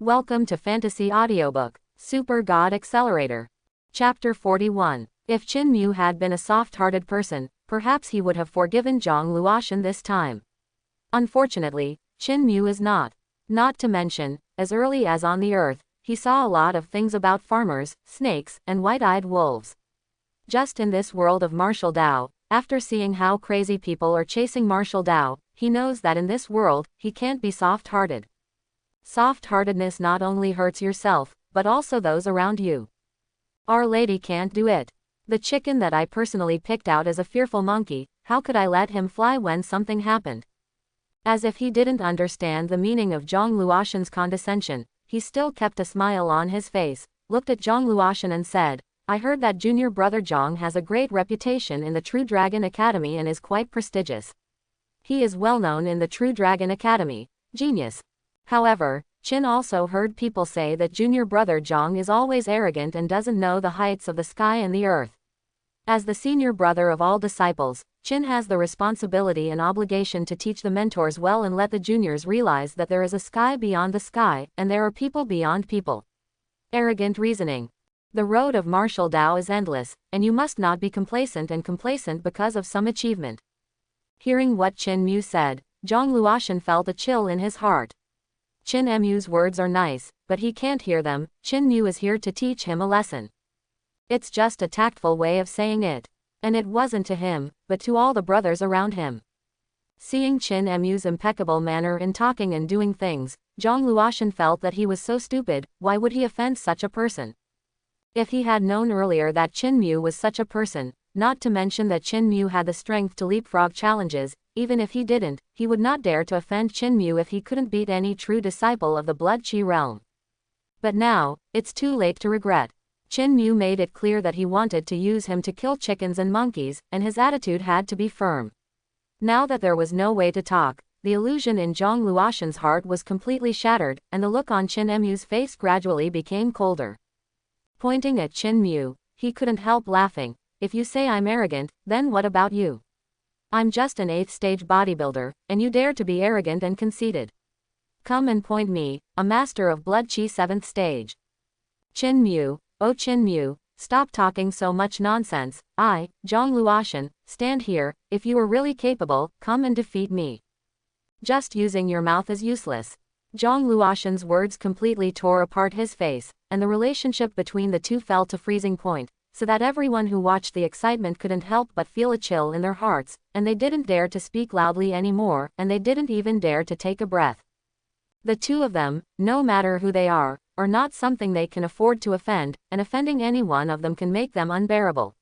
Welcome to Fantasy Audiobook, Super God Accelerator. Chapter 41. If Qin Mu had been a soft-hearted person, perhaps he would have forgiven Zhang Luoshan this time. Unfortunately, Qin Mu is not. Not to mention, as early as on the earth, he saw a lot of things about farmers, snakes, and white-eyed wolves. Just in this world of martial Dao, after seeing how crazy people are chasing martial Dao, he knows that in this world, he can't be soft-hearted. Soft-heartedness not only hurts yourself, but also those around you. Our Lady can't do it. The chicken that I personally picked out as a fearful monkey, how could I let him fly when something happened? As if he didn't understand the meaning of Zhang Luoshan's condescension, he still kept a smile on his face, looked at Zhang Luoshan and said, I heard that junior brother Zhang has a great reputation in the True Dragon Academy and is quite prestigious. He is well known in the True Dragon Academy. Genius. However, Qin also heard people say that junior brother Zhang is always arrogant and doesn't know the heights of the sky and the earth. As the senior brother of all disciples, Qin has the responsibility and obligation to teach the mentors well and let the juniors realize that there is a sky beyond the sky, and there are people beyond people. Arrogant reasoning. The road of martial Dao is endless, and you must not be complacent because of some achievement. Hearing what Qin Mu said, Zhang Luoshan felt a chill in his heart. Qin Mu's words are nice, but he can't hear them. Qin Mu is here to teach him a lesson. It's just a tactful way of saying it. And it wasn't to him, but to all the brothers around him. Seeing Qin Mu's impeccable manner in talking and doing things, Zhang Luoshan felt that he was so stupid. Why would he offend such a person? If he had known earlier that Qin Mu was such a person, not to mention that Qin Mu had the strength to leapfrog challenges, even if he didn't, he would not dare to offend Qin Mu if he couldn't beat any true disciple of the Blood Qi realm. But now, it's too late to regret. Qin Mu made it clear that he wanted to use him to kill chickens and monkeys, and his attitude had to be firm. Now that there was no way to talk, the illusion in Zhang Luoshan's heart was completely shattered, and the look on Qin Mu's face gradually became colder. Pointing at Qin Mu, he couldn't help laughing. If you say I'm arrogant, then what about you? I'm just an 8th stage bodybuilder, and you dare to be arrogant and conceited. Come and point me, a master of Blood Qi 7th stage. Qin Mu, oh Qin Mu, stop talking so much nonsense. I, Zhang Luoshan, stand here. If you are really capable, come and defeat me. Just using your mouth is useless. Zhang Luoshan's words completely tore apart his face, and the relationship between the two fell to freezing point, so that everyone who watched the excitement couldn't help but feel a chill in their hearts, and they didn't dare to speak loudly anymore, and they didn't even dare to take a breath. The two of them, no matter who they are not something they can afford to offend, and offending any one of them can make them unbearable.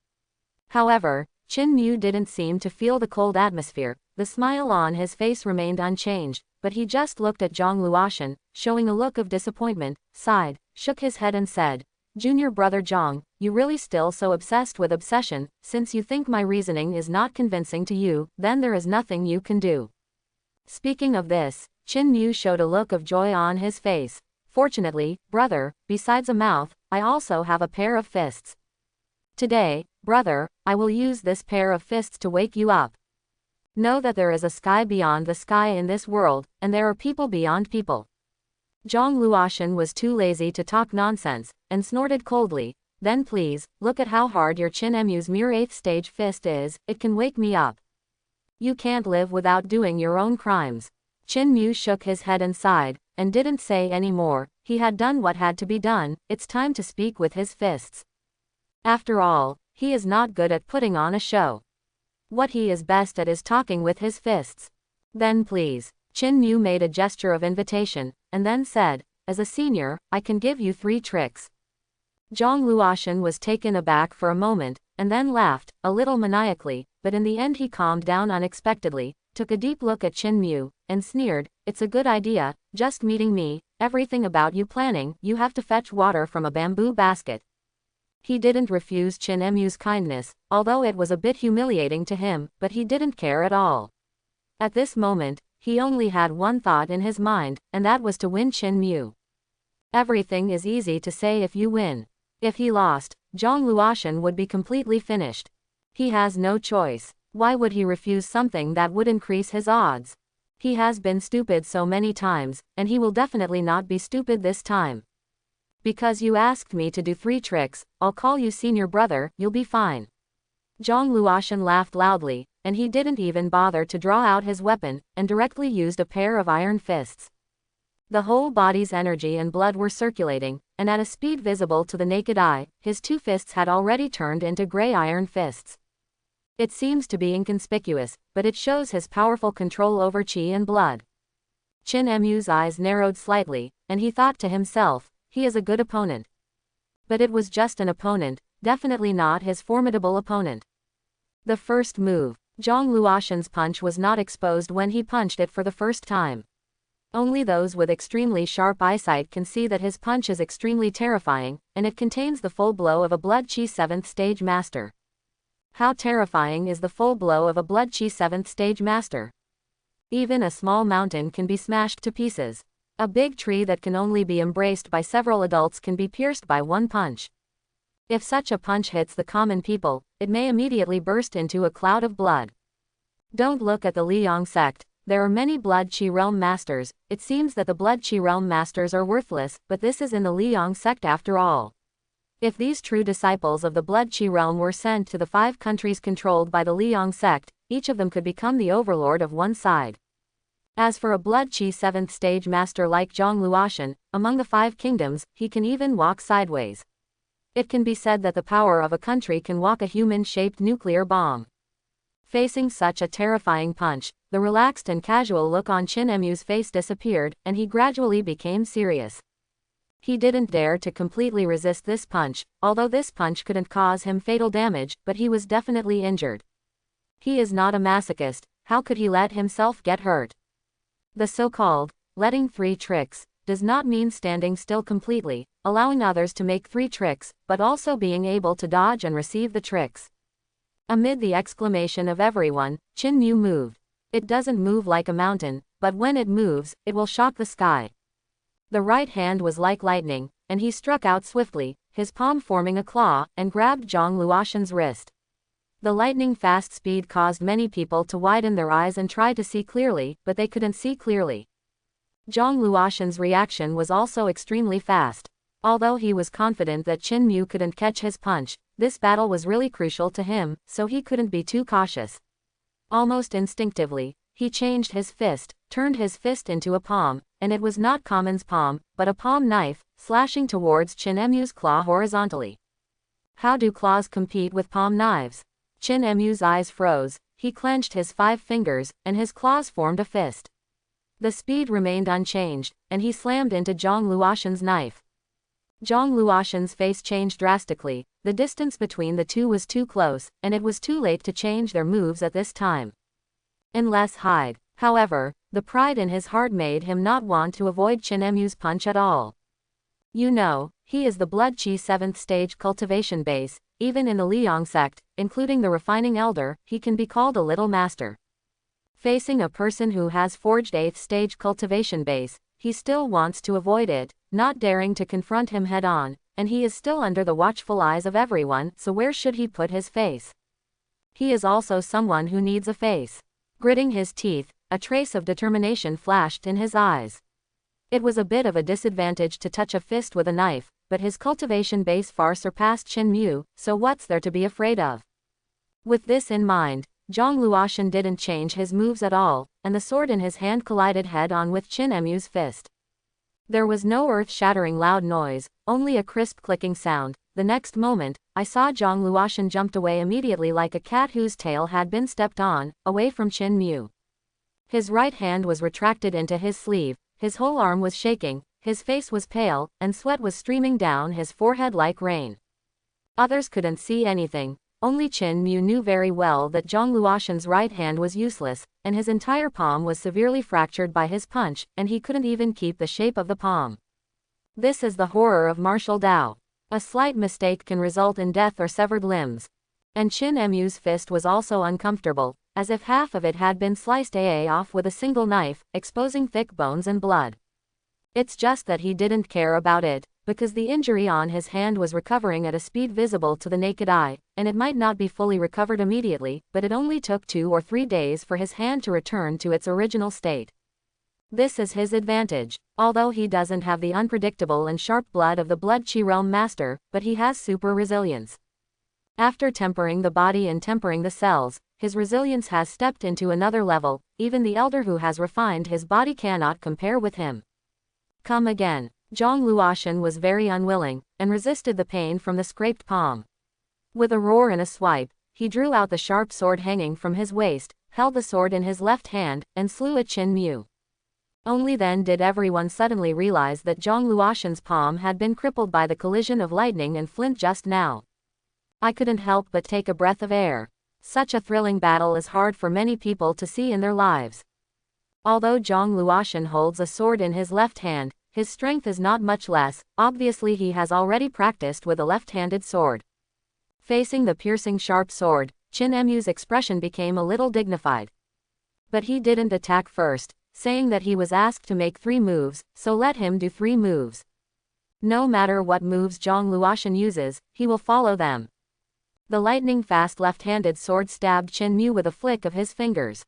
However, Qin Mu didn't seem to feel the cold atmosphere. The smile on his face remained unchanged, but he just looked at Zhang Luoshan, showing a look of disappointment, sighed, shook his head and said, Junior brother Zhang, you really still so obsessed with obsession? Since you think my reasoning is not convincing to you, then there is nothing you can do. Speaking of this, Qin Mu showed a look of joy on his face. Fortunately, brother, besides a mouth, I also have a pair of fists. Today, brother, I will use this pair of fists to wake you up. Know that there is a sky beyond the sky in this world, and there are people beyond people. Zhang Luoshan was too lazy to talk nonsense, and snorted coldly, then please, look at how hard your Qin Mu's mere 8th stage fist is, it can wake me up. You can't live without doing your own crimes. Qin Mu shook his head and sighed, and didn't say any more. He had done what had to be done. It's time to speak with his fists. After all, he is not good at putting on a show. What he is best at is talking with his fists. Then please. Qin Mu made a gesture of invitation, and then said, as a senior, I can give you 3 tricks. Zhang Luoshan was taken aback for a moment, and then laughed, a little maniacally, but in the end he calmed down unexpectedly, took a deep look at Qin Mu, and sneered, it's a good idea, just meeting me, everything about you planning, you have to fetch water from a bamboo basket. He didn't refuse Qin Mu's kindness, although it was a bit humiliating to him, but he didn't care at all. At this moment, he only had one thought in his mind, and that was to win Qin Mu. Everything is easy to say if you win. If he lost, Zhang Luoshan would be completely finished. He has no choice. Why would he refuse something that would increase his odds? He has been stupid so many times, and he will definitely not be stupid this time. Because you asked me to do 3 tricks, I'll call you senior brother, you'll be fine. Zhang Luoshan laughed loudly, and he didn't even bother to draw out his weapon, and directly used a pair of iron fists. The whole body's energy and blood were circulating, and at a speed visible to the naked eye, his 2 fists had already turned into gray iron fists. It seems to be inconspicuous, but it shows his powerful control over qi and blood. Qin Mu's eyes narrowed slightly, and he thought to himself, he is a good opponent. But it was just an opponent, definitely not his formidable opponent. The first move. Zhang Luoshan's punch was not exposed when he punched it for the first time. Only those with extremely sharp eyesight can see that his punch is extremely terrifying, and it contains the full blow of a blood qi 7th stage master. How terrifying is the full blow of a blood qi 7th stage master? Even a small mountain can be smashed to pieces. A big tree that can only be embraced by several adults can be pierced by one punch. If such a punch hits the common people, it may immediately burst into a cloud of blood. Don't look at the Liang sect. There are many Blood Qi Realm Masters. It seems that the Blood Qi Realm Masters are worthless, but this is in the Liang sect after all. If these true disciples of the Blood Qi Realm were sent to the 5 countries controlled by the Liang sect, each of them could become the overlord of one side. As for a Blood Qi 7th stage master like Zhang Luoshan, among the 5 kingdoms, he can even walk sideways. It can be said that the power of a country can walk a human-shaped nuclear bomb. Facing such a terrifying punch, the relaxed and casual look on Qin Mu's face disappeared, and he gradually became serious. He didn't dare to completely resist this punch, although this punch couldn't cause him fatal damage, but he was definitely injured. He is not a masochist, how could he let himself get hurt? The so-called, letting 3 tricks, does not mean standing still completely, allowing others to make 3 tricks, but also being able to dodge and receive the tricks. Amid the exclamation of everyone, Qin Mu moved. It doesn't move like a mountain, but when it moves, it will shock the sky. The right hand was like lightning, and he struck out swiftly, his palm forming a claw, and grabbed Zhang Luoshan's wrist. The lightning-fast speed caused many people to widen their eyes and try to see clearly, but they couldn't see clearly. Zhang Luoshan's reaction was also extremely fast. Although he was confident that Qin Mu couldn't catch his punch, this battle was really crucial to him, so he couldn't be too cautious. Almost instinctively, he changed his fist, turned his fist into a palm, and it was not common's palm, but a palm knife, slashing towards Qin Mu's claw horizontally. How do claws compete with palm knives? Qin Mu's eyes froze, he clenched his 5 fingers, and his claws formed a fist. The speed remained unchanged, and he slammed into Zhang Luoshan's knife. Zhang Luoshan's face changed drastically, the distance between the two was too close, and it was too late to change their moves at this time. Unless hide. However, the pride in his heart made him not want to avoid Qin Mu's punch at all. You know, he is the Blood Qi 7th stage cultivation base, even in the Liang sect, including the refining elder, he can be called a little master. Facing a person who has forged 8th stage cultivation base, he still wants to avoid it, not daring to confront him head-on, and he is still under the watchful eyes of everyone, so where should he put his face? He is also someone who needs a face. Gritting his teeth, a trace of determination flashed in his eyes. It was a bit of a disadvantage to touch a fist with a knife, but his cultivation base far surpassed Qin Mu, so what's there to be afraid of? With this in mind, Zhang Luoshan didn't change his moves at all, and the sword in his hand collided head-on with Qin Mu's fist. There was no earth-shattering loud noise, only a crisp clicking sound. The next moment, I saw Zhang Luoshan jumped away immediately like a cat whose tail had been stepped on, away from Qin Mu. His right hand was retracted into his sleeve, his whole arm was shaking, his face was pale, and sweat was streaming down his forehead like rain. Others couldn't see anything. Only Qin Mu knew very well that Zhang Luoshan's right hand was useless, and his entire palm was severely fractured by his punch, and he couldn't even keep the shape of the palm. This is the horror of martial Dao. A slight mistake can result in death or severed limbs. And Qin Mu's fist was also uncomfortable, as if half of it had been sliced off with a single knife, exposing thick bones and blood. It's just that he didn't care about it. because the injury on his hand was recovering at a speed visible to the naked eye, and it might not be fully recovered immediately, but it only took 2 or 3 days for his hand to return to its original state. This is his advantage. Although he doesn't have the unpredictable and sharp blood of the Blood Chi Realm Master, but he has super resilience. After tempering the body and tempering the cells, his resilience has stepped into another level. Even the elder who has refined his body cannot compare with him. Come again. Zhang Luoshan was very unwilling, and resisted the pain from the scraped palm. With a roar and a swipe, he drew out the sharp sword hanging from his waist, held the sword in his left hand, and slew at Qin Mu. Only then did everyone suddenly realize that Zhang Luoshan's palm had been crippled by the collision of lightning and flint just now. I couldn't help but take a breath of air. Such a thrilling battle is hard for many people to see in their lives. Although Zhang Luoshan holds a sword in his left hand, his strength is not much less. Obviously he has already practiced with a left-handed sword. Facing the piercing sharp sword, Qin Mu's expression became a little dignified. But he didn't attack first, saying that he was asked to make 3 moves, so let him do 3 moves. No matter what moves Zhang Luoshan uses, he will follow them. The lightning-fast left-handed sword stabbed Qin Mu with a flick of his fingers.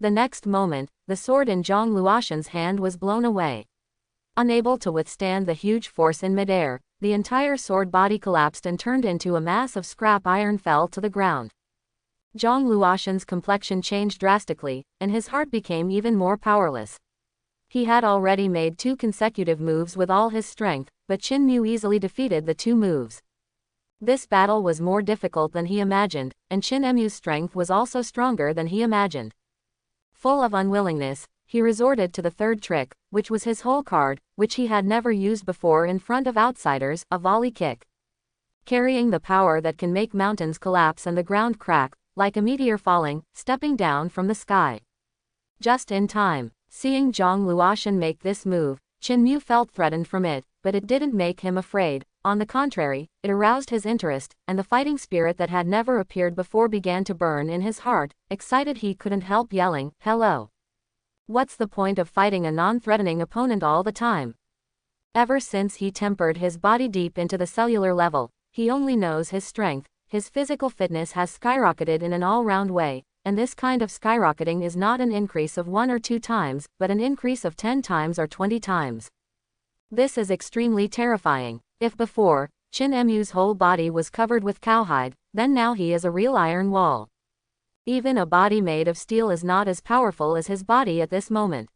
The next moment, the sword in Zhang Luoshan's hand was blown away. Unable to withstand the huge force in midair, the entire sword body collapsed and turned into a mass of scrap iron fell to the ground. Zhang Luoshan's complexion changed drastically, and his heart became even more powerless. He had already made 2 consecutive moves with all his strength, but Qin Mu easily defeated the 2 moves. This battle was more difficult than he imagined, and Qin Mu's strength was also stronger than he imagined. Full of unwillingness, he resorted to the 3rd trick, which was his whole card, which he had never used before in front of outsiders, a volley kick. Carrying the power that can make mountains collapse and the ground crack, like a meteor falling, stepping down from the sky. Just in time. Seeing Zhang Luoshan make this move, Qin Mu felt threatened from it, but it didn't make him afraid. On the contrary, it aroused his interest, and the fighting spirit that had never appeared before began to burn in his heart. Excited, he couldn't help yelling, "Hello! What's the point of fighting a non-threatening opponent all the time?" Ever since he tempered his body deep into the cellular level, he only knows his strength. His physical fitness has skyrocketed in an all-round way, and this kind of skyrocketing is not an increase of 1 or 2 times, but an increase of 10 times or 20 times. This is extremely terrifying. If before, Qin Mu's whole body was covered with cowhide, then now he is a real iron wall. Even a body made of steel is not as powerful as his body at this moment.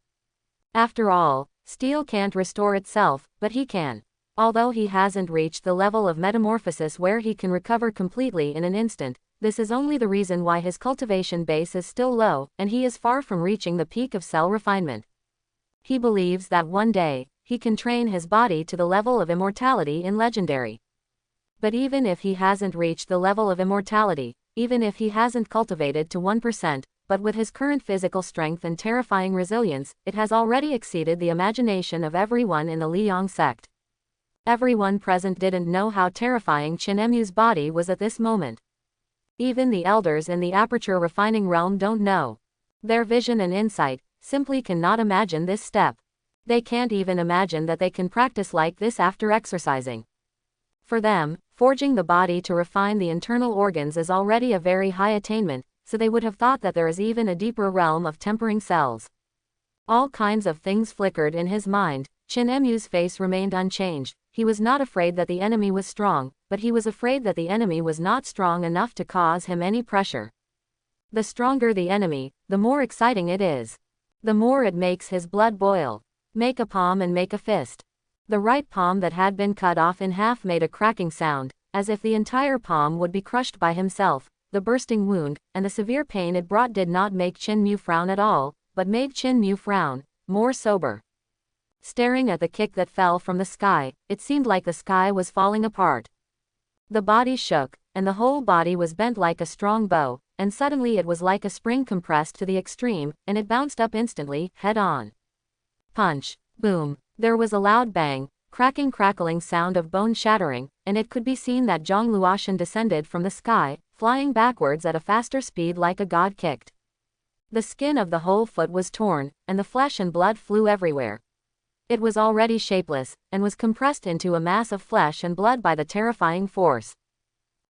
After all, steel can't restore itself, but he can. Although he hasn't reached the level of metamorphosis where he can recover completely in an instant, this is only the reason why his cultivation base is still low, and he is far from reaching the peak of cell refinement. He believes that one day, he can train his body to the level of immortality in Legendary. But even if he hasn't reached the level of immortality, even if he hasn't cultivated to 1%, but with his current physical strength and terrifying resilience, it has already exceeded the imagination of everyone in the Liang sect. Everyone present didn't know how terrifying Qin Mu's body was at this moment. Even the elders in the aperture refining realm don't know. Their vision and insight simply cannot imagine this step. They can't even imagine that they can practice like this after exercising. For them, forging the body to refine the internal organs is already a very high attainment, so they would have thought that there is even a deeper realm of tempering cells. All kinds of things flickered in his mind. Qin Mu's face remained unchanged. He was not afraid that the enemy was strong, but he was afraid that the enemy was not strong enough to cause him any pressure. The stronger the enemy, the more exciting it is. The more it makes his blood boil. Make a palm and make a fist. The right palm that had been cut off in half made a cracking sound, as if the entire palm would be crushed by himself. The bursting wound, and the severe pain it brought did not make Qin Mu frown at all, but made Qin Mu frown, more sober. Staring at the kick that fell from the sky, it seemed like the sky was falling apart. The body shook, and the whole body was bent like a strong bow, and suddenly it was like a spring compressed to the extreme, and it bounced up instantly, head on. Punch. Boom. There was a loud bang, cracking crackling sound of bone shattering, and it could be seen that Zhang Luoshan descended from the sky, flying backwards at a faster speed like a god kicked. The skin of the whole foot was torn, and the flesh and blood flew everywhere. It was already shapeless, and was compressed into a mass of flesh and blood by the terrifying force.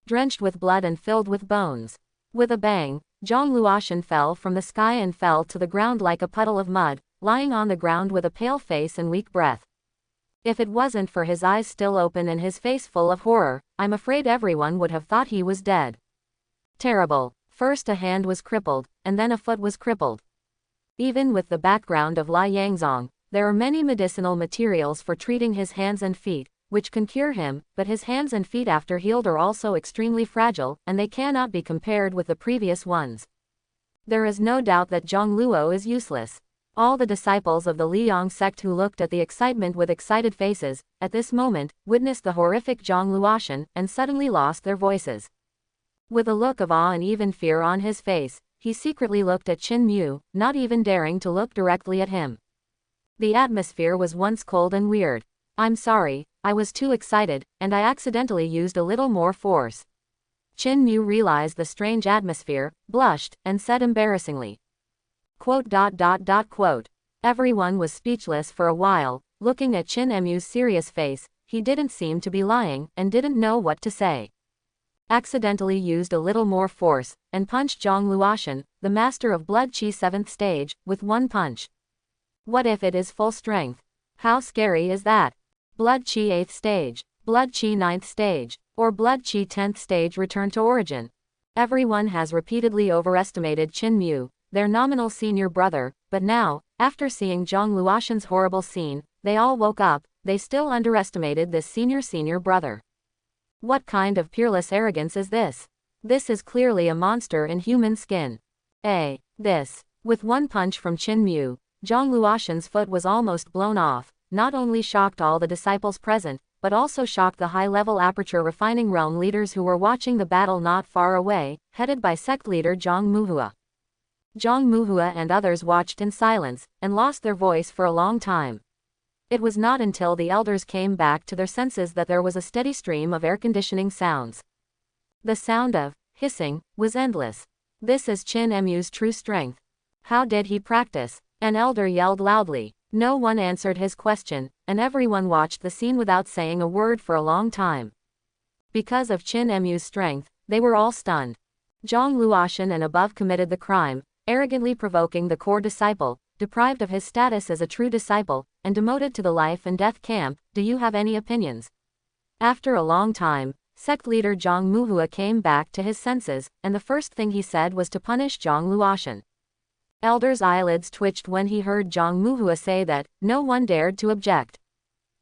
Drenched with blood and filled with bones. With a bang, Zhang Luoshan fell from the sky and fell to the ground like a puddle of mud, lying on the ground with a pale face and weak breath. If it wasn't for his eyes still open and his face full of horror, I'm afraid everyone would have thought he was dead. Terrible. First a hand was crippled, and then a foot was crippled. Even with the background of Lai Yangzong, there are many medicinal materials for treating his hands and feet, which can cure him, but his hands and feet after healed are also extremely fragile, and they cannot be compared with the previous ones. There is no doubt that Zhang Luo is useless. All the disciples of the Liang sect who looked at the excitement with excited faces, at this moment, witnessed the horrific Zhang Luoshan, and suddenly lost their voices. With a look of awe and even fear on his face, he secretly looked at Qin Mu, not even daring to look directly at him. The atmosphere was once cold and weird. I'm sorry, I was too excited, and I accidentally used a little more force. Qin Mu realized the strange atmosphere, blushed, and said embarrassingly. ... Everyone was speechless for a while, looking at Qin Mu's serious face. He didn't seem to be lying, and didn't know what to say. Accidentally used a little more force, and punched Zhang Luoshan, the master of Blood Qi 7th stage, with one punch. What if it is full strength? How scary is that? Blood Qi 8th stage, Blood Qi 9th stage, or Blood Qi 10th stage return to origin. Everyone has repeatedly overestimated Qin Mu, their nominal senior brother, but now, after seeing Zhang Luoshan's horrible scene, they all woke up. They still underestimated this senior brother. What kind of peerless arrogance is this? This is clearly a monster in human skin. This. With one punch from Qin Mu, Zhang Luoshan's foot was almost blown off, not only shocked all the disciples present, but also shocked the high-level Aperture Refining Realm leaders who were watching the battle not far away, headed by sect leader Zhang Muhua. Zhang Muhua and others watched in silence, and lost their voice for a long time. It was not until the elders came back to their senses that there was a steady stream of air-conditioning sounds. The sound of hissing was endless. This is Qin Mu's true strength. How did he practice? An elder yelled loudly. No one answered his question, and everyone watched the scene without saying a word for a long time. Because of Qin Mu's strength, they were all stunned. Zhang Luoshan and above committed the crime, arrogantly provoking the core disciple, deprived of his status as a true disciple, and demoted to the life and death camp. Do you have any opinions? After a long time, sect leader Zhang Muhua came back to his senses, and the first thing he said was to punish Zhang Luoshan. Elder's eyelids twitched when he heard Zhang Muhua say that. No one dared to object.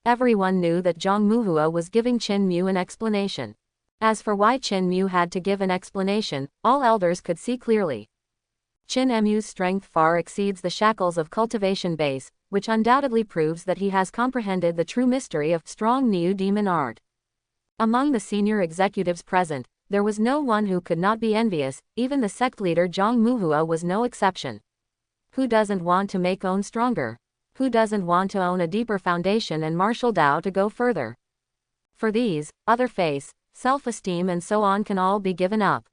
Everyone knew that Zhang Muhua was giving Qin Mu an explanation. As for why Qin Mu had to give an explanation, all elders could see clearly. Qin Mu's strength far exceeds the shackles of cultivation base, which undoubtedly proves that he has comprehended the true mystery of strong Niu demon art. Among the senior executives present, there was no one who could not be envious. Even the sect leader Zhang Muhua was no exception. Who doesn't want to make own stronger? Who doesn't want to own a deeper foundation and martial Tao to go further? For these, other face, self-esteem and so on can all be given up.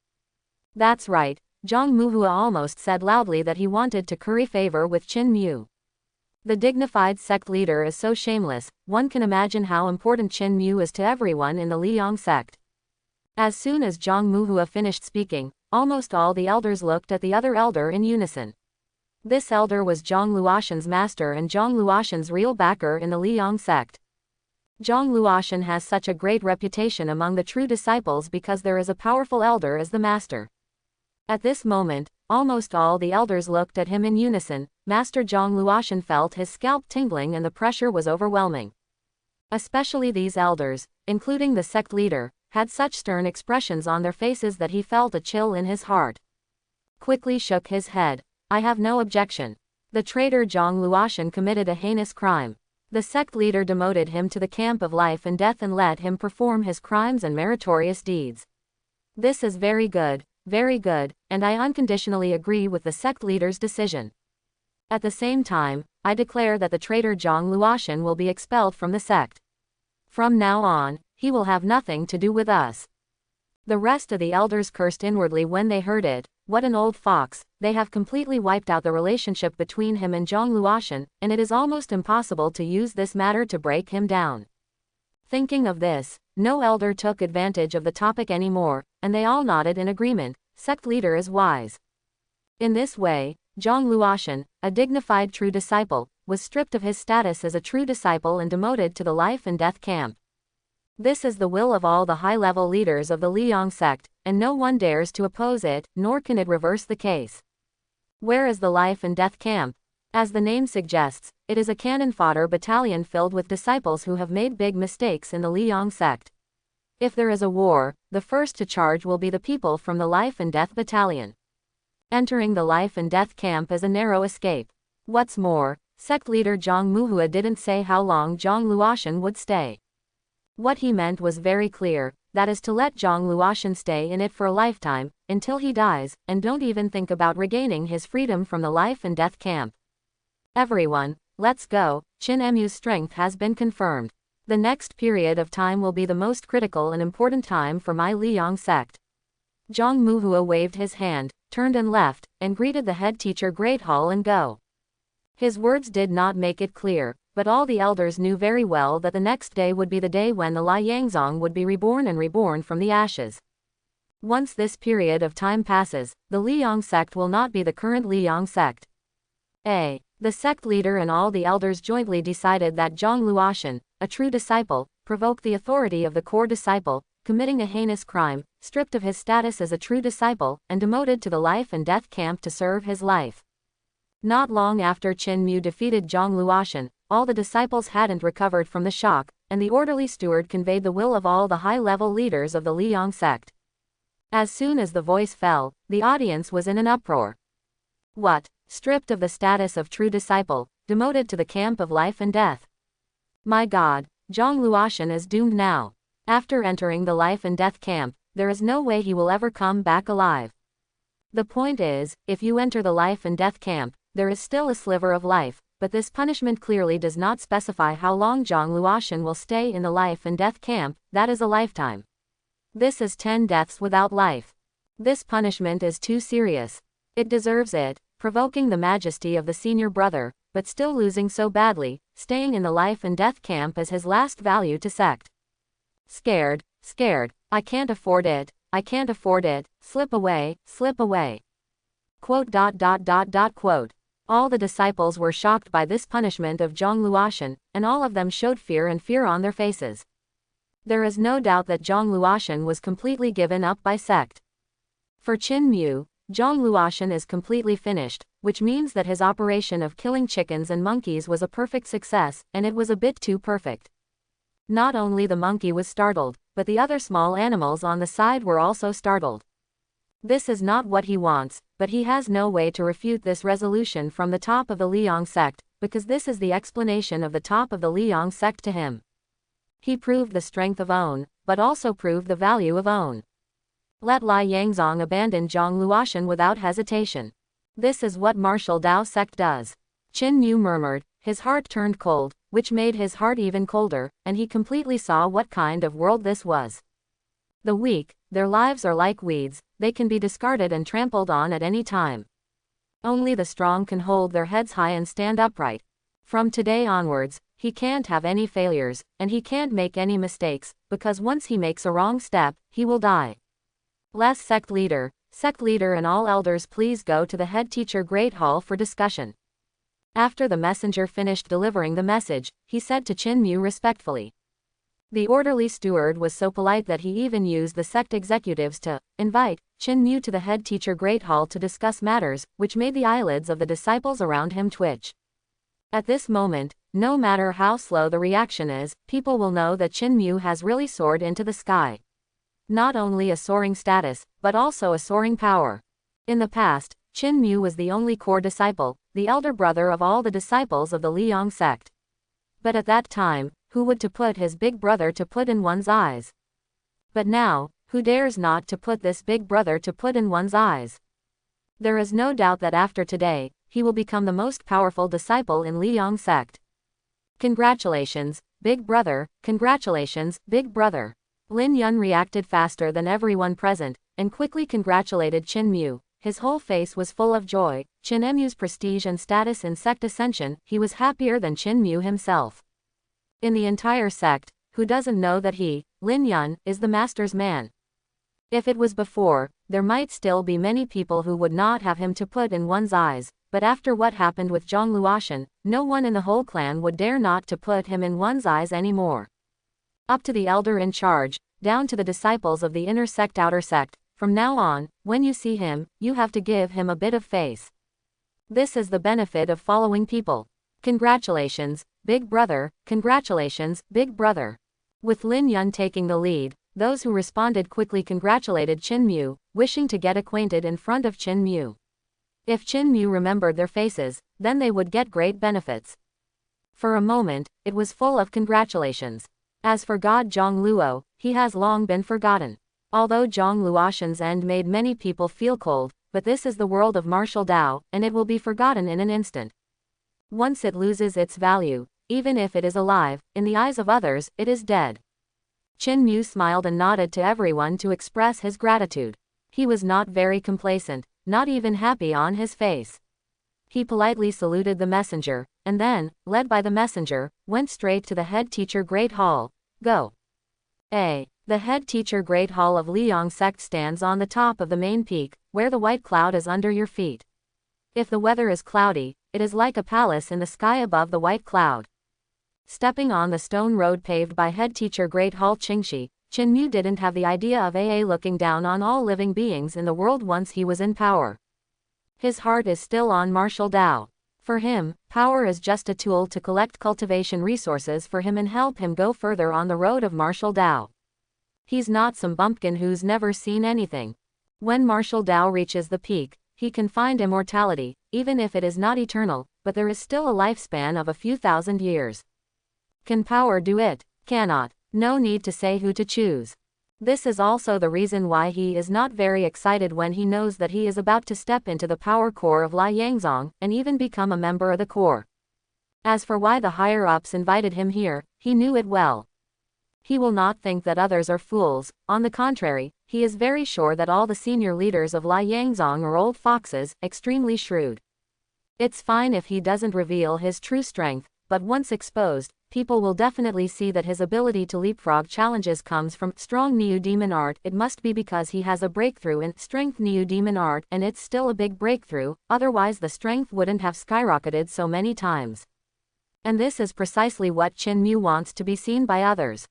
That's right, Zhang Muhua almost said loudly that he wanted to curry favor with Qin Mu. The dignified sect leader is so shameless, one can imagine how important Qin Mu is to everyone in the Liang sect. As soon as Zhang Muhua finished speaking, almost all the elders looked at the other elder in unison. This elder was Zhang Luoshan's master and Zhang Luoshan's real backer in the Liang sect. Zhang Luoshan has such a great reputation among the true disciples because there is a powerful elder as the master. At this moment, almost all the elders looked at him in unison. Master Zhang Luoshan felt his scalp tingling and the pressure was overwhelming. Especially these elders, including the sect leader, had such stern expressions on their faces that he felt a chill in his heart. Quickly shook his head. I have no objection. The traitor Zhang Luoshan committed a heinous crime. The sect leader demoted him to the camp of life and death and let him perform his crimes and meritorious deeds. This is very good, and I unconditionally agree with the sect leader's decision. At the same time, I declare that the traitor Zhang Luoshan will be expelled from the sect. From now on, he will have nothing to do with us. The rest of the elders cursed inwardly when they heard it. what an old fox, they have completely wiped out the relationship between him and Zhang Luoshan, and it is almost impossible to use this matter to break him down. Thinking of this, no elder took advantage of the topic anymore, and they all nodded in agreement. Sect leader is wise. In this way, Zhang Luoshan, a dignified true disciple, was stripped of his status as a true disciple and demoted to the life and death camp. This is the will of all the high-level leaders of the Liang sect, and no one dares to oppose it, nor can it reverse the case. Where is the life and death camp? As the name suggests, it is a cannon fodder battalion filled with disciples who have made big mistakes in the Liang sect. If there is a war, the first to charge will be the people from the life and death battalion. Entering the life and death camp is a narrow escape. What's more, sect leader Zhang Muhua didn't say how long Zhang Luoshan would stay. What he meant was very clear, that is to let Zhang Luoshan stay in it for a lifetime, until he dies, and don't even think about regaining his freedom from the life and death camp. Everyone, let's go, Qin Mu's strength has been confirmed. The next period of time will be the most critical and important time for my Liang sect. Zhang Muhua waved his hand, turned and left, and greeted the head teacher Great Hall and go. His words did not make it clear, but all the elders knew very well that the next day would be the day when the Liangzong would be reborn and reborn from the ashes. Once this period of time passes, the Liang sect will not be the current Liang sect. The sect leader and all the elders jointly decided that Zhang Luoshan, a true disciple, provoked the authority of the core disciple, committing a heinous crime, stripped of his status as a true disciple, and demoted to the life and death camp to serve his life. Not long after Qin Mu defeated Zhang Luoshan, all the disciples hadn't recovered from the shock, and the orderly steward conveyed the will of all the high-level leaders of the Liang sect. As soon as the voice fell, the audience was in an uproar. What? Stripped of the status of true disciple, demoted to the camp of life and death. My God, Zhang Luoshan is doomed now. After entering the life and death camp, there is no way he will ever come back alive. The point is, if you enter the life and death camp, there is still a sliver of life, but this punishment clearly does not specify how long Zhang Luoshan will stay in the life and death camp, that is a lifetime. This is 10 deaths without life. This punishment is too serious. It deserves it, provoking the majesty of the senior brother, but still losing so badly, staying in the life and death camp as his last value to sect. Scared, I can't afford it, slip away. Quote. All the disciples were shocked by this punishment of Zhang Luoshan, and all of them showed fear on their faces. There is no doubt that Zhang Luoshan was completely given up by sect. For Qin Mu, Zhang Luoshan is completely finished, which means that his operation of killing chickens and monkeys was a perfect success, and it was a bit too perfect. Not only the monkey was startled, but the other small animals on the side were also startled. This is not what he wants, but he has no way to refute this resolution from the top of the Liang sect, because this is the explanation of the top of the Liang sect to him. He proved the strength of own, but also proved the value of own. Let Liangzong abandon Zhang Luoshan without hesitation. This is what martial Dao sect does. Qin Mu murmured, his heart turned cold, which made his heart even colder, and he completely saw what kind of world this was. The weak, their lives are like weeds, they can be discarded and trampled on at any time. Only the strong can hold their heads high and stand upright. From today onwards, he can't have any failures, and he can't make any mistakes, because once he makes a wrong step, he will die. Last sect leader and all elders, please go to the head teacher Great Hall for discussion. After the messenger finished delivering the message, he said to Qin Mu respectfully. The orderly steward was so polite that he even used the sect executives to invite Qin Mu to the head teacher Great Hall to discuss matters, which made the eyelids of the disciples around him twitch. At this moment, no matter how slow the reaction is, people will know that Qin Mu has really soared into the sky. Not only a soaring status, but also a soaring power. In the past, Qin Mu was the only core disciple, the elder brother of all the disciples of the Liang sect. But at that time, who would to put his big brother to put in one's eyes? But now, who dares not to put this big brother to put in one's eyes? There is no doubt that after today, he will become the most powerful disciple in Liang sect. Congratulations, big brother, congratulations, big brother. Lin Yun reacted faster than everyone present, and quickly congratulated Qin Mu. his whole face was full of joy. Chin Mu's prestige and status in sect ascension, he was happier than Chin Mu himself. In the entire sect, who doesn't know that he, Lin Yun, is the master's man? If it was before, there might still be many people who would not have him to put in one's eyes, but after what happened with Zhang Luoshan, no one in the whole clan would dare not to put him in one's eyes anymore. Up to the elder in charge, down to the disciples of the inner sect outer sect, from now on, when you see him, you have to give him a bit of face. This is the benefit of following people. Congratulations, big brother, congratulations, big brother. With Lin Yun taking the lead, those who responded quickly congratulated Chin Mu, wishing to get acquainted in front of Chin Mu. If Chin Mu remembered their faces, then they would get great benefits. For a moment, it was full of congratulations. As for God Zhang Luo, he has long been forgotten. Although Zhang Luoshan's end made many people feel cold, but this is the world of martial Tao, and it will be forgotten in an instant. Once it loses its value, even if it is alive, in the eyes of others, it is dead. Chin Mu smiled and nodded to everyone to express his gratitude. He was not very complacent, not even happy on his face. He politely saluted the messenger, and then, led by the messenger, went straight to the head teacher Great Hall. Go. The head teacher Great Hall of Liang sect stands on the top of the main peak, where the white cloud is under your feet. If the weather is cloudy, it is like a palace in the sky above the white cloud. Stepping on the stone road paved by head teacher Great Hall Qingxi, Chin Mu didn't have the idea of looking down on all living beings in the world once he was in power. His heart is still on martial Tao. For him, power is just a tool to collect cultivation resources for him and help him go further on the road of martial Tao. He's not some bumpkin who's never seen anything. When martial Tao reaches the peak, he can find immortality, even if it is not eternal, but there is still a lifespan of a few thousand years. Can power do it? Cannot. No need to say who to choose. This is also the reason why he is not very excited when he knows that he is about to step into the power core of Lai Yangzong and even become a member of the core. As for why the higher-ups invited him here, he knew it well. He will not think that others are fools. On the contrary, he is very sure that all the senior leaders of Lai Yangzong are old foxes, extremely shrewd. It's fine if he doesn't reveal his true strength, but once exposed, people will definitely see that his ability to leapfrog challenges comes from strong Neo-Demon art. It must be because he has a breakthrough in strength Neo-Demon art, and it's still a big breakthrough, otherwise the strength wouldn't have skyrocketed so many times. And this is precisely what Chin Mu wants to be seen by others.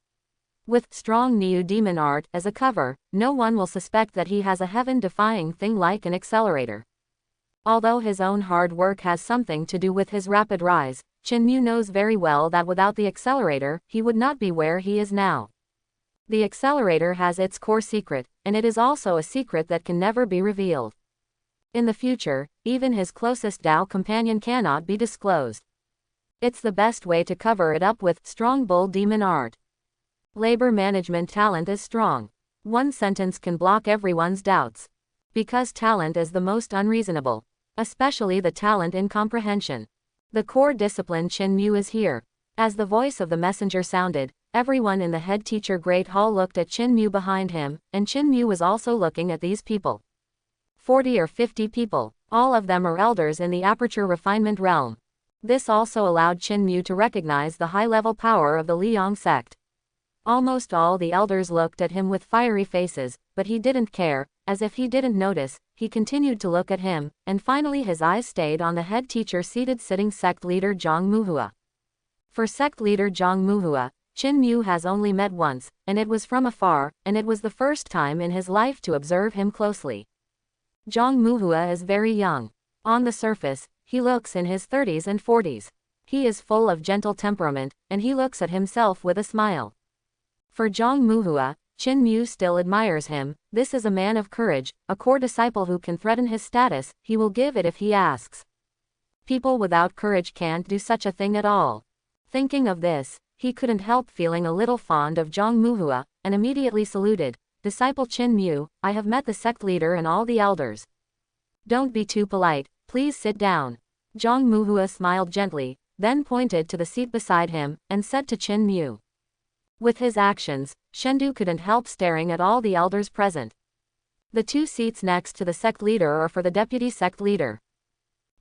With strong Neo-Demon art as a cover, no one will suspect that he has a heaven-defying thing like an accelerator. Although his own hard work has something to do with his rapid rise, Chin Mu knows very well that without the accelerator, he would not be where he is now. The accelerator has its core secret, and it is also a secret that can never be revealed. In the future, even his closest Tao companion cannot be disclosed. It's the best way to cover it up with strong bull demon art. Labor management talent is strong. One sentence can block everyone's doubts. Because talent is the most unreasonable. Especially the talent in comprehension. The core discipline Chin Mu is here. As the voice of the messenger sounded, everyone in the head teacher Great Hall looked at Chin Mu behind him, and Chin Mu was also looking at these people. 40 or 50 people, all of them are elders in the aperture refinement realm. This also allowed Chin Mu to recognize the high-level power of the Liang sect. Almost all the elders looked at him with fiery faces, but he didn't care. As if he didn't notice, he continued to look at him, and finally his eyes stayed on the head teacher seated sitting sect leader Zhang Muhua. For sect leader Zhang Muhua, Chin Mu has only met once, and it was from afar, and it was the first time in his life to observe him closely. Zhang Muhua is very young. On the surface, he looks in his 30s and 40s. He is full of gentle temperament, and he looks at himself with a smile. For Zhang Muhua, Chin Mu still admires him. This is a man of courage, a core disciple who can threaten his status. He will give it if he asks. People without courage can't do such a thing at all. Thinking of this, he couldn't help feeling a little fond of Zhang Muhua, and immediately saluted. Disciple Chin Mu, I have met the sect leader and all the elders. Don't be too polite, please sit down. Zhang Muhua smiled gently, then pointed to the seat beside him, and said to Chin Mu. With his actions, Shendu couldn't help staring at all the elders present. The 2 seats next to the sect leader are for the deputy sect leader.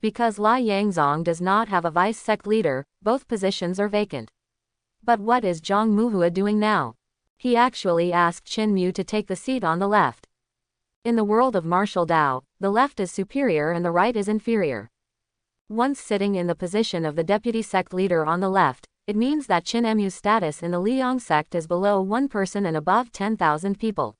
Because Li Yangzong does not have a vice sect leader, both positions are vacant. But what is Zhang Muhua doing now? He actually asked Qin Mu to take the seat on the left. In the world of martial Dao, the left is superior and the right is inferior. Once sitting in the position of the deputy sect leader on the left, it means that Qin Mu's status in the Liang sect is below 1 person and above 10,000 people.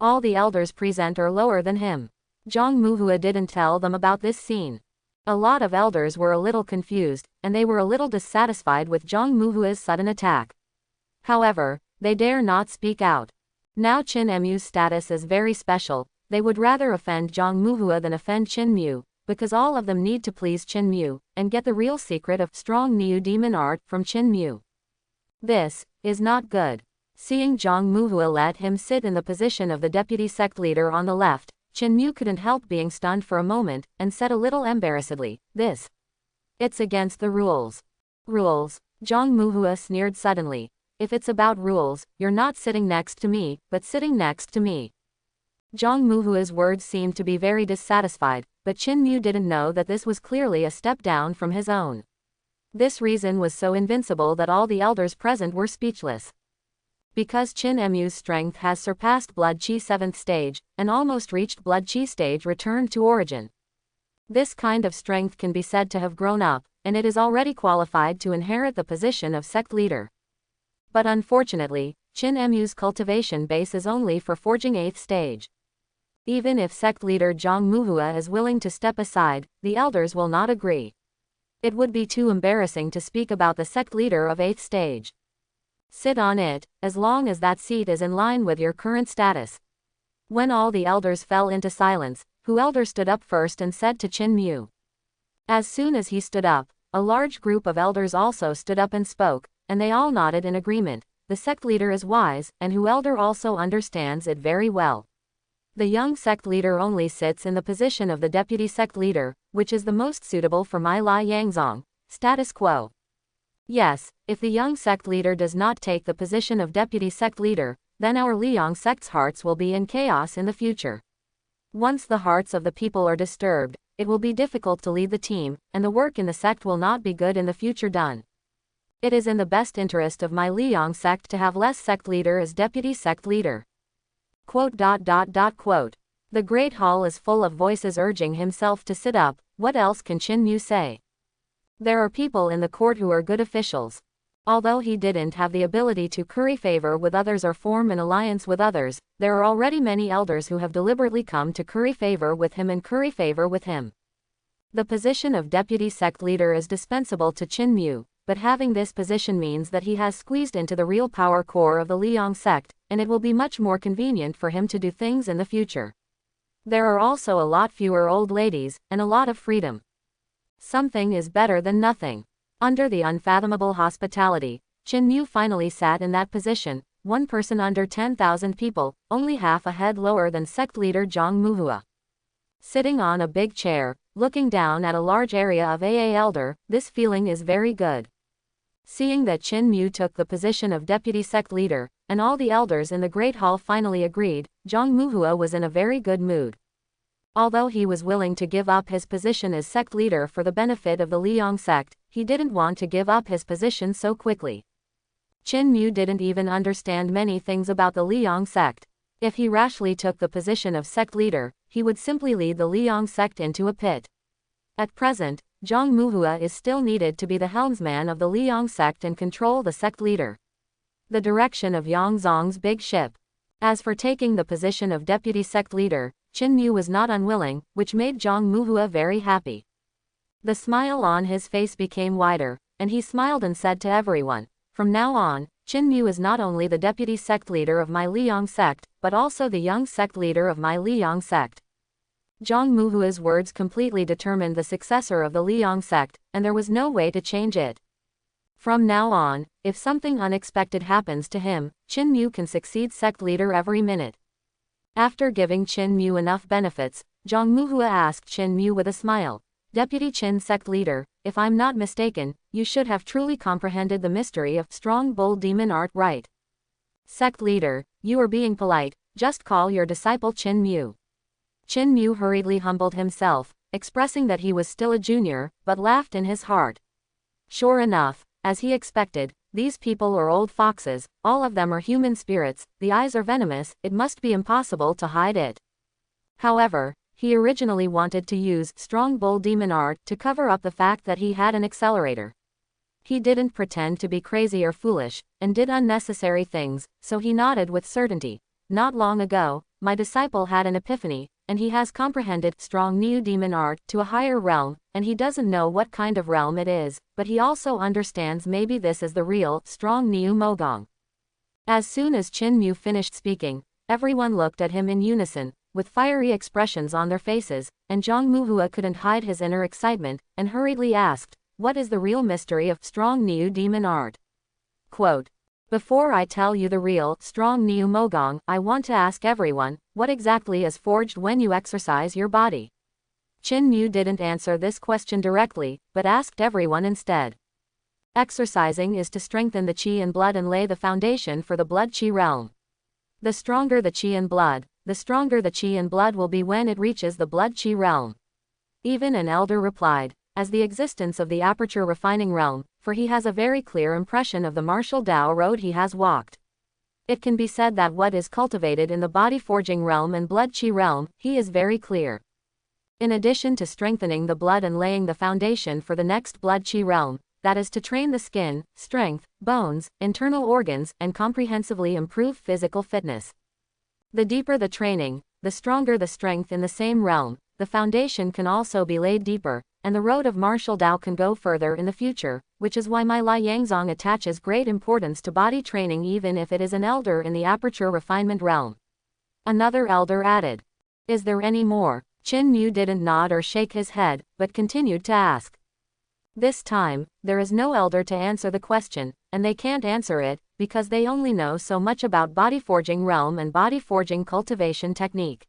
All the elders present are lower than him. Zhang Muhua didn't tell them about this scene. A lot of elders were a little confused, and they were a little dissatisfied with Zhang Muhua's sudden attack. However, they dare not speak out. Now Qin Mu's status is very special. They would rather offend Zhang Muhua than offend Qin Mu, because all of them need to please Qin Mu, and get the real secret of strong Neo demon art from Qin Mu. This is not good. Seeing Zhang Muhua let him sit in the position of the deputy sect leader on the left, Qin Mu couldn't help being stunned for a moment, and said a little embarrassedly, "It's against the rules." "Rules?" Zhang Muhua sneered suddenly. "If it's about rules, you're not sitting next to me, but sitting next to me." Zhang Muhua's words seemed to be very dissatisfied, but Qin Mu didn't know that this was clearly a step down from his own. This reason was so invincible that all the elders present were speechless. Because Qin Mu's strength has surpassed Blood Qi 7th stage, and almost reached Blood Qi stage returned to origin. This kind of strength can be said to have grown up, and it is already qualified to inherit the position of sect leader. But unfortunately, Qin Mu's cultivation base is only for forging 8th stage. Even if sect leader Zhang Muhua is willing to step aside, the elders will not agree. It would be too embarrassing to speak about the sect leader of 8th stage. Sit on it, as long as that seat is in line with your current status. When all the elders fell into silence, Hu elder stood up first and said to Qin Mu. As soon as he stood up, a large group of elders also stood up and spoke, and they all nodded in agreement. The sect leader is wise, and Hu elder also understands it very well. The young sect leader only sits in the position of the deputy sect leader, which is the most suitable for my Li Yangzong. Status quo. Yes, if the young sect leader does not take the position of deputy sect leader, then our Liang sect's hearts will be in chaos in the future. Once the hearts of the people are disturbed, it will be difficult to lead the team, and the work in the sect will not be good in the future done. It is in the best interest of my Liang sect to have less sect leader as deputy sect leader. Quote. The great hall is full of voices urging himself to sit up. What else can Qin Mu say? There are people in the court who are good officials. Although he didn't have the ability to curry favor with others or form an alliance with others, there are already many elders who have deliberately come to curry favor with him and curry favor with him. The position of deputy sect leader is dispensable to Qin Mu, but having this position means that he has squeezed into the real power core of the Liang sect, and it will be much more convenient for him to do things in the future. There are also a lot fewer old ladies, and a lot of freedom. Something is better than nothing. Under the unfathomable hospitality, Qin Mu finally sat in that position, 1 person under 10,000 people, only half a head lower than sect leader Zhang Muhua. Sitting on a big chair, looking down at a large area of AA elder, this feeling is very good. Seeing that Qin Mu took the position of deputy sect leader, and all the elders in the Great Hall finally agreed, Zhang Muhua was in a very good mood. Although he was willing to give up his position as sect leader for the benefit of the Liang sect, he didn't want to give up his position so quickly. Qin Mu didn't even understand many things about the Liang sect. If he rashly took the position of sect leader, he would simply lead the Liang sect into a pit. At present, Zhang Muhua is still needed to be the helmsman of the Liang sect and control the sect leader. The direction of Yangzong's big ship. As for taking the position of deputy sect leader, Qin Mu was not unwilling, which made Zhang Muhua very happy. The smile on his face became wider, and he smiled and said to everyone, "From now on, Qin Mu is not only the deputy sect leader of my Liang sect, but also the young sect leader of my Liang sect." Zhang Muhua's words completely determined the successor of the Liang sect, and there was no way to change it. From now on, if something unexpected happens to him, Qin Mu can succeed sect leader every minute. After giving Qin Mu enough benefits, Zhang Muhua asked Qin Mu with a smile, "Deputy Qin sect leader, if I'm not mistaken, you should have truly comprehended the mystery of strong bold demon art, right?" "Sect leader, you are being polite, just call your disciple Chin Mu. Chin Mu hurriedly humbled himself, expressing that he was still a junior, but laughed in his heart. Sure enough, as he expected, these people are old foxes, all of them are human spirits, the eyes are venomous, it must be impossible to hide it. However, he originally wanted to use strong bull demon art to cover up the fact that he had an accelerator. He didn't pretend to be crazy or foolish, and did unnecessary things, so he nodded with certainty. Not long ago, my disciple had an epiphany, and he has comprehended strong new demon art to a higher realm, and he doesn't know what kind of realm it is, but he also understands maybe this is the real, strong Niu Mogong. As soon as Chin Mu finished speaking, everyone looked at him in unison, with fiery expressions on their faces, and Zhang Muhua couldn't hide his inner excitement, and hurriedly asked, "What is the real mystery of strong Niu demon art?" Quote, "Before I tell you the real, strong Niu Mogong, I want to ask everyone, what exactly is forged when you exercise your body?" Chin Mu didn't answer this question directly, but asked everyone instead. Exercising is to strengthen the qi and blood and lay the foundation for the blood qi realm. The stronger the qi and blood, the stronger the qi and blood will be when it reaches the blood qi realm. Even an elder replied, as the existence of the aperture refining realm, for he has a very clear impression of the martial Tao road he has walked. It can be said that what is cultivated in the body forging realm and blood qi realm, he is very clear. In addition to strengthening the blood and laying the foundation for the next blood qi realm, that is to train the skin, strength, bones, internal organs, and comprehensively improve physical fitness. The deeper the training, the stronger the strength in the same realm, the foundation can also be laid deeper, and the road of martial Tao can go further in the future, which is why my Lai Yangzong attaches great importance to body training even if it is an elder in the aperture refinement realm. Another elder added, "Is there any more?" Chin Mu didn't nod or shake his head, but continued to ask. This time, there is no elder to answer the question, and they can't answer it, because they only know so much about body forging realm and body forging cultivation technique.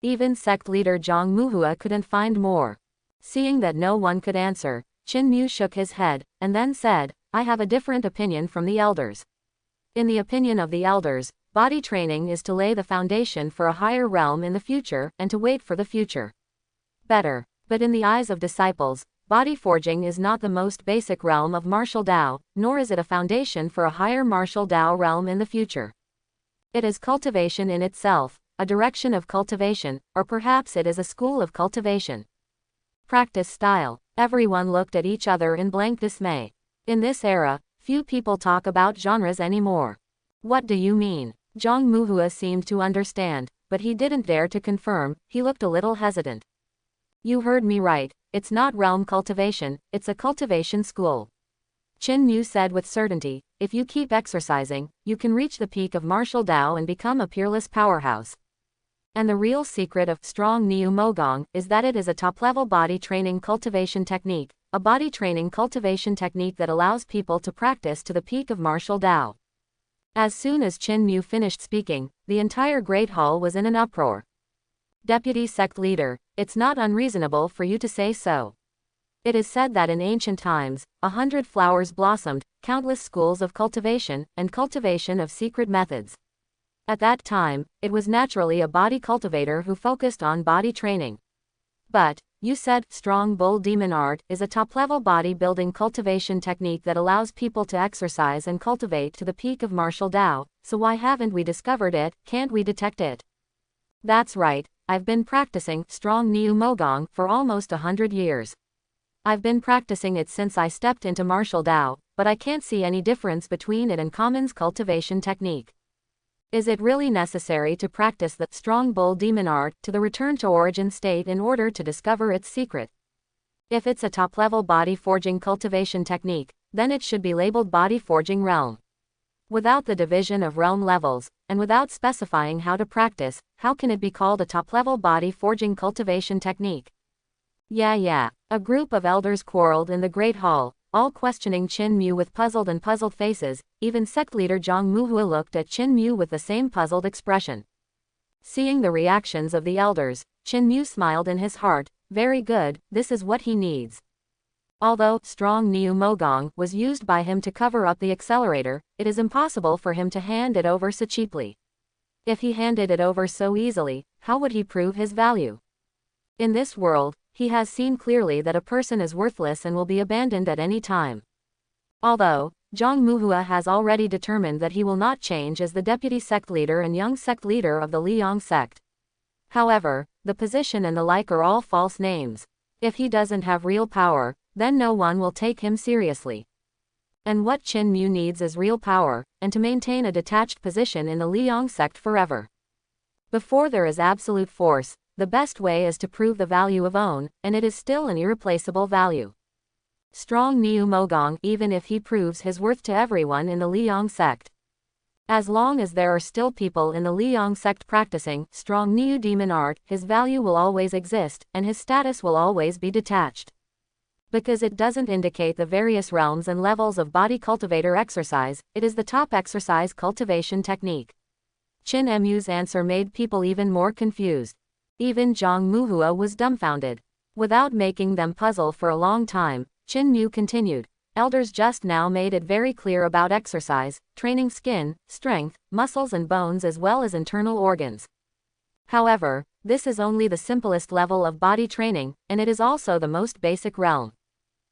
Even sect leader Zhang Muhua couldn't find more. Seeing that no one could answer, Chin Mu shook his head, and then said, "I have a different opinion from the elders. In the opinion of the elders, body training is to lay the foundation for a higher realm in the future, and to wait for the future. Better. But in the eyes of disciples, body forging is not the most basic realm of martial Tao, nor is it a foundation for a higher martial Tao realm in the future. It is cultivation in itself, a direction of cultivation, or perhaps it is a school of cultivation." Practice style. Everyone looked at each other in blank dismay. In this era, few people talk about genres anymore. "What do you mean?" Zhang Muhua seemed to understand, but he didn't dare to confirm, he looked a little hesitant. "You heard me right, it's not realm cultivation, it's a cultivation school." Chin Mu said with certainty, "If you keep exercising, you can reach the peak of martial Tao and become a peerless powerhouse. And the real secret of strong Niu Mogong is that it is a top-level body training cultivation technique, a body training cultivation technique that allows people to practice to the peak of martial Tao." As soon as Chin Mu finished speaking, the entire Great Hall was in an uproar. "Deputy sect leader, it's not unreasonable for you to say so. It is said that in ancient times, 100 flowers blossomed, countless schools of cultivation, and cultivation of secret methods. At that time, it was naturally a body cultivator who focused on body training. But, you said, strong bull demon art is a top-level body-building cultivation technique that allows people to exercise and cultivate to the peak of martial Tao, so why haven't we discovered it, can't we detect it?" "That's right, I've been practicing strong Niu Mogong for almost 100 years. I've been practicing it since I stepped into martial Tao, but I can't see any difference between it and Common's cultivation technique. Is it really necessary to practice the strong bull demon art to the return to origin state in order to discover its secret? If it's a top-level body forging cultivation technique, then it should be labeled body forging realm. Without the division of realm levels, and without specifying how to practice, how can it be called a top-level body forging cultivation technique?" Yeah. A group of elders quarreled in the Great Hall, all questioning Chin Mu with puzzled faces. Even sect leader Zhang Muhua looked at Chin Mu with the same puzzled expression. Seeing the reactions of the elders, Chin Mu smiled in his heart. Very good, this is what he needs. Although strong Niu Mogong was used by him to cover up the accelerator, it is impossible for him to hand it over so cheaply. If he handed it over so easily, how would he prove his value? In this world, he has seen clearly that a person is worthless and will be abandoned at any time. Although, Zhang Muhua has already determined that he will not change as the deputy sect leader and young sect leader of the Liang sect. However, the position and the like are all false names. If he doesn't have real power, then no one will take him seriously. And what Qin Mu needs is real power, and to maintain a detached position in the Liang sect forever. Before there is absolute force, the best way is to prove the value of own, and it is still an irreplaceable value. Strong Niu Mogong even if he proves his worth to everyone in the Liang sect. As long as there are still people in the Liang sect practicing strong Niu demon art, his value will always exist, and his status will always be detached. Because it doesn't indicate the various realms and levels of body cultivator exercise, it is the top exercise cultivation technique. Qin Mu's answer made people even more confused. Even Zhang Muhua was dumbfounded. Without making them puzzle for a long time, Qin Mu continued. Elders just now made it very clear about exercise, training skin, strength, muscles and bones as well as internal organs. However, this is only the simplest level of body training, and it is also the most basic realm.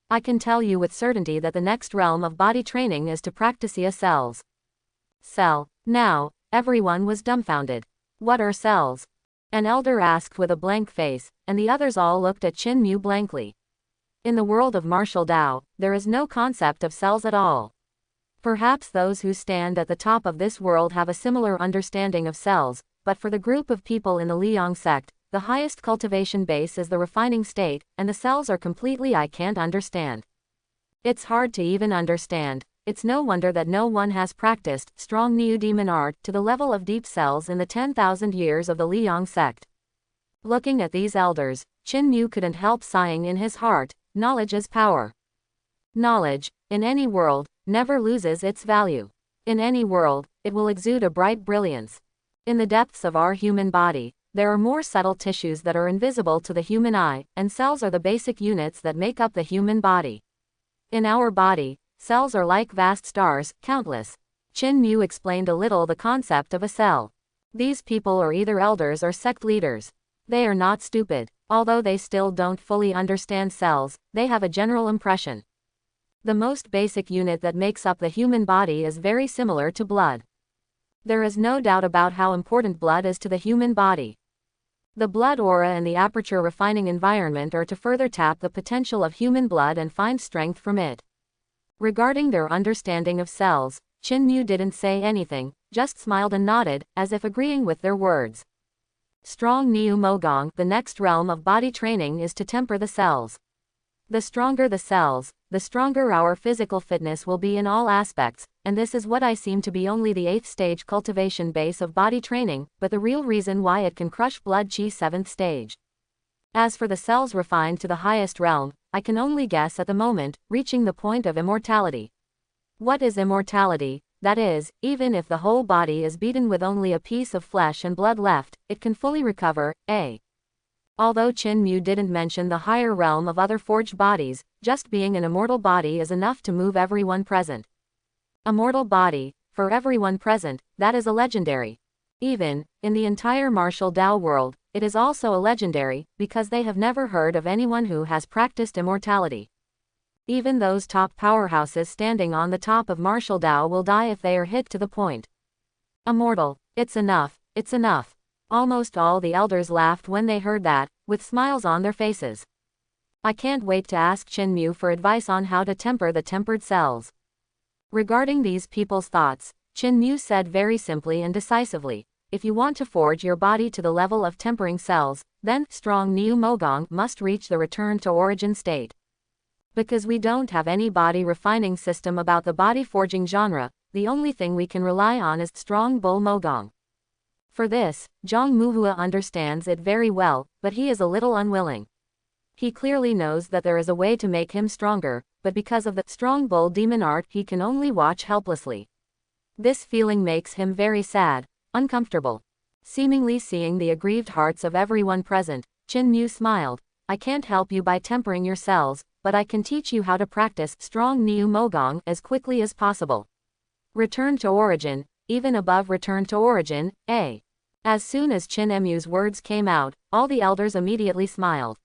I can tell you with certainty that the next realm of body training is to practice cells. Cell. Now, everyone was dumbfounded. What are cells? An elder asked with a blank face, and the others all looked at Qin Mu blankly. In the world of martial Tao, there is no concept of cells at all. Perhaps those who stand at the top of this world have a similar understanding of cells, but for the group of people in the Liang sect, the highest cultivation base is the refining state, and the cells are completely I can't understand. It's hard to even understand. It's no wonder that no one has practiced strong Niu demon art to the level of deep cells in the 10,000 years of the Liang sect. Looking at these elders, Qin Mu couldn't help sighing in his heart. Knowledge is power. Knowledge, in any world, never loses its value. In any world, it will exude a bright brilliance. In the depths of our human body, there are more subtle tissues that are invisible to the human eye, and cells are the basic units that make up the human body. In our body, cells are like vast stars, countless. Qin Mu explained a little the concept of a cell. These people are either elders or sect leaders. They are not stupid. Although they still don't fully understand cells, they have a general impression. The most basic unit that makes up the human body is very similar to blood. There is no doubt about how important blood is to the human body. The blood aura and the aperture refining environment are to further tap the potential of human blood and find strength from it. Regarding their understanding of cells, Qin Mu didn't say anything, just smiled and nodded, as if agreeing with their words. Strong Niu Mogong, the next realm of body training is to temper the cells. The stronger the cells, the stronger our physical fitness will be in all aspects, and this is what I seem to be only the 8th stage cultivation base of body training, but the real reason why it can crush blood chi 7th stage. As for the cells refined to the highest realm, I can only guess at the moment, reaching the point of immortality. What is immortality? That is, even if the whole body is beaten with only a piece of flesh and blood left, it can fully recover, Although Qin Mu didn't mention the higher realm of other forged bodies, just being an immortal body is enough to move everyone present. A mortal body, for everyone present, that is a legendary. Even, in the entire martial Tao world, it is also a legendary, because they have never heard of anyone who has practiced immortality. Even those top powerhouses standing on the top of martial Tao will die if they are hit to the point. Immortal, it's enough, it's enough. Almost all the elders laughed when they heard that, with smiles on their faces. I can't wait to ask Qin Mu for advice on how to temper the tempered cells. Regarding these people's thoughts, Qin Mu said very simply and decisively, if you want to forge your body to the level of tempering cells, then strong Niu Mogong must reach the return to origin state. Because we don't have any body refining system about the body forging genre, the only thing we can rely on is strong Bull Mogong. For this, Zhang Muhua understands it very well, but he is a little unwilling. He clearly knows that there is a way to make him stronger, but because of the strong bull demon art he can only watch helplessly. This feeling makes him very sad, uncomfortable. Seemingly seeing the aggrieved hearts of everyone present, Qin Mu smiled, I can't help you by tempering your cells, but I can teach you how to practice strong Niu Mogong as quickly as possible. Return to origin, even above return to origin, As soon as Chin Mu's words came out, all the elders immediately smiled.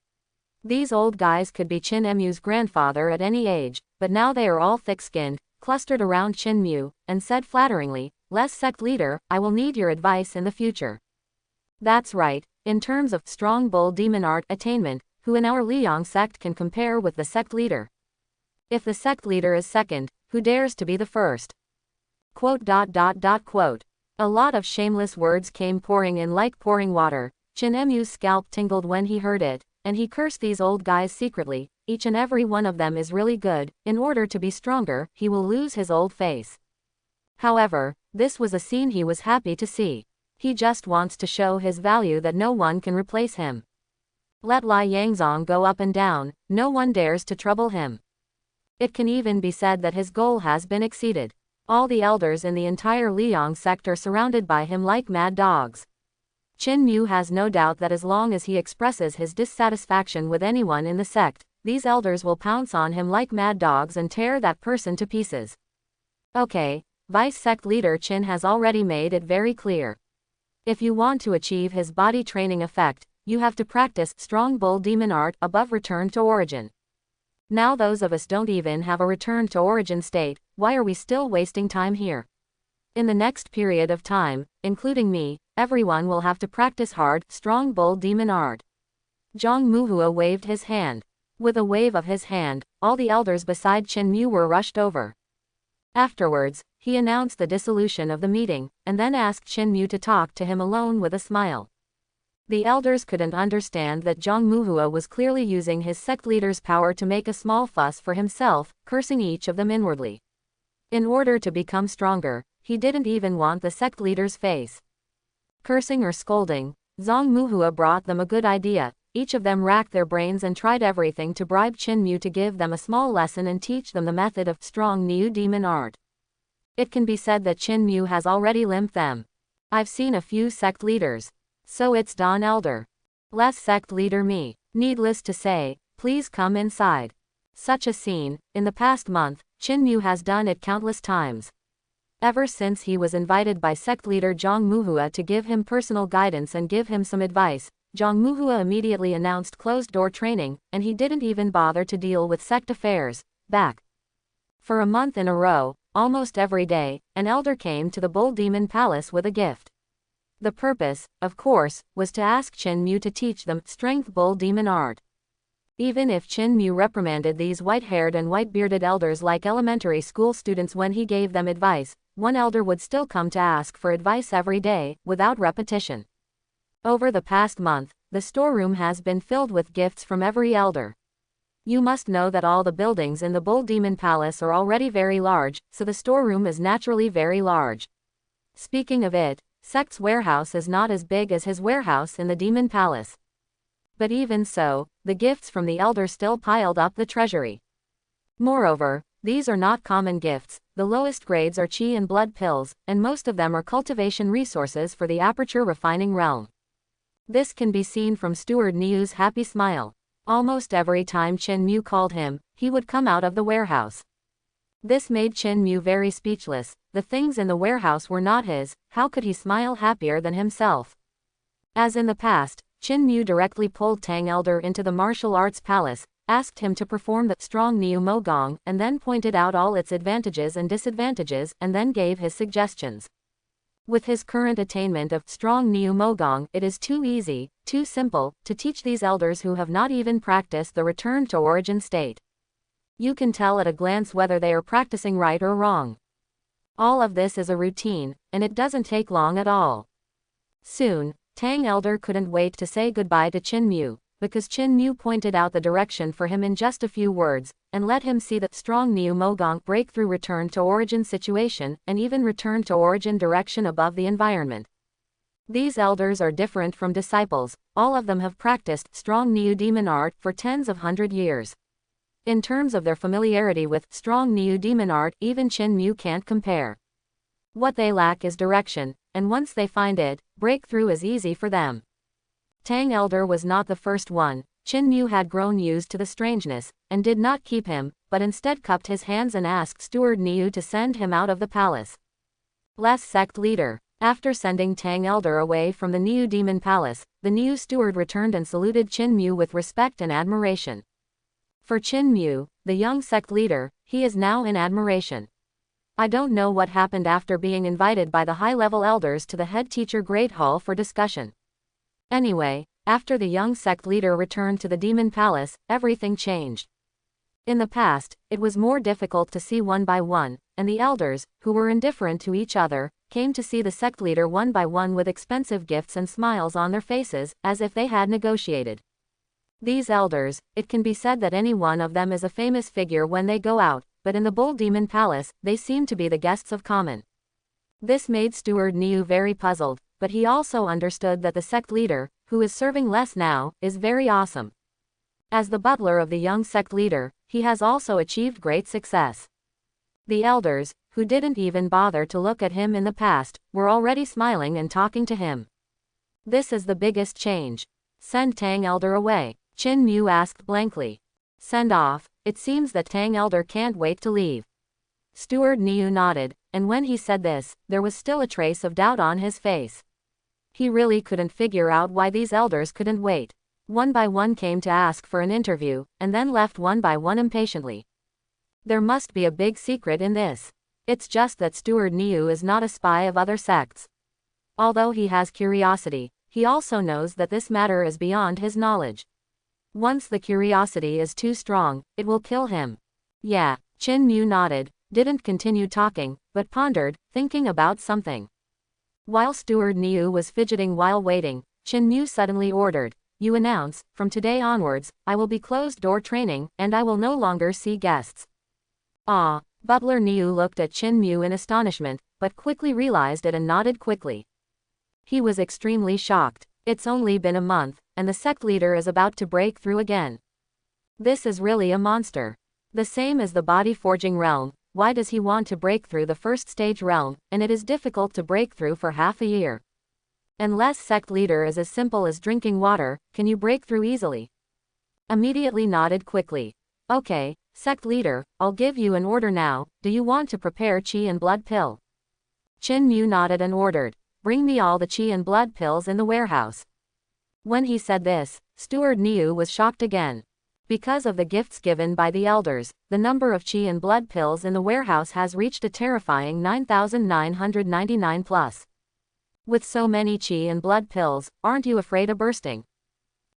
These old guys could be Chin Mu's grandfather at any age, but now they are all thick-skinned, clustered around Chin Mu, and said flatteringly, "Les sect leader, I will need your advice in the future." That's right, in terms of strong bull demon art attainment, who in our Liang sect can compare with the sect leader? If the sect leader is second, who dares to be the first? Quote. A lot of shameless words came pouring in like pouring water. Chin Mu's scalp tingled when he heard it, and he cursed these old guys secretly. Each and every one of them is really good. In order to be stronger, he will lose his old face. However, this was a scene he was happy to see. He just wants to show his value that no one can replace him. Let Lai Yangzong go up and down, no one dares to trouble him. It can even be said that his goal has been exceeded. All the elders in the entire Liang sect are surrounded by him like mad dogs. Chin Mu has no doubt that as long as he expresses his dissatisfaction with anyone in the sect, these elders will pounce on him like mad dogs and tear that person to pieces. Okay, Vice Sect Leader Chin has already made it very clear. If you want to achieve his body training effect, you have to practice strong bull demon art above return to origin. Now those of us don't even have a return to origin state, why are we still wasting time here? In the next period of time, including me, everyone will have to practice hard, strong bull demon art. Zhang Muhua waved his hand. With a wave of his hand, all the elders beside Chin Mu were rushed over. Afterwards, he announced the dissolution of the meeting, and then asked Chin Mu to talk to him alone with a smile. The elders couldn't understand that Zhang Muhua was clearly using his sect leader's power to make a small fuss for himself, cursing each of them inwardly. In order to become stronger, he didn't even want the sect leader's face. Cursing or scolding, Zhang Muhua brought them a good idea. Each of them racked their brains and tried everything to bribe Chin Mu to give them a small lesson and teach them the method of strong Niu demon art. It can be said that Chin Mu has already limped them. I've seen a few sect leaders. So it's Don Elder. Les sect leader me. Needless to say, please come inside. Such a scene, in the past month, Chin Mu has done it countless times. Ever since he was invited by sect leader Zhang Muhua to give him personal guidance and give him some advice, Zhang Muhua immediately announced closed-door training, and he didn't even bother to deal with sect affairs. Back. For a month in a row, almost every day, an elder came to the Bull Demon Palace with a gift. The purpose, of course, was to ask Chin Mu to teach them strength bull demon art. Even if Chin Mu reprimanded these white-haired and white-bearded elders like elementary school students when he gave them advice, one elder would still come to ask for advice every day, without repetition. Over the past month, the storeroom has been filled with gifts from every elder. You must know that all the buildings in the Bull Demon Palace are already very large, so the storeroom is naturally very large. Speaking of it, Sect's warehouse is not as big as his warehouse in the Demon Palace. But even so, the gifts from the elder still piled up the treasury. Moreover, these are not common gifts, the lowest grades are chi and blood pills, and most of them are cultivation resources for the aperture refining realm. This can be seen from Steward Niu's happy smile. Almost every time Chin Mu called him, he would come out of the warehouse. This made Chin Mu very speechless. The things in the warehouse were not his, how could he smile happier than himself? As in the past, Chin Mu directly pulled Tang Elder into the martial arts palace, asked him to perform the strong Niu Mogong, and then pointed out all its advantages and disadvantages, and then gave his suggestions. With his current attainment of strong Niu Mogong, it is too easy, too simple, to teach these elders who have not even practiced the return to origin state. You can tell at a glance whether they are practicing right or wrong. All of this is a routine, and it doesn't take long at all. Soon, Tang Elder couldn't wait to say goodbye to Chin Mu, because Chin Mu pointed out the direction for him in just a few words, and let him see that strong Niu Mogong breakthrough return to origin situation, and even return to origin direction above the environment. These elders are different from disciples, all of them have practiced strong Niu demon art for tens of 100 years. In terms of their familiarity with strong Niu demon art, even Chin Mu can't compare. What they lack is direction, and once they find it, breakthrough is easy for them. Tang Elder was not the first one. Chin Mu had grown used to the strangeness, and did not keep him, but instead cupped his hands and asked Steward Niu to send him out of the palace. Les sect leader. After sending Tang Elder away from the Niu Demon Palace, the Niu steward returned and saluted Qin Mu with respect and admiration. For Qin Mu, the young sect leader, he is now in admiration. I don't know what happened after being invited by the high-level elders to the head teacher Great Hall for discussion. Anyway, after the young sect leader returned to the Demon Palace, everything changed. In the past, it was more difficult to see one by one, and the elders, who were indifferent to each other, came to see the sect leader one by one with expensive gifts and smiles on their faces, as if they had negotiated. These elders, it can be said that any one of them is a famous figure when they go out, but in the Bull Demon Palace, they seem to be the guests of common. This made Steward Niu very puzzled, but he also understood that the sect leader, who is serving less now, is very awesome. As the butler of the young sect leader, he has also achieved great success. The elders, who didn't even bother to look at him in the past, were already smiling and talking to him. This is the biggest change. Send Tang Elder away, Qin Mu asked blankly. Send off? It seems that Tang Elder can't wait to leave. Steward Niu nodded, and when he said this, there was still a trace of doubt on his face. He really couldn't figure out why these elders couldn't wait. One by one came to ask for an interview, and then left one by one impatiently. There must be a big secret in this. It's just that Steward Niu is not a spy of other sects. Although he has curiosity, he also knows that this matter is beyond his knowledge. Once the curiosity is too strong, it will kill him. Yeah, Qin Mu nodded, didn't continue talking, but pondered, thinking about something. While Steward Niu was fidgeting while waiting, Qin Mu suddenly ordered, "You announce, from today onwards, I will be closed-door training, and I will no longer see guests." Ah, Butler Niu looked at Qin Mu in astonishment, but quickly realized it and nodded quickly. He was extremely shocked. It's only been a month, and the sect leader is about to break through again. This is really a monster. The same as the body forging realm, why does he want to break through the first stage realm, and it is difficult to break through for half a year? Unless sect leader is as simple as drinking water, can you break through easily? Immediately nodded quickly. Okay, sect leader, I'll give you an order now. Do you want to prepare qi and blood pill? Qin Mu nodded and ordered, bring me all the qi and blood pills in the warehouse. When he said this, Steward Niu was shocked again. Because of the gifts given by the elders, the number of qi and blood pills in the warehouse has reached a terrifying 9,999 plus. With so many qi and blood pills, aren't you afraid of bursting?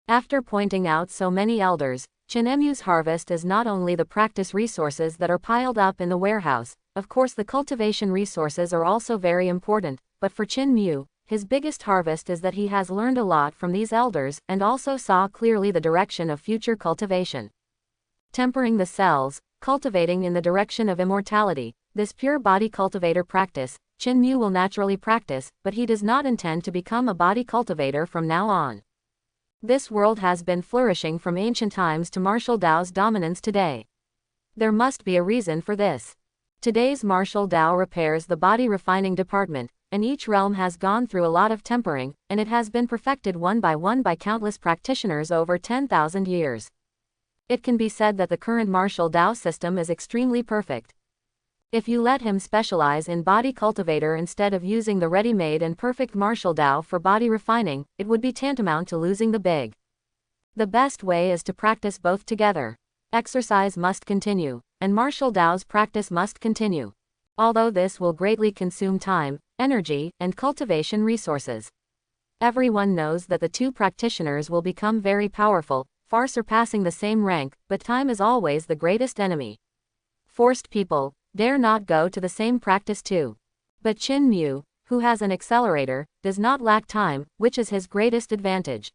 After pointing out so many elders, Qin Mu's harvest is not only the practice resources that are piled up in the warehouse, of course the cultivation resources are also very important, but for Qin Mu, his biggest harvest is that he has learned a lot from these elders and also saw clearly the direction of future cultivation. Tempering the cells, cultivating in the direction of immortality, this pure body cultivator practice, Qin Mu will naturally practice, but he does not intend to become a body cultivator from now on. This world has been flourishing from ancient times to martial Dao's dominance today. There must be a reason for this. Today's martial Dao repairs the body refining department, and each realm has gone through a lot of tempering, and it has been perfected one by countless practitioners over 10,000 years. It can be said that the current martial Dao system is extremely perfect. If you let him specialize in body cultivator instead of using the ready-made and perfect martial Dao for body refining, it would be tantamount to losing the big. The best way is to practice both together. Exercise must continue, and martial Dao's practice must continue. Although this will greatly consume time, energy, and cultivation resources. Everyone knows that the two practitioners will become very powerful, far surpassing the same rank, but time is always the greatest enemy. Forced people dare not go to the same practice too. But Qin Mu, who has an accelerator, does not lack time, which is his greatest advantage.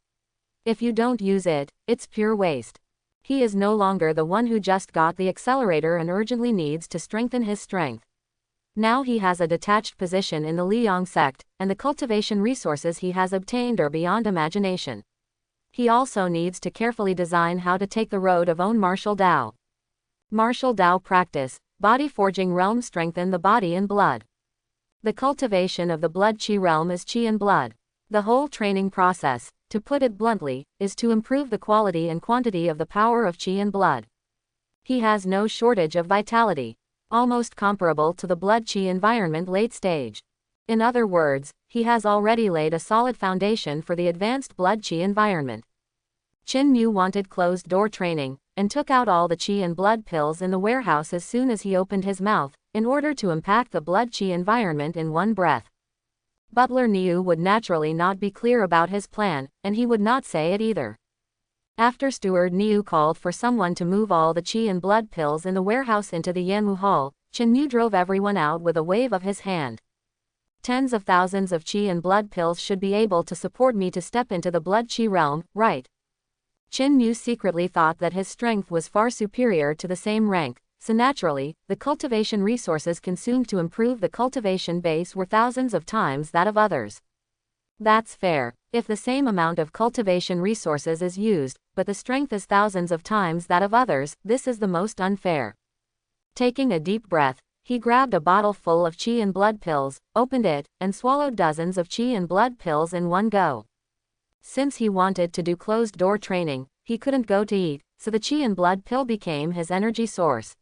If you don't use it, it's pure waste. He is no longer the one who just got the accelerator and urgently needs to strengthen his strength. Now he has a detached position in the Liang sect, and the cultivation resources he has obtained are beyond imagination. He also needs to carefully design how to take the road of own martial Dao. Martial Dao practice, body forging realm strengthen the body and blood. The cultivation of the blood qi realm is qi and blood. The whole training process, to put it bluntly, is to improve the quality and quantity of the power of qi and blood. He has no shortage of vitality, almost comparable to the blood qi environment late stage. In other words, he has already laid a solid foundation for the advanced blood qi environment. Qin Mu wanted closed-door training, and took out all the qi and blood pills in the warehouse as soon as he opened his mouth, in order to impact the blood qi environment in one breath. Butler Niu would naturally not be clear about his plan, and he would not say it either. After Steward Niu called for someone to move all the qi and blood pills in the warehouse into the Yanwu Hall, Qin Mu drove everyone out with a wave of his hand. Tens of thousands of qi and blood pills should be able to support me to step into the blood qi realm, right? Qin Mu secretly thought that his strength was far superior to the same rank, so naturally, the cultivation resources consumed to improve the cultivation base were thousands of times that of others. That's fair. If the same amount of cultivation resources is used, but the strength is thousands of times that of others, this is the most unfair. Taking a deep breath, he grabbed a bottle full of qi and blood pills, opened it, and swallowed dozens of qi and blood pills in one go. Since he wanted to do closed-door training, he couldn't go to eat, so the qi and blood pill became his energy source.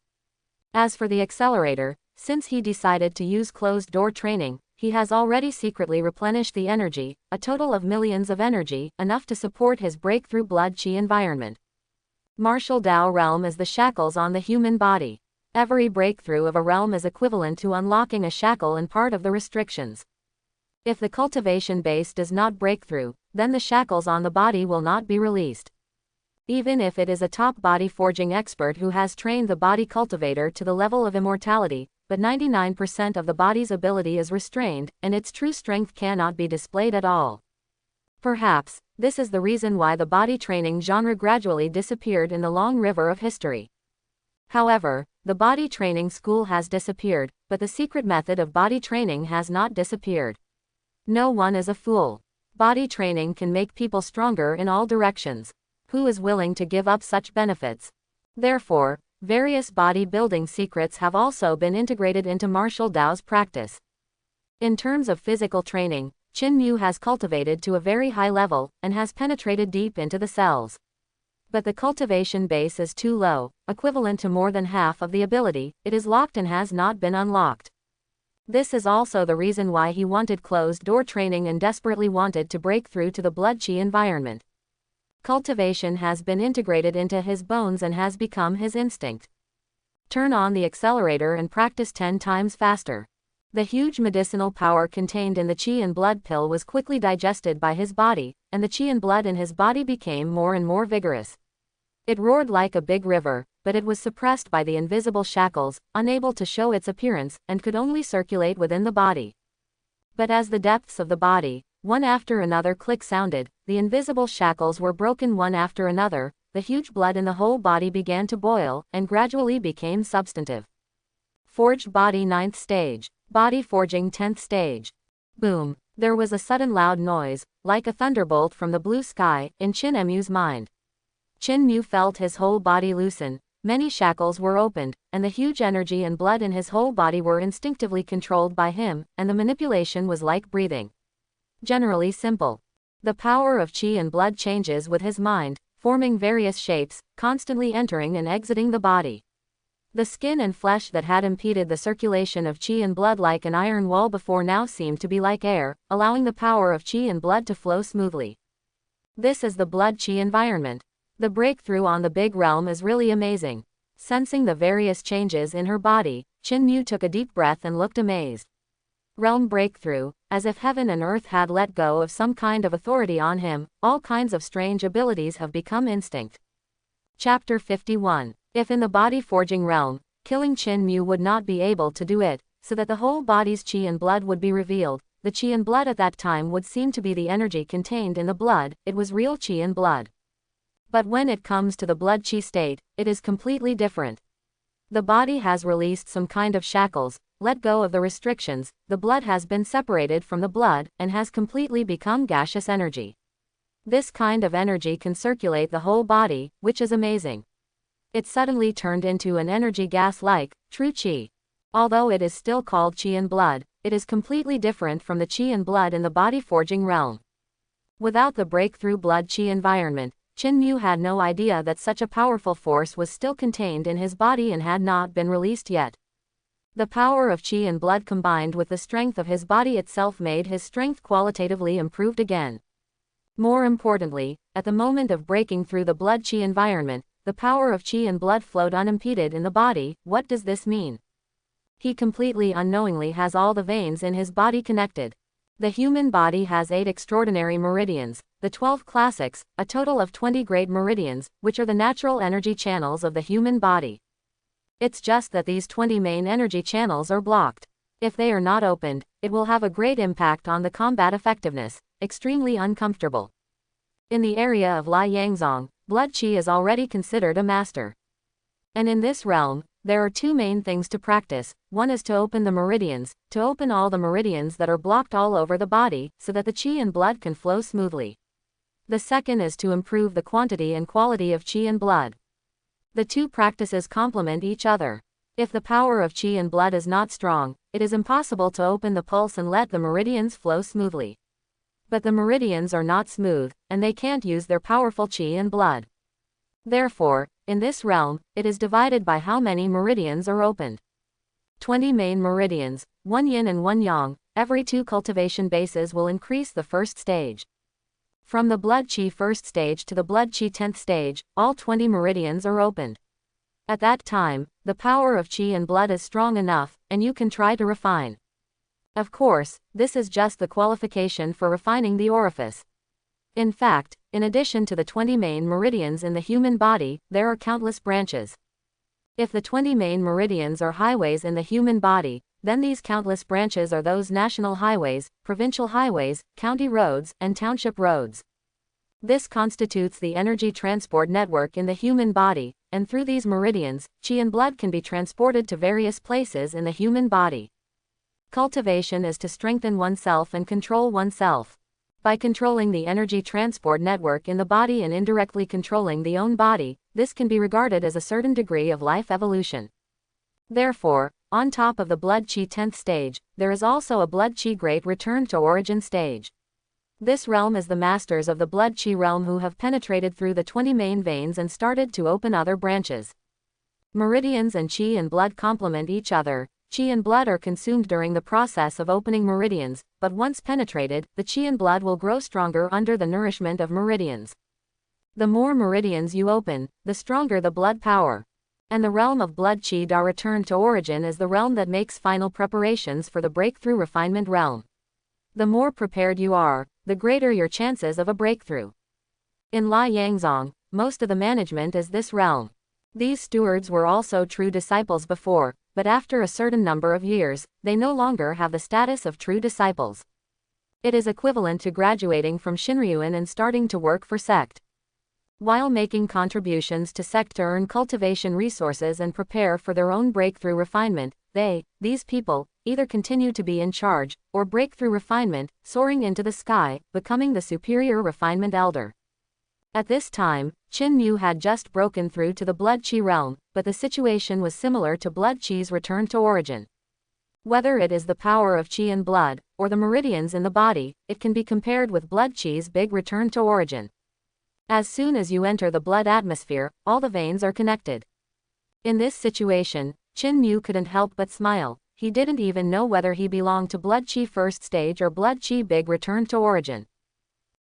As for the accelerator, since he decided to use closed-door training, he has already secretly replenished the energy, a total of millions of energy, enough to support his breakthrough blood qi environment. Martial Dao realm is the shackles on the human body. Every breakthrough of a realm is equivalent to unlocking a shackle and part of the restrictions. If the cultivation base does not break through, then the shackles on the body will not be released. Even if it is a top body forging expert who has trained the body cultivator to the level of immortality, but 99% of the body's ability is restrained, and its true strength cannot be displayed at all. Perhaps, this is the reason why the body training genre gradually disappeared in the long river of history. However, the body training school has disappeared, but the secret method of body training has not disappeared. No one is a fool. Body training can make people stronger in all directions. Who is willing to give up such benefits? Therefore, various body building secrets have also been integrated into martial Dao's practice. In terms of physical training, Qin Mu has cultivated to a very high level, and has penetrated deep into the cells. But the cultivation base is too low, equivalent to more than half of the ability, it is locked and has not been unlocked. This is also the reason why he wanted closed-door training and desperately wanted to break through to the blood qi environment. Cultivation has been integrated into his bones and has become his instinct. Turn on the accelerator and practice 10 times faster. The huge medicinal power contained in the qi and blood pill was quickly digested by his body, and the qi and blood in his body became more and more vigorous. It roared like a big river, but it was suppressed by the invisible shackles, unable to show its appearance, and could only circulate within the body. But as the depths of the body, one after another click sounded, the invisible shackles were broken one after another, the huge blood in the whole body began to boil, and gradually became substantive. Forged body 9th stage. Body forging 10th stage. Boom. There was a sudden loud noise, like a thunderbolt from the blue sky, in Qin Mu's mind. Qin Mu felt his whole body loosen, many shackles were opened, and the huge energy and blood in his whole body were instinctively controlled by him, and the manipulation was like breathing. Generally simple. The power of qi and blood changes with his mind, forming various shapes, constantly entering and exiting the body. The skin and flesh that had impeded the circulation of qi and blood like an iron wall before now seemed to be like air, allowing the power of qi and blood to flow smoothly. This is the blood qi environment. The breakthrough on the big realm is really amazing. Sensing the various changes in her body, Qin Mu took a deep breath and looked amazed. Realm breakthrough, as if heaven and earth had let go of some kind of authority on him, all kinds of strange abilities have become instinct. Chapter 51. If in the body forging realm, killing Qin Mu would not be able to do it, so that the whole body's qi and blood would be revealed, the qi and blood at that time would seem to be the energy contained in the blood, it was real qi and blood. But when it comes to the blood qi state, it is completely different. The body has released some kind of shackles, let go of the restrictions, the blood has been separated from the blood, and has completely become gaseous energy. This kind of energy can circulate the whole body, which is amazing. It suddenly turned into an energy gas-like, true qi. Although it is still called qi and blood, it is completely different from the qi and blood in the body forging realm. Without the breakthrough blood qi environment, Qin Mu had no idea that such a powerful force was still contained in his body and had not been released yet. The power of qi and blood combined with the strength of his body itself made his strength qualitatively improved again. More importantly, at the moment of breaking through the blood-qi environment, the power of qi and blood flowed unimpeded in the body. What does this mean? He completely unknowingly has all the veins in his body connected. The human body has 8 extraordinary meridians, the 12 classics, a total of 20 great meridians, which are the natural energy channels of the human body. It's just that these 20 main energy channels are blocked. If they are not opened, it will have a great impact on the combat effectiveness, extremely uncomfortable. In the area of Li Yangzong, blood qi is already considered a master. And in this realm, there are 2 main things to practice. One is to open the meridians, to open all the meridians that are blocked all over the body, so that the qi and blood can flow smoothly. The second is to improve the quantity and quality of qi and blood. The 2 practices complement each other. If the power of qi and blood is not strong, it is impossible to open the pulse and let the meridians flow smoothly. But the meridians are not smooth, and they can't use their powerful qi and blood. Therefore, in this realm, it is divided by how many meridians are opened. 20 main meridians, 1 yin and 1 yang, every 2 cultivation bases will increase the first stage. From the blood qi first stage to the blood qi 10th stage, all 20 meridians are opened. At that time, the power of qi and blood is strong enough, and you can try to refine. Of course, this is just the qualification for refining the orifice. In fact, in addition to the 20 main meridians in the human body, there are countless branches. If the 20 main meridians are highways in the human body, then these countless branches are those national highways, provincial highways, county roads, and township roads. This constitutes the energy transport network in the human body, and through these meridians, qi and blood can be transported to various places in the human body. Cultivation is to strengthen oneself and control oneself. By controlling the energy transport network in the body and indirectly controlling the own body, this can be regarded as a certain degree of life evolution. Therefore, on top of the blood qi 10th stage, there is also a blood qi great return to origin stage. This realm is the masters of the blood qi realm who have penetrated through the 20 main veins and started to open other branches. Meridians and qi and blood complement each other. Qi and blood are consumed during the process of opening meridians, but once penetrated, the qi and blood will grow stronger under the nourishment of meridians. The more meridians you open, the stronger the blood power. And the realm of blood qi da return to origin is the realm that makes final preparations for the breakthrough refinement realm. The more prepared you are, the greater your chances of a breakthrough. In Li Yangzong, most of the management is this realm. These stewards were also true disciples before, but after a certain number of years, they no longer have the status of true disciples. It is equivalent to graduating from Shinryuan and starting to work for sect. While making contributions to sect to earn cultivation resources and prepare for their own breakthrough refinement, these people, either continue to be in charge, or breakthrough refinement, soaring into the sky, becoming the superior refinement elder. At this time, Qin Mu had just broken through to the blood qi realm, but the situation was similar to blood qi's return to origin. Whether it is the power of qi and blood, or the meridians in the body, it can be compared with blood qi's big return to origin. As soon as you enter the blood atmosphere, all the veins are connected. In this situation, Qin Mu couldn't help but smile. He didn't even know whether he belonged to blood qi first stage or blood qi big return to origin.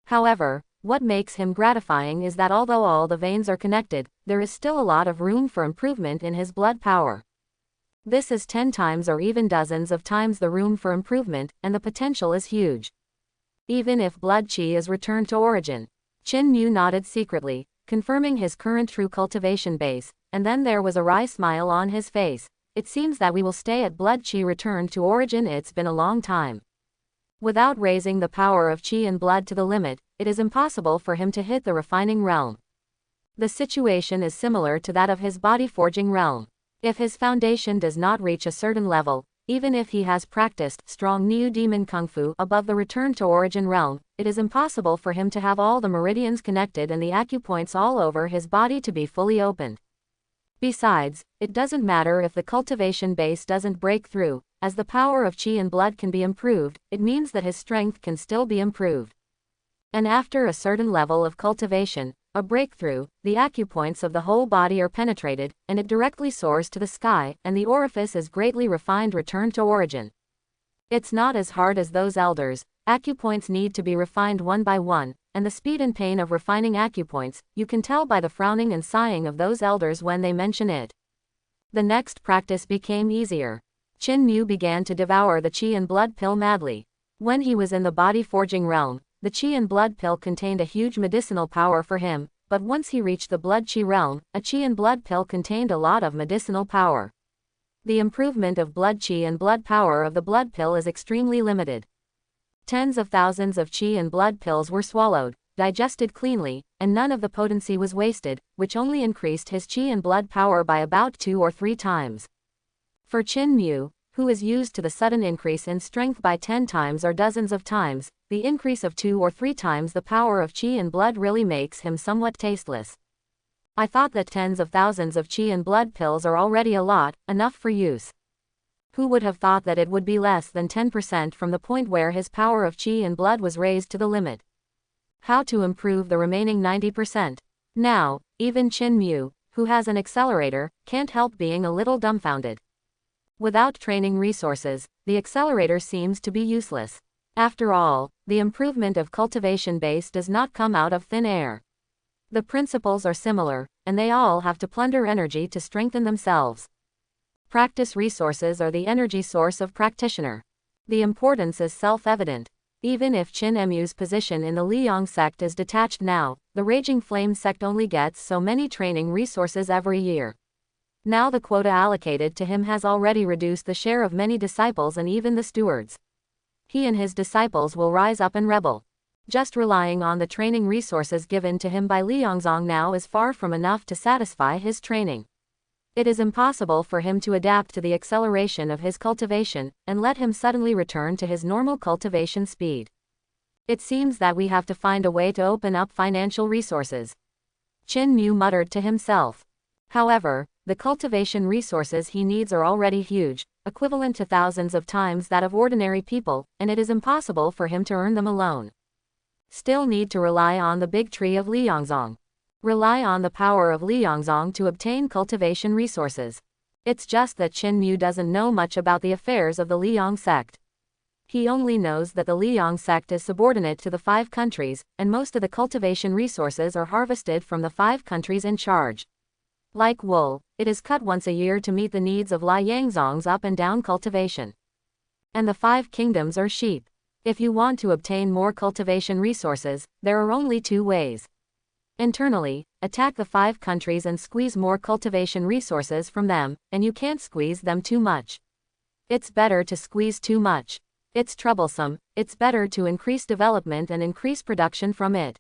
However, what makes him gratifying is that although all the veins are connected, there is still a lot of room for improvement in his blood power. This is 10 times or even dozens of times the room for improvement, and the potential is huge. Even if blood qi is returned to origin. Qin Mu nodded secretly, confirming his current true cultivation base, and then there was a wry smile on his face. It seems that we will stay at blood qi return to origin. It's been a long time. Without raising the power of qi and blood to the limit, it is impossible for him to hit the refining realm. The situation is similar to that of his body forging realm. If his foundation does not reach a certain level, even if he has practiced strong neo-demon kung fu above the return to origin realm, it is impossible for him to have all the meridians connected and the acupoints all over his body to be fully opened. Besides, it doesn't matter if the cultivation base doesn't break through, as the power of qi and blood can be improved, it means that his strength can still be improved. And after a certain level of cultivation, a breakthrough, the acupoints of the whole body are penetrated, and it directly soars to the sky, and the orifice is greatly refined, returned to origin. It's not as hard as those elders. Acupoints need to be refined one by one, and the speed and pain of refining acupoints, you can tell by the frowning and sighing of those elders when they mention it. The next practice became easier. Chin Mu began to devour the qi and blood pill madly. When he was in the body forging realm, the qi and blood pill contained a huge medicinal power for him, but once he reached the blood qi realm, a qi and blood pill contained a lot of medicinal power. The improvement of blood qi and blood power of the blood pill is extremely limited. Tens of thousands of qi and blood pills were swallowed, digested cleanly, and none of the potency was wasted, which only increased his qi and blood power by about 2 or 3 times. For Chin Mu, who is used to the sudden increase in strength by 10 times or dozens of times, the increase of 2 or 3 times the power of qi and blood really makes him somewhat tasteless. I thought that tens of thousands of qi and blood pills are already a lot, enough for use. Who would have thought that it would be less than 10% from the point where his power of qi and blood was raised to the limit? How to improve the remaining 90%? Now, even Chin Mu, who has an accelerator, can't help being a little dumbfounded. Without training resources, the accelerator seems to be useless. After all, the improvement of cultivation base does not come out of thin air. The principles are similar, and they all have to plunder energy to strengthen themselves. Practice resources are the energy source of practitioner. The importance is self-evident. Even if Chin Mu's position in the Liang sect is detached now, the Raging Flame sect only gets so many training resources every year. Now the quota allocated to him has already reduced the share of many disciples and even the stewards. He and his disciples will rise up and rebel. Just relying on the training resources given to him by Liangzong now is far from enough to satisfy his training. It is impossible for him to adapt to the acceleration of his cultivation, and let him suddenly return to his normal cultivation speed. It seems that we have to find a way to open up financial resources. Chin Mu muttered to himself. However, the cultivation resources he needs are already huge, equivalent to thousands of times that of ordinary people, and it is impossible for him to earn them alone. Still need to rely on the big tree of Liangzong. Rely on the power of Liangzong to obtain cultivation resources. It's just that Chin Mu doesn't know much about the affairs of the Liang sect. He only knows that the Liang sect is subordinate to the 5 countries, and most of the cultivation resources are harvested from the 5 countries in charge. Like wool, it is cut once a year to meet the needs of Liangzong's up and down cultivation. And the 5 kingdoms are sheep. If you want to obtain more cultivation resources, there are only 2 ways. Internally, attack the 5 countries and squeeze more cultivation resources from them, and you can't squeeze them too much. It's better to squeeze too much. It's troublesome. It's better to increase development and increase production from it.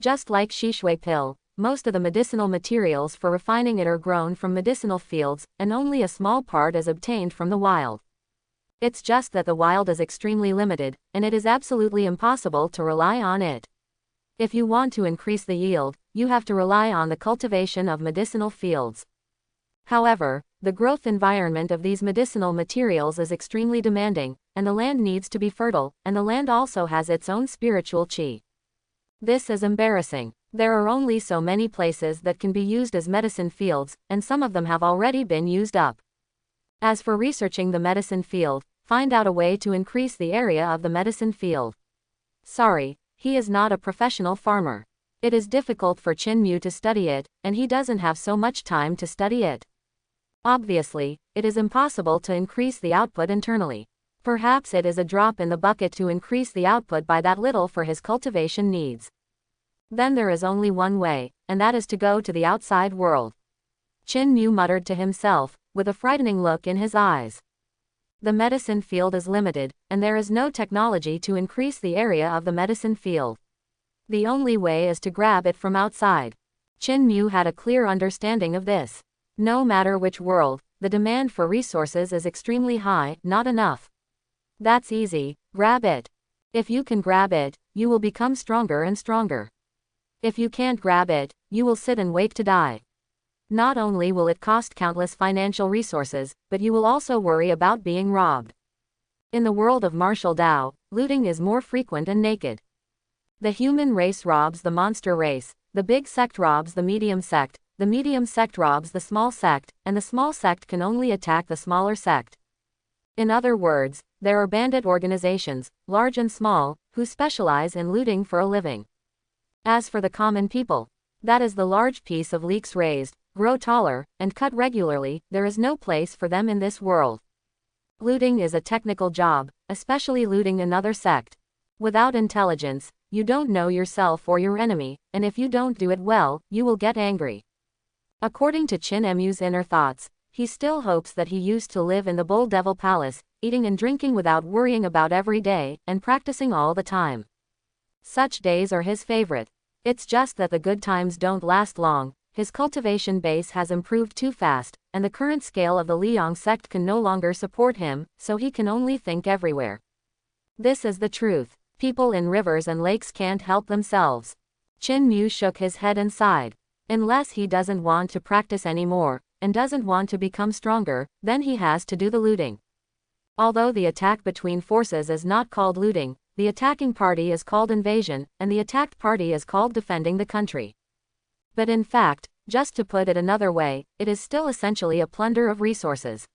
Just like Shishui pill, most of the medicinal materials for refining it are grown from medicinal fields, and only a small part is obtained from the wild. It's just that the wild is extremely limited, and it is absolutely impossible to rely on it. If you want to increase the yield, you have to rely on the cultivation of medicinal fields. However, the growth environment of these medicinal materials is extremely demanding, and the land needs to be fertile, and the land also has its own spiritual qi. This is embarrassing. There are only so many places that can be used as medicine fields, and some of them have already been used up. As for researching the medicine field, find out a way to increase the area of the medicine field. Sorry, he is not a professional farmer. It is difficult for Chin Mu to study it, and he doesn't have so much time to study it. Obviously, it is impossible to increase the output internally. Perhaps it is a drop in the bucket to increase the output by that little for his cultivation needs. Then there is only one way, and that is to go to the outside world. Chin Mu muttered to himself, with a frightening look in his eyes. The medicine field is limited, and there is no technology to increase the area of the medicine field. The only way is to grab it from outside. Chin Mu had a clear understanding of this. No matter which world, the demand for resources is extremely high, not enough. That's easy, grab it. If you can grab it, you will become stronger and stronger. If you can't grab it, you will sit and wait to die. Not only will it cost countless financial resources, but you will also worry about being robbed. In the world of martial Tao, looting is more frequent and naked. The human race robs the monster race, the big sect robs the medium sect robs the small sect, and the small sect can only attack the smaller sect. In other words, there are bandit organizations, large and small, who specialize in looting for a living. As for the common people, that is the large piece of leeks raised, grow taller, and cut regularly, there is no place for them in this world. Looting is a technical job, especially looting another sect. Without intelligence, you don't know yourself or your enemy, and if you don't do it well, you will get angry. According to Chin Emu's inner thoughts, he still hopes that he used to live in the Bull Devil Palace, eating and drinking without worrying about every day, and practicing all the time. Such days are his favorite. It's just that the good times don't last long. His cultivation base has improved too fast, and the current scale of the Liang sect can no longer support him, so he can only think everywhere. This is the truth. People in rivers and lakes can't help themselves. Chin Mu shook his head and sighed. Unless he doesn't want to practice anymore, and doesn't want to become stronger, then he has to do the looting. Although the attack between forces is not called looting, the attacking party is called invasion, and the attacked party is called defending the country. But in fact, just to put it another way, it is still essentially a plunder of resources.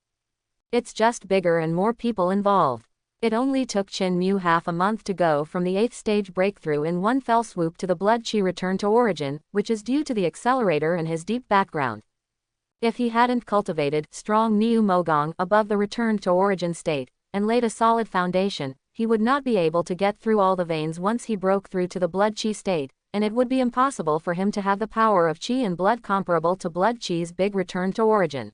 It's just bigger and more people involved. It only took Chin Mu half a month to go from the 8th stage breakthrough in one fell swoop to the blood chi return to origin, which is due to the accelerator and his deep background. If he hadn't cultivated strong Niu Mogong above the return to origin state, and laid a solid foundation, he would not be able to get through all the veins once he broke through to the blood chi state, and it would be impossible for him to have the power of chi and blood comparable to blood chi's big return to origin.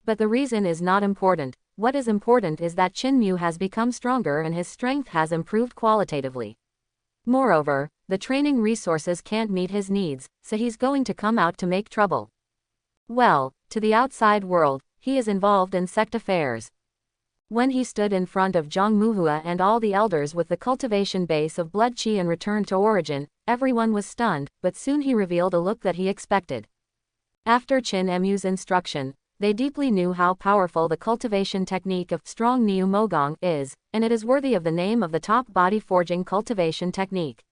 But the reason is not important. What is important is that Chin Mu has become stronger and his strength has improved qualitatively. Moreover, the training resources can't meet his needs, so he's going to come out to make trouble. Well, to the outside world, he is involved in sect affairs. When he stood in front of Zhang Muhua and all the elders with the cultivation base of blood chi and return to origin, everyone was stunned, but soon he revealed a look that he expected. After Chin Mu's instruction, they deeply knew how powerful the cultivation technique of strong Niu Mogong is, and it is worthy of the name of the top body forging cultivation technique.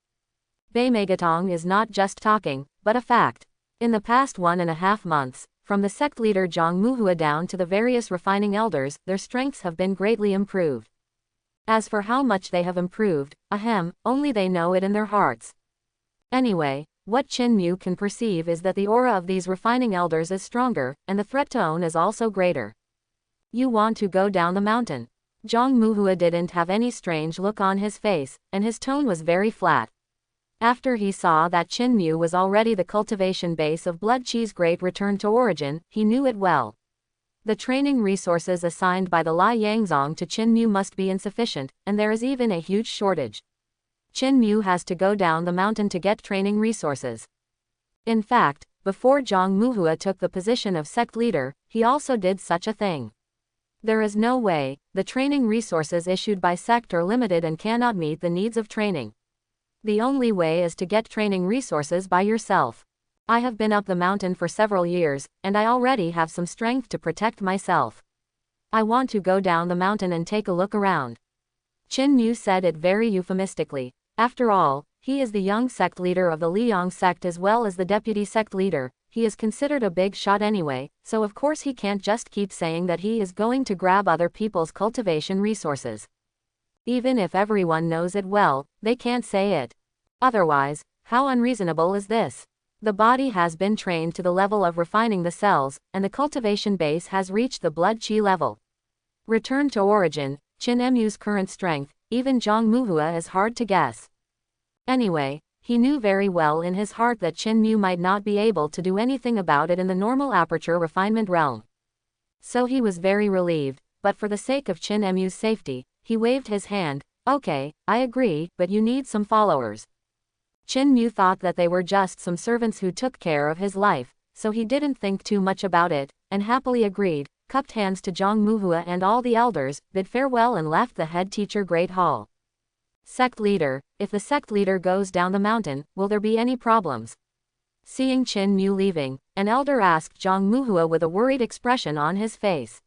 Bei Megatong is not just talking, but a fact. In the past 1.5 months, from the sect leader Zhang Muhua down to the various refining elders, their strengths have been greatly improved. As for how much they have improved, only they know it in their hearts. Anyway, what Chin Mu can perceive is that the aura of these refining elders is stronger, and the threat tone is also greater. You want to go down the mountain? Zhang Muhua didn't have any strange look on his face, and his tone was very flat. After he saw that Chin Mu was already the cultivation base of blood chi's great return to origin, he knew it well. The training resources assigned by the Lai Yangzong to Chin Mu must be insufficient, and there is even a huge shortage. Chin Mu has to go down the mountain to get training resources. In fact, before Zhang Muhua took the position of sect leader, he also did such a thing. There is no way. The training resources issued by sect are limited and cannot meet the needs of training. The only way is to get training resources by yourself. I have been up the mountain for several years, and I already have some strength to protect myself. I want to go down the mountain and take a look around. Chin Mu said it very euphemistically. After all, he is the young sect leader of the Liang sect as well as the deputy sect leader. He is considered a big shot anyway, so of course he can't just keep saying that he is going to grab other people's cultivation resources. Even if everyone knows it well, they can't say it. Otherwise, how unreasonable is this? The body has been trained to the level of refining the cells, and the cultivation base has reached the blood chi level. Return to origin, Chin Mu's current strength, even Zhang Muhua is hard to guess. Anyway, he knew very well in his heart that Chin Mu might not be able to do anything about it in the normal aperture refinement realm. So he was very relieved, but for the sake of Chin Mu's safety, he waved his hand. Okay, I agree, but you need some followers. Chin Mu thought that they were just some servants who took care of his life, so he didn't think too much about it, and happily agreed, cupped hands to Zhang Muhua and all the elders, bid farewell and left the head teacher Great Hall. Sect leader, if the sect leader goes down the mountain, will there be any problems? Seeing Chin Mu leaving, an elder asked Zhang Muhua with a worried expression on his face.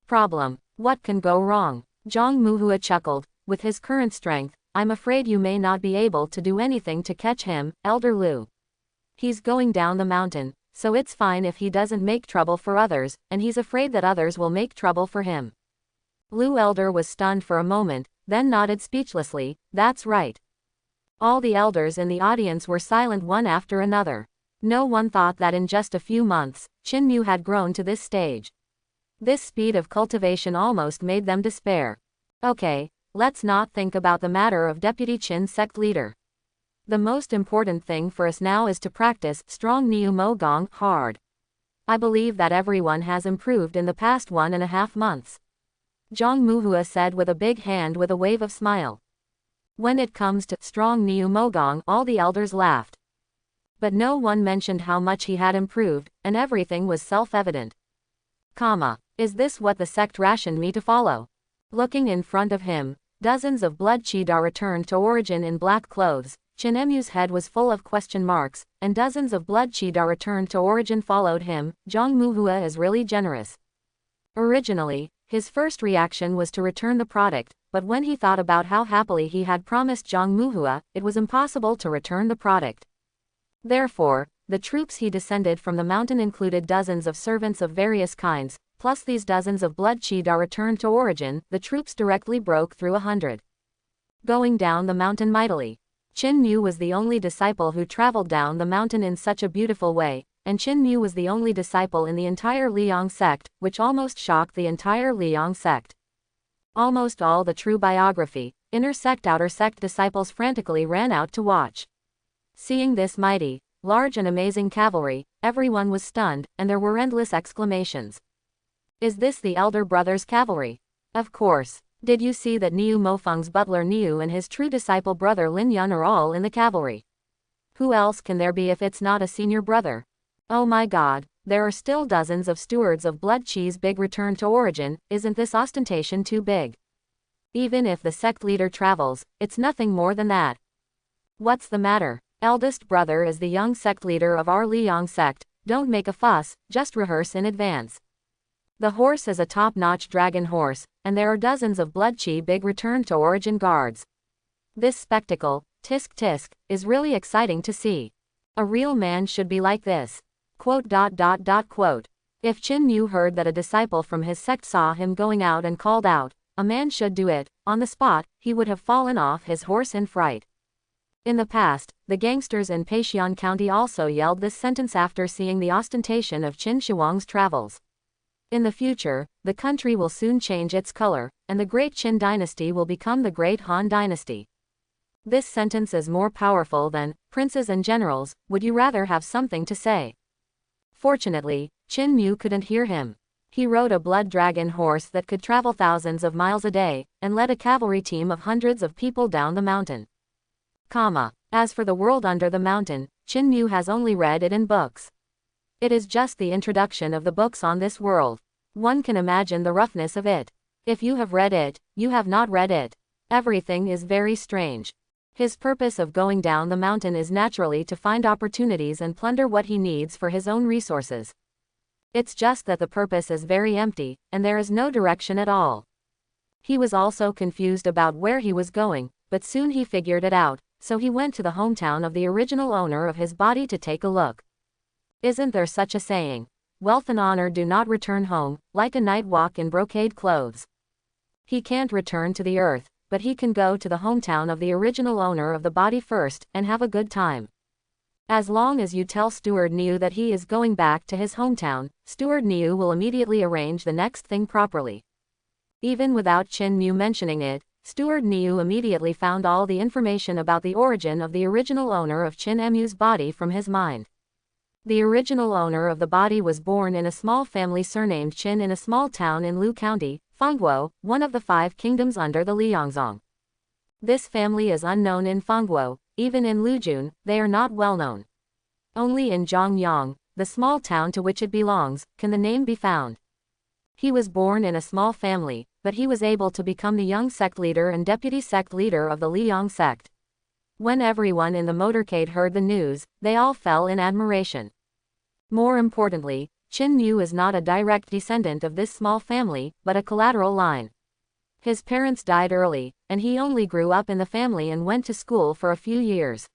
Problem? What can go wrong? Zhang Muhua chuckled. With his current strength, I'm afraid you may not be able to do anything to catch him, Elder Lu. He's going down the mountain, so it's fine if he doesn't make trouble for others, and he's afraid that others will make trouble for him. Lu Elder was stunned for a moment, then nodded speechlessly, that's right. All the elders in the audience were silent one after another. No one thought that in just a few months, Qin Mu had grown to this stage. This speed of cultivation almost made them despair. Okay, let's not think about the matter of Deputy Qin sect leader. The most important thing for us now is to practice strong Niu Mo Gong hard. I believe that everyone has improved in the past 1.5 months. Zhang Muhua said with a big hand with a wave of smile. When it comes to strong Niu Mo Gong, all the elders laughed. But no one mentioned how much he had improved, and everything was self-evident. Is this what the sect rationed me to follow? Looking in front of him, dozens of blood Qi-Da returned to origin in black clothes. Qin Emu's head was full of question marks, and dozens of blood Qi-Da returned to origin followed him. Zhang Muhua is really generous. Originally, his first reaction was to return the product, but when he thought about how happily he had promised Zhang Muhua, it was impossible to return the product. Therefore, the troops he descended from the mountain included dozens of servants of various kinds, plus these dozens of blood Qi-Da returned to origin. The troops directly broke through 100. Going down the mountain mightily. Qin Mu was the only disciple who traveled down the mountain in such a beautiful way, and Qin Mu was the only disciple in the entire Liang sect, which almost shocked the entire Liang sect. Almost all the true biography, inner sect outer sect disciples frantically ran out to watch. Seeing this mighty, large and amazing cavalry, everyone was stunned, and there were endless exclamations. Is this the elder brother's cavalry? Of course. Did you see that Niu Mofeng's butler Niu and his true disciple brother Lin Yun are all in the cavalry? Who else can there be if it's not a senior brother? Oh my god, there are still dozens of stewards of blood Qi's big return to origin. Isn't this ostentation too big? Even if the sect leader travels, it's nothing more than that. What's the matter? Eldest brother is the young sect leader of our Liang sect. Don't make a fuss, just rehearse in advance. The horse is a top-notch dragon horse, and there are dozens of blood Qi big return to origin guards. This spectacle, tisk tisk, is really exciting to see. A real man should be like this. Quote. If Qin Mu heard that a disciple from his sect saw him going out and called out, "A man should do it," on the spot, he would have fallen off his horse in fright. In the past, the gangsters in Peixian County also yelled this sentence after seeing the ostentation of Qin Shuang's travels. In the future, the country will soon change its color, and the Great Qin dynasty will become the Great Han dynasty. This sentence is more powerful than, "Princes and generals, would you rather have something to say?" Fortunately, Qin Mu couldn't hear him. He rode a blood dragon horse that could travel thousands of miles a day, and led a cavalry team of hundreds of people down the mountain. As for the world under the mountain, Qin Mu has only read it in books. It is just the introduction of the books on this world. One can imagine the roughness of it. If you have read it, you have not read it. Everything is very strange. His purpose of going down the mountain is naturally to find opportunities and plunder what he needs for his own resources. It's just that the purpose is very empty, and there is no direction at all. He was also confused about where he was going, but soon he figured it out, so he went to the hometown of the original owner of his body to take a look. Isn't there such a saying? Wealth and honor do not return home, like a night walk in brocade clothes. He can't return to the earth, but he can go to the hometown of the original owner of the body first, and have a good time. As long as you tell Steward Niu that he is going back to his hometown, Steward Niu will immediately arrange the next thing properly. Even without Qin Mu mentioning it, Steward Niu immediately found all the information about the origin of the original owner of Qin Mu's body from his mind. The original owner of the body was born in a small family surnamed Qin in a small town in Lu County, Fengguo, one of the 5 kingdoms under the Liangzong. This family is unknown in Fengguo, even in Lujun, they are not well known. Only in Zhongyang, the small town to which it belongs, can the name be found. He was born in a small family, but he was able to become the young sect leader and deputy sect leader of the Liang sect. When everyone in the motorcade heard the news, they all fell in admiration. More importantly, Qin Mu is not a direct descendant of this small family, but a collateral line. His parents died early, and he only grew up in the family and went to school for a few years.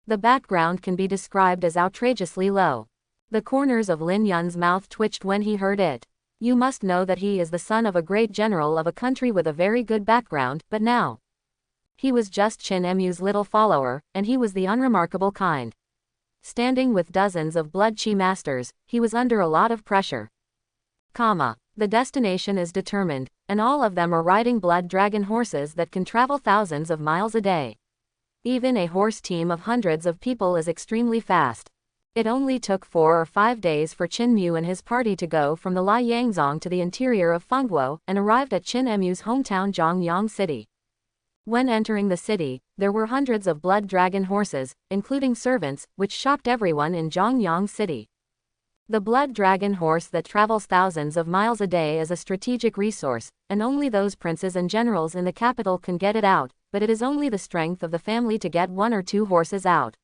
The background can be described as outrageously low. The corners of Lin Yun's mouth twitched when he heard it. You must know that he is the son of a great general of a country with a very good background, but now he was just Chin Mu's little follower, and he was the unremarkable kind. Standing with dozens of blood chi masters, he was under a lot of pressure. The destination is determined, and all of them are riding blood dragon horses that can travel thousands of miles a day. Even a horse team of hundreds of people is extremely fast. It only took 4 or 5 days for Chin Mu and his party to go from the Liangzong to the interior of Fengguo and arrived at Chin Mu's hometown Zhongyang City. When entering the city, there were hundreds of blood dragon horses, including servants, which shocked everyone in Zhongyang City. The blood dragon horse that travels thousands of miles a day is a strategic resource, and only those princes and generals in the capital can get it out, but it is only the strength of the family to get 1 or 2 horses out.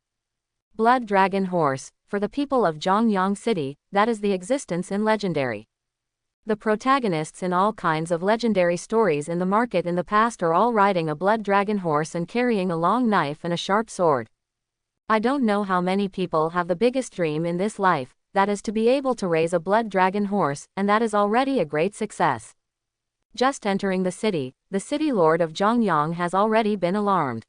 Blood dragon horse, for the people of Zhongyang City, that is the existence in legendary. The protagonists in all kinds of legendary stories in the market in the past are all riding a blood dragon horse and carrying a long knife and a sharp sword. I don't know how many people have the biggest dream in this life, that is to be able to raise a blood dragon horse, and that is already a great success. Just entering the city lord of Zhongyang has already been alarmed.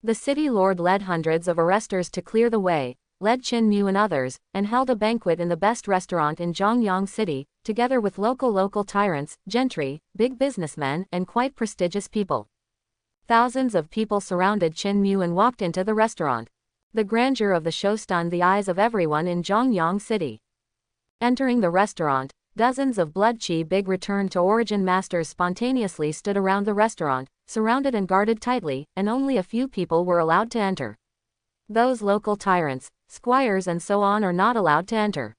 The city lord led hundreds of arresters to clear the way, led Chin Mu and others, and held a banquet in the best restaurant in Zhongyang City, together with local tyrants, gentry, big businessmen, and quite prestigious people. Thousands of people surrounded Chin Mu and walked into the restaurant. The grandeur of the show stunned the eyes of everyone in Zhongyang City. Entering the restaurant, dozens of blood chi big return to origin masters spontaneously stood around the restaurant, surrounded and guarded tightly, and only a few people were allowed to enter. Those local tyrants, squires and so on are not allowed to enter.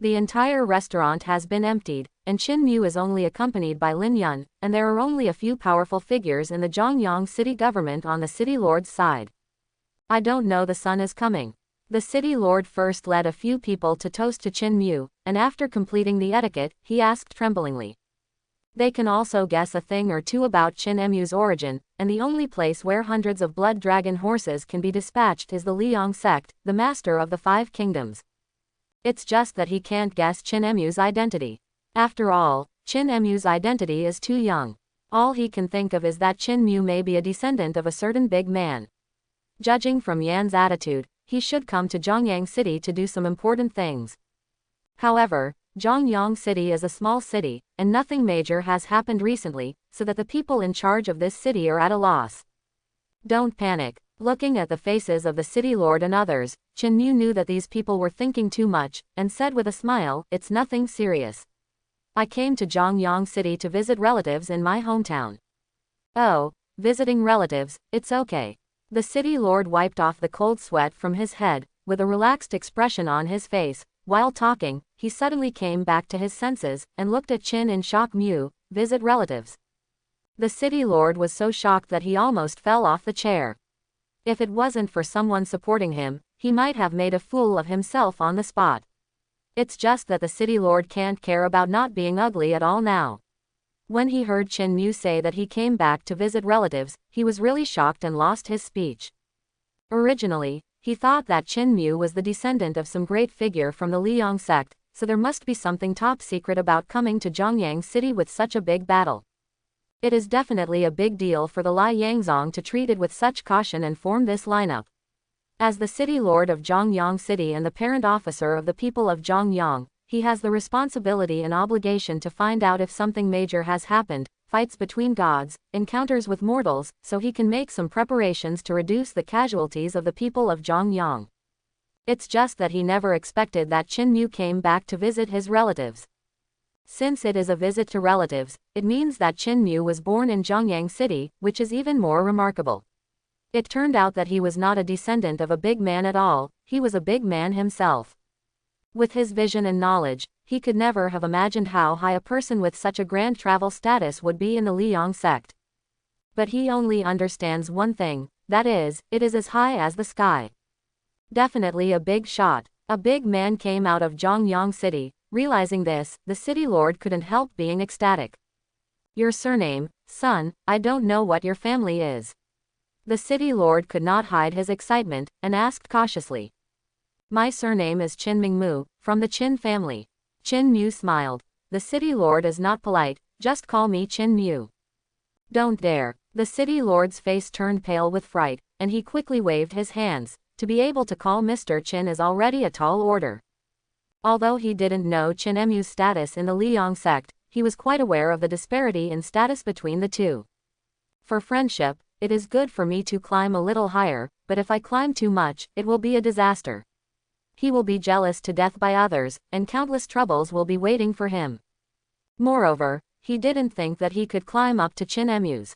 The entire restaurant has been emptied, and Chin Mu is only accompanied by Lin Yun, and there are only a few powerful figures in the Zhongyang city government on the city lord's side. I don't know, the sun is coming. The city lord first led a few people to toast to Chin Mu, and after completing the etiquette, he asked tremblingly. They can also guess a thing or two about Chin Mu's origin, and the only place where hundreds of blood dragon horses can be dispatched is the Liang sect, the master of the 5 kingdoms. It's just that he can't guess Chin Mu's identity. After all, Chin Mu's identity is too young. All he can think of is that Chin Mu may be a descendant of a certain big man. Judging from Yan's attitude, he should come to Zhongyang City to do some important things. However, Zhongyang City is a small city, and nothing major has happened recently, so that the people in charge of this city are at a loss. Don't panic. Looking at the faces of the city lord and others, Chin Mu knew that these people were thinking too much, and said with a smile, "It's nothing serious. I came to Zhongyang City to visit relatives in my hometown." "Oh, visiting relatives, it's okay." The city lord wiped off the cold sweat from his head, with a relaxed expression on his face. While talking, he suddenly came back to his senses, and looked at Chin in shock. "Mu, visit relatives." The city lord was so shocked that he almost fell off the chair. If it wasn't for someone supporting him, he might have made a fool of himself on the spot. It's just that the city lord can't care about not being ugly at all now. When he heard Chin Mu say that he came back to visit relatives, he was really shocked and lost his speech. Originally, he thought that Chin Mu was the descendant of some great figure from the Liang sect, so there must be something top secret about coming to Zhongyang City with such a big battle. It is definitely a big deal for the Liangzong to treat it with such caution and form this lineup. As the city lord of Zhongyang City and the parent officer of the people of Zhongyang, he has the responsibility and obligation to find out if something major has happened, fights between gods, encounters with mortals, so he can make some preparations to reduce the casualties of the people of Zhongyang. It's just that he never expected that Chin Mu came back to visit his relatives. Since it is a visit to relatives, it means that Chin Mu was born in Zhongyang City, which is even more remarkable. It turned out that he was not a descendant of a big man at all, he was a big man himself. With his vision and knowledge, he could never have imagined how high a person with such a grand travel status would be in the Liang sect. But he only understands one thing, that is, it is as high as the sky. Definitely a big shot. A big man came out of Zhongyang City. Realizing this, the city lord couldn't help being ecstatic. Your surname, son, I don't know what your family is. The city lord could not hide his excitement, and asked cautiously. My surname is Qin Mingmu, from the Qin family. Qin Mu smiled. The city lord is not polite, just call me Qin Mu. Don't dare. The city lord's face turned pale with fright, and he quickly waved his hands. To be able to call Mr. Qin is already a tall order. Although he didn't know Qin Mu's status in the Liang sect, he was quite aware of the disparity in status between the two. For friendship, it is good for me to climb a little higher, but if I climb too much, it will be a disaster. He will be jealous to death by others, and countless troubles will be waiting for him. Moreover, he didn't think that he could climb up to Qin Mu's.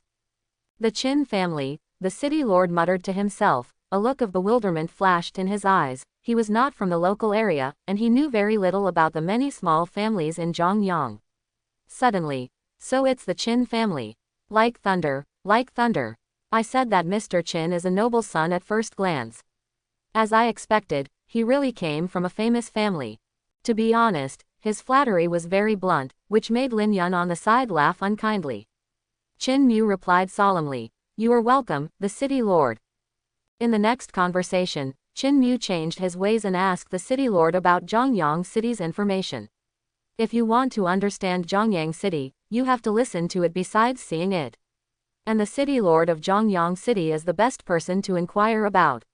The Qin family, the city lord muttered to himself. A look of bewilderment flashed in his eyes. He was not from the local area, and he knew very little about the many small families in Zhongyang. Suddenly, so it's the Qin family. Like thunder, like thunder. I said that Mr. Qin is a noble son at first glance. As I expected, he really came from a famous family. To be honest, his flattery was very blunt, which made Lin Yun on the side laugh unkindly. Qin Mu replied solemnly, "You are welcome, the city lord." In the next conversation, Qin Mu changed his ways and asked the city lord about Zhongyang City's information. If you want to understand Zhongyang City, you have to listen to it besides seeing it. And the city lord of Zhongyang City is the best person to inquire about.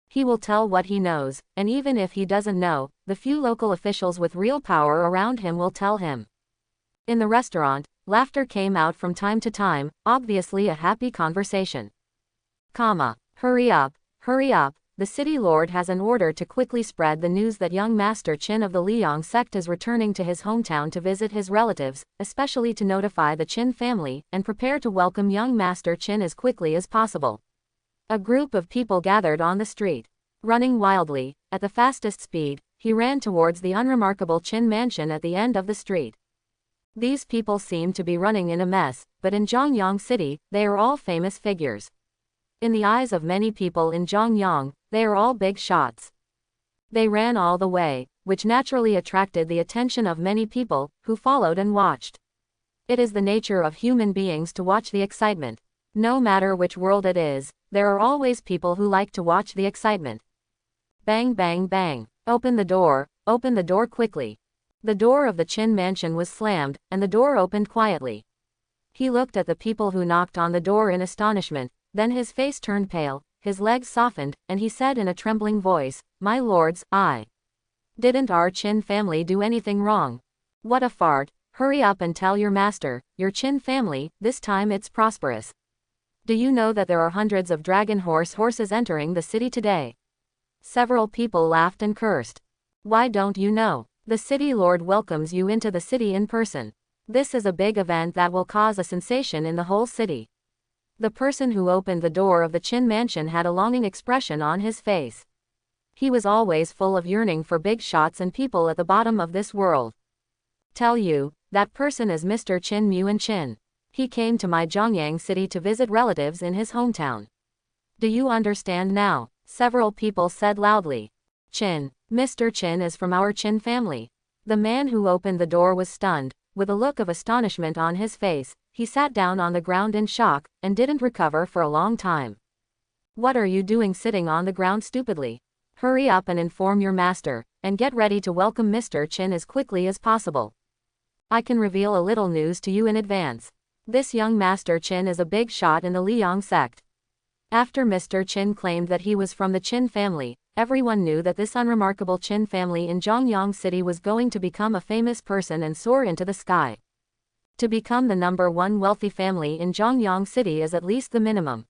He will tell what he knows, and even if he doesn't know, the few local officials with real power around him will tell him. In the restaurant, laughter came out from time to time, obviously a happy conversation. Hurry up, the city lord has an order to quickly spread the news that young Master Qin of the Liang sect is returning to his hometown to visit his relatives, especially to notify the Qin family, and prepare to welcome young Master Qin as quickly as possible. A group of people gathered on the street. Running wildly, at the fastest speed, he ran towards the unremarkable Qin mansion at the end of the street. These people seemed to be running in a mess, but in Zhongyang City, they are all famous figures. In the eyes of many people in Zhongyang, they are all big shots. They ran all the way, which naturally attracted the attention of many people, who followed and watched. It is the nature of human beings to watch the excitement. No matter which world it is, there are always people who like to watch the excitement. Bang bang bang. Open the door quickly. The door of the Qin mansion was slammed, and the door opened quietly. He looked at the people who knocked on the door in astonishment, then his face turned pale, his legs softened, and he said in a trembling voice, "My lords, didn't our Qin family do anything wrong? What a fart, hurry up and tell your master, your Qin family, this time it's prosperous. Do you know that there are hundreds of dragon horses entering the city today?" Several people laughed and cursed. Why don't you know? The city lord welcomes you into the city in person. This is a big event that will cause a sensation in the whole city. The person who opened the door of the Qin mansion had a longing expression on his face. He was always full of yearning for big shots and people at the bottom of this world. Tell you, that person is Mr. Qin Mu and Qin. He came to my Zhongyang City to visit relatives in his hometown. Do you understand now? Several people said loudly. Qin. Mr. Qin is from our Qin family. The man who opened the door was stunned. With a look of astonishment on his face, he sat down on the ground in shock, and didn't recover for a long time. What are you doing sitting on the ground stupidly? Hurry up and inform your master, and get ready to welcome Mr. Qin as quickly as possible. I can reveal a little news to you in advance. This young Master Qin is a big shot in the Liang sect. After Mr. Qin claimed that he was from the Qin family, everyone knew that this unremarkable Qin family in Zhongyang City was going to become a famous person and soar into the sky. To become the #1 wealthy family in Zhongyang City is at least the minimum.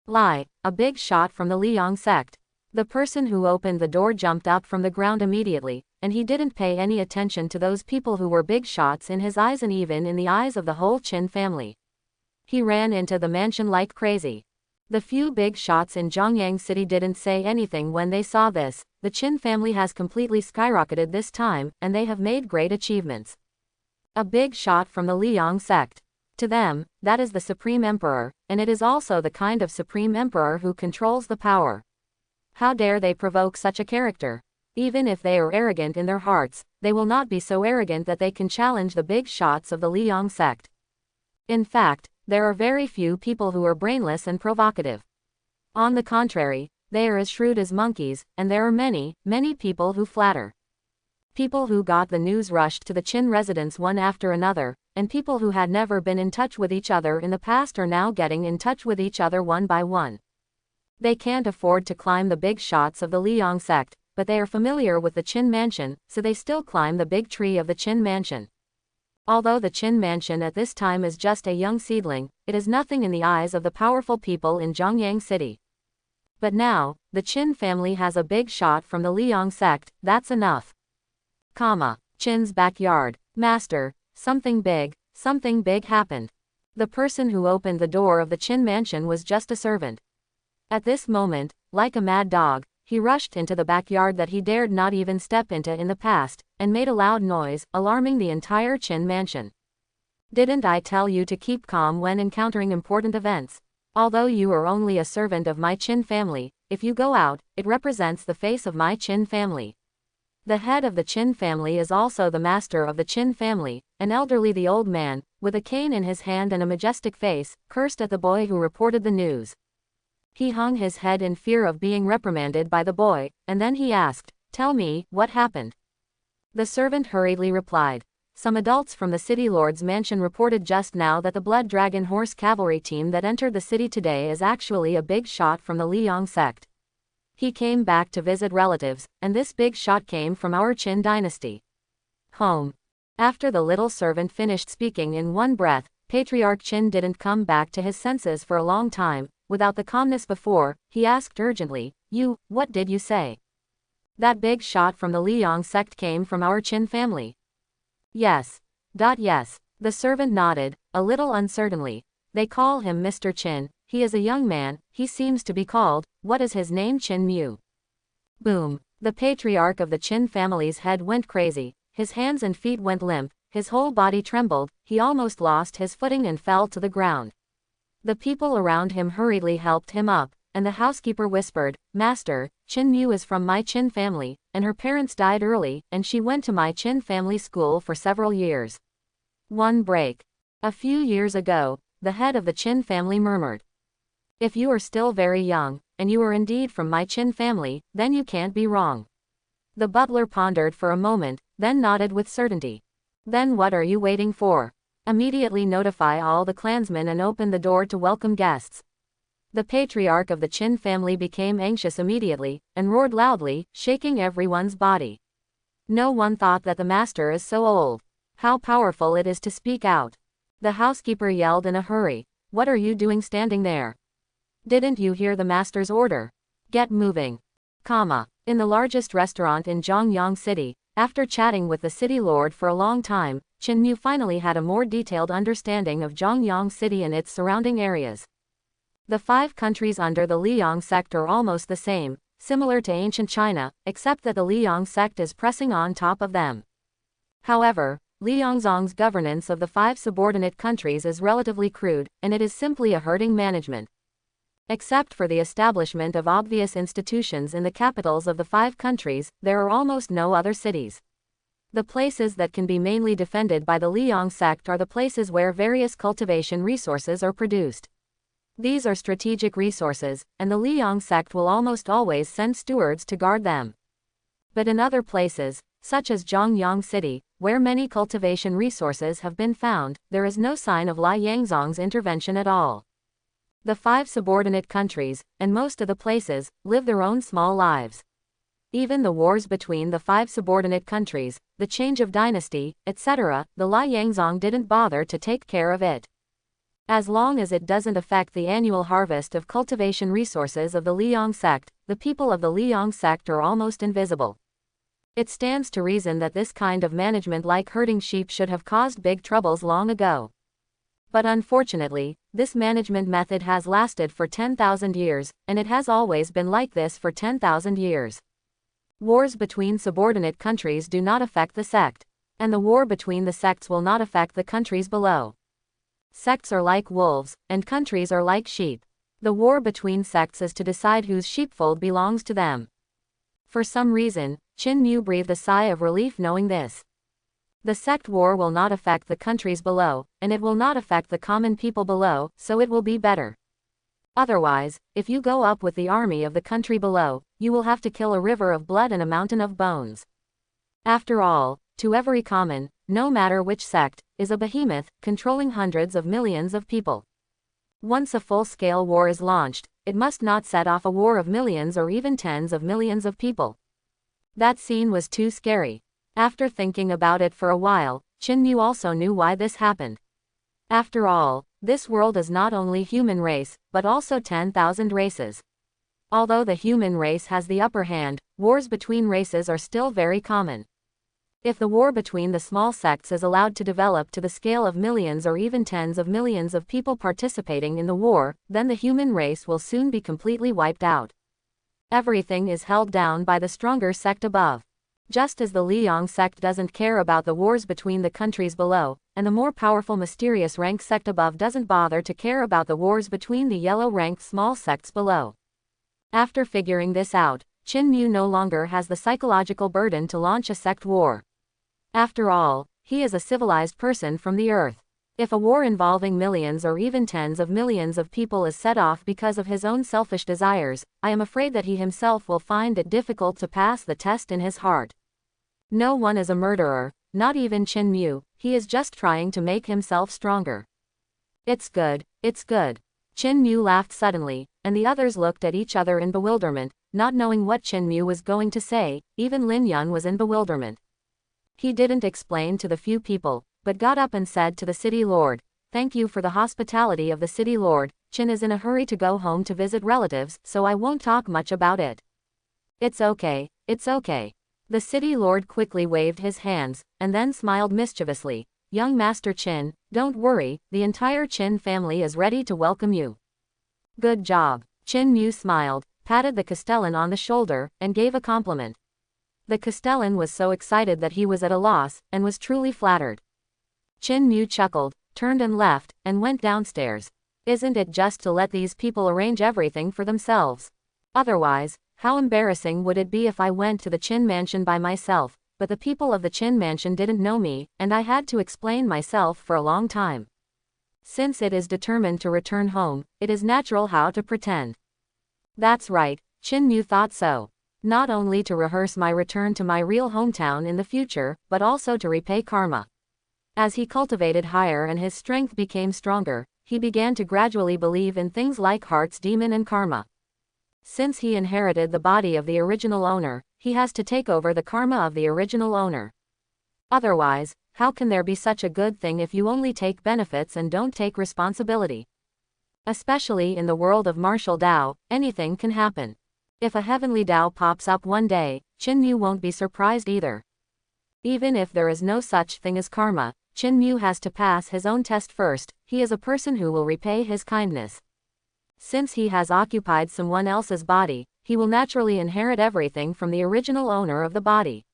A big shot from the Liang sect. The person who opened the door jumped up from the ground immediately, and he didn't pay any attention to those people who were big shots in his eyes and even in the eyes of the whole Qin family. He ran into the mansion like crazy. The few big shots in Zhongyang City didn't say anything when they saw this. The Qin family has completely skyrocketed this time, and they have made great achievements. A big shot from the Liang sect. To them, that is the Supreme Emperor, and it is also the kind of Supreme Emperor who controls the power. How dare they provoke such a character? Even if they are arrogant in their hearts, they will not be so arrogant that they can challenge the big shots of the Liang sect. In fact, there are very few people who are brainless and provocative. On the contrary, they are as shrewd as monkeys, and there are many, many people who flatter. People who got the news rushed to the Qin residence one after another, and people who had never been in touch with each other in the past are now getting in touch with each other one by one. They can't afford to climb the big shots of the Liang sect, but they are familiar with the Qin mansion, so they still climb the big tree of the Qin mansion. Although the Qin mansion at this time is just a young seedling, it is nothing in the eyes of the powerful people in Zhongyang City. But now, the Qin family has a big shot from the Liang sect, that's enough. Qin's backyard. Master, something big happened. The person who opened the door of the Qin mansion was just a servant. At this moment, like a mad dog, he rushed into the backyard that he dared not even step into in the past, and made a loud noise, alarming the entire Qin mansion. Didn't I tell you to keep calm when encountering important events? Although you are only a servant of my Qin family, if you go out, it represents the face of my Qin family. The head of the Qin family is also the master of the Qin family, an elderly old man, with a cane in his hand and a majestic face, cursed at the boy who reported the news. He hung his head in fear of being reprimanded by the boy, and then he asked, "Tell me, what happened?" The servant hurriedly replied, "Some adults from the city lord's mansion reported just now that the Blood Dragon Horse cavalry team that entered the city today is actually a big shot from the Liang sect. He came back to visit relatives, and this big shot came from our Qin dynasty." Home. After the little servant finished speaking in one breath, Patriarch Qin didn't come back to his senses for a long time. Without the calmness before, he asked urgently, What did you say?" "That big shot from the Liang sect came from our Qin family." Yes. Yes. The servant nodded, a little uncertainly. "They call him Mr. Qin, he is a young man, he seems to be called, what is his name, Qin Mu." Boom. The patriarch of the Qin family's head went crazy, his hands and feet went limp, his whole body trembled, he almost lost his footing and fell to the ground. The people around him hurriedly helped him up, and the housekeeper whispered, "Master, Qin Mu is from my Qin family, and her parents died early, and she went to my Qin family school for several years." One break. A few years ago, the head of the Qin family murmured, "If you are still very young, and you are indeed from my Qin family, then you can't be wrong." The butler pondered for a moment, then nodded with certainty. "Then what are you waiting for? Immediately notify all the clansmen and open the door to welcome guests." The patriarch of the Qin family became anxious immediately, and roared loudly, shaking everyone's body. No one thought that the master is so old. How powerful it is to speak out. The housekeeper yelled in a hurry, "What are you doing standing there? Didn't you hear the master's order? Get moving." In the largest restaurant in Zhongyang City, after chatting with the city lord for a long time, Qin Mu finally had a more detailed understanding of Zhongyang City and its surrounding areas. The 5 countries under the Liang sect are almost the same, similar to ancient China, except that the Liang sect is pressing on top of them. However, Liangzong's governance of the 5 subordinate countries is relatively crude, and it is simply a herding management. Except for the establishment of obvious institutions in the capitals of the 5 countries, there are almost no other cities. The places that can be mainly defended by the Liang sect are the places where various cultivation resources are produced. These are strategic resources, and the Liang sect will almost always send stewards to guard them. But in other places, such as Zhongyang City, where many cultivation resources have been found, there is no sign of Li Yangzong's intervention at all. The 5 subordinate countries, and most of the places, live their own small lives. Even the wars between the 5 subordinate countries, the change of dynasty, etc., the Li Yangzong didn't bother to take care of it. As long as it doesn't affect the annual harvest of cultivation resources of the Liang sect, the people of the Liang sect are almost invisible. It stands to reason that this kind of management, like herding sheep, should have caused big troubles long ago. But unfortunately, this management method has lasted for 10,000 years, and it has always been like this for 10,000 years. Wars between subordinate countries do not affect the sect, and the war between the sects will not affect the countries below. Sects are like wolves, and countries are like sheep. The war between sects is to decide whose sheepfold belongs to them. For some reason, Qin Mu breathed a sigh of relief knowing this. The sect war will not affect the countries below, and it will not affect the common people below, so it will be better. Otherwise, if you go up with the army of the country below, you will have to kill a river of blood and a mountain of bones. After all, to every common, no matter which sect, is a behemoth, controlling hundreds of millions of people. Once a full-scale war is launched, it must not set off a war of millions or even tens of millions of people. That scene was too scary. After thinking about it for a while, Chin-Mu also knew why this happened. After all, this world is not only human race, but also 10,000 races. Although the human race has the upper hand, wars between races are still very common. If the war between the small sects is allowed to develop to the scale of millions or even tens of millions of people participating in the war, then the human race will soon be completely wiped out. Everything is held down by the stronger sect above. Just as the Liang sect doesn't care about the wars between the countries below, and the more powerful mysterious rank sect above doesn't bother to care about the wars between the yellow-ranked small sects below. After figuring this out, Chin-Mu no longer has the psychological burden to launch a sect war. After all, he is a civilized person from the earth. If a war involving millions or even tens of millions of people is set off because of his own selfish desires, I am afraid that he himself will find it difficult to pass the test in his heart. No one is a murderer, not even Chin-Mu, he is just trying to make himself stronger. It's good, it's good. Chin-Mu laughed suddenly, and the others looked at each other in bewilderment, not knowing what Chin-Mu was going to say. Even Lin Yun was in bewilderment. He didn't explain to the few people, but got up and said to the city lord, "Thank you for the hospitality of the city lord. Chin is in a hurry to go home to visit relatives, so I won't talk much about it." "It's okay, it's okay." The city lord quickly waved his hands, and then smiled mischievously. "Young Master Chin, don't worry, the entire Chin family is ready to welcome you." "Good job." Chin-Mu smiled, patted the Castellan on the shoulder, and gave a compliment. The Castellan was so excited that he was at a loss, and was truly flattered. Chin-Mu chuckled, turned and left, and went downstairs. Isn't it just to let these people arrange everything for themselves? Otherwise, how embarrassing would it be if I went to the Chin mansion by myself, but the people of the Chin mansion didn't know me, and I had to explain myself for a long time. Since it is determined to return home, it is natural how to pretend. That's right, Chin-Mu thought so. Not only to rehearse my return to my real hometown in the future, but also to repay karma. As he cultivated higher and his strength became stronger, he began to gradually believe in things like heart's demon and karma. Since he inherited the body of the original owner, he has to take over the karma of the original owner. Otherwise, how can there be such a good thing if you only take benefits and don't take responsibility? Especially in the world of martial Dao, anything can happen. If a heavenly Dao pops up one day, Chin-Mu won't be surprised either. Even if there is no such thing as karma, Chin-Mu has to pass his own test first. He is a person who will repay his kindness. Since he has occupied someone else's body, he will naturally inherit everything from the original owner of the body.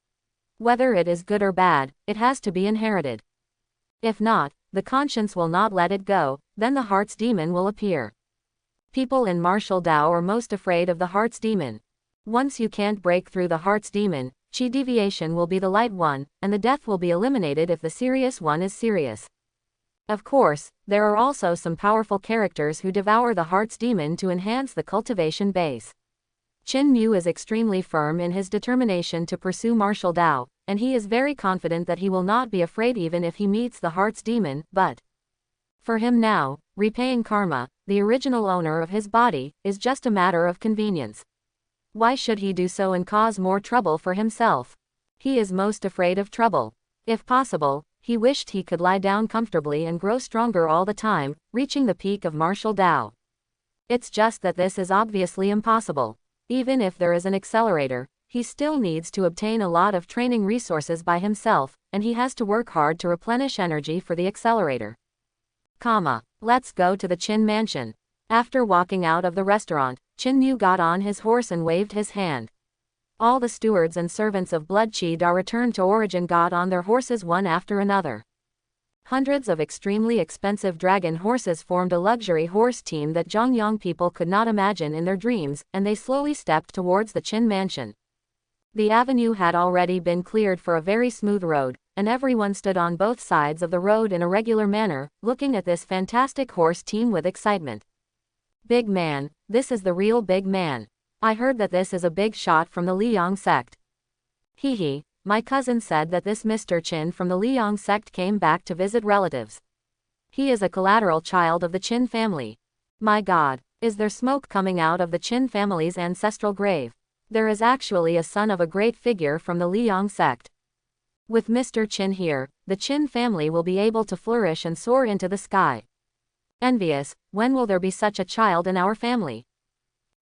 Whether it is good or bad, it has to be inherited. If not, the conscience will not let it go, then the heart's demon will appear. People in martial Dao are most afraid of the heart's demon. Once you can't break through the heart's demon, chi deviation will be the light one, and the death will be eliminated if the serious one is serious. Of course, there are also some powerful characters who devour the heart's demon to enhance the cultivation base. Chin-Mu is extremely firm in his determination to pursue martial Dao, and he is very confident that he will not be afraid even if he meets the heart's demon, but for him now, repaying karma, the original owner of his body, is just a matter of convenience. Why should he do so and cause more trouble for himself? He is most afraid of trouble. If possible, he wished he could lie down comfortably and grow stronger all the time, reaching the peak of martial Dao. It's just that this is obviously impossible. Even if there is an accelerator, he still needs to obtain a lot of training resources by himself, and he has to work hard to replenish energy for the accelerator. Let's go to the Chin mansion. After walking out of the restaurant, Chin-Mu got on his horse and waved his hand. All the stewards and servants of Blood Chi Da returned to Origin got on their horses one after another. Hundreds of extremely expensive dragon horses formed a luxury horse team that Zhongyang people could not imagine in their dreams, and they slowly stepped towards the Chin mansion. The avenue had already been cleared for a very smooth road, and everyone stood on both sides of the road in a regular manner, looking at this fantastic horse team with excitement. Big man, this is the real big man. I heard that this is a big shot from the Liang sect. Hee, my cousin said that this Mr. Qin from the Liang sect came back to visit relatives. He is a collateral child of the Qin family. My God, is there smoke coming out of the Qin family's ancestral grave? There is actually a son of a great figure from the Liang sect. With Mr. Qin here, the Qin family will be able to flourish and soar into the sky. Envious, when will there be such a child in our family?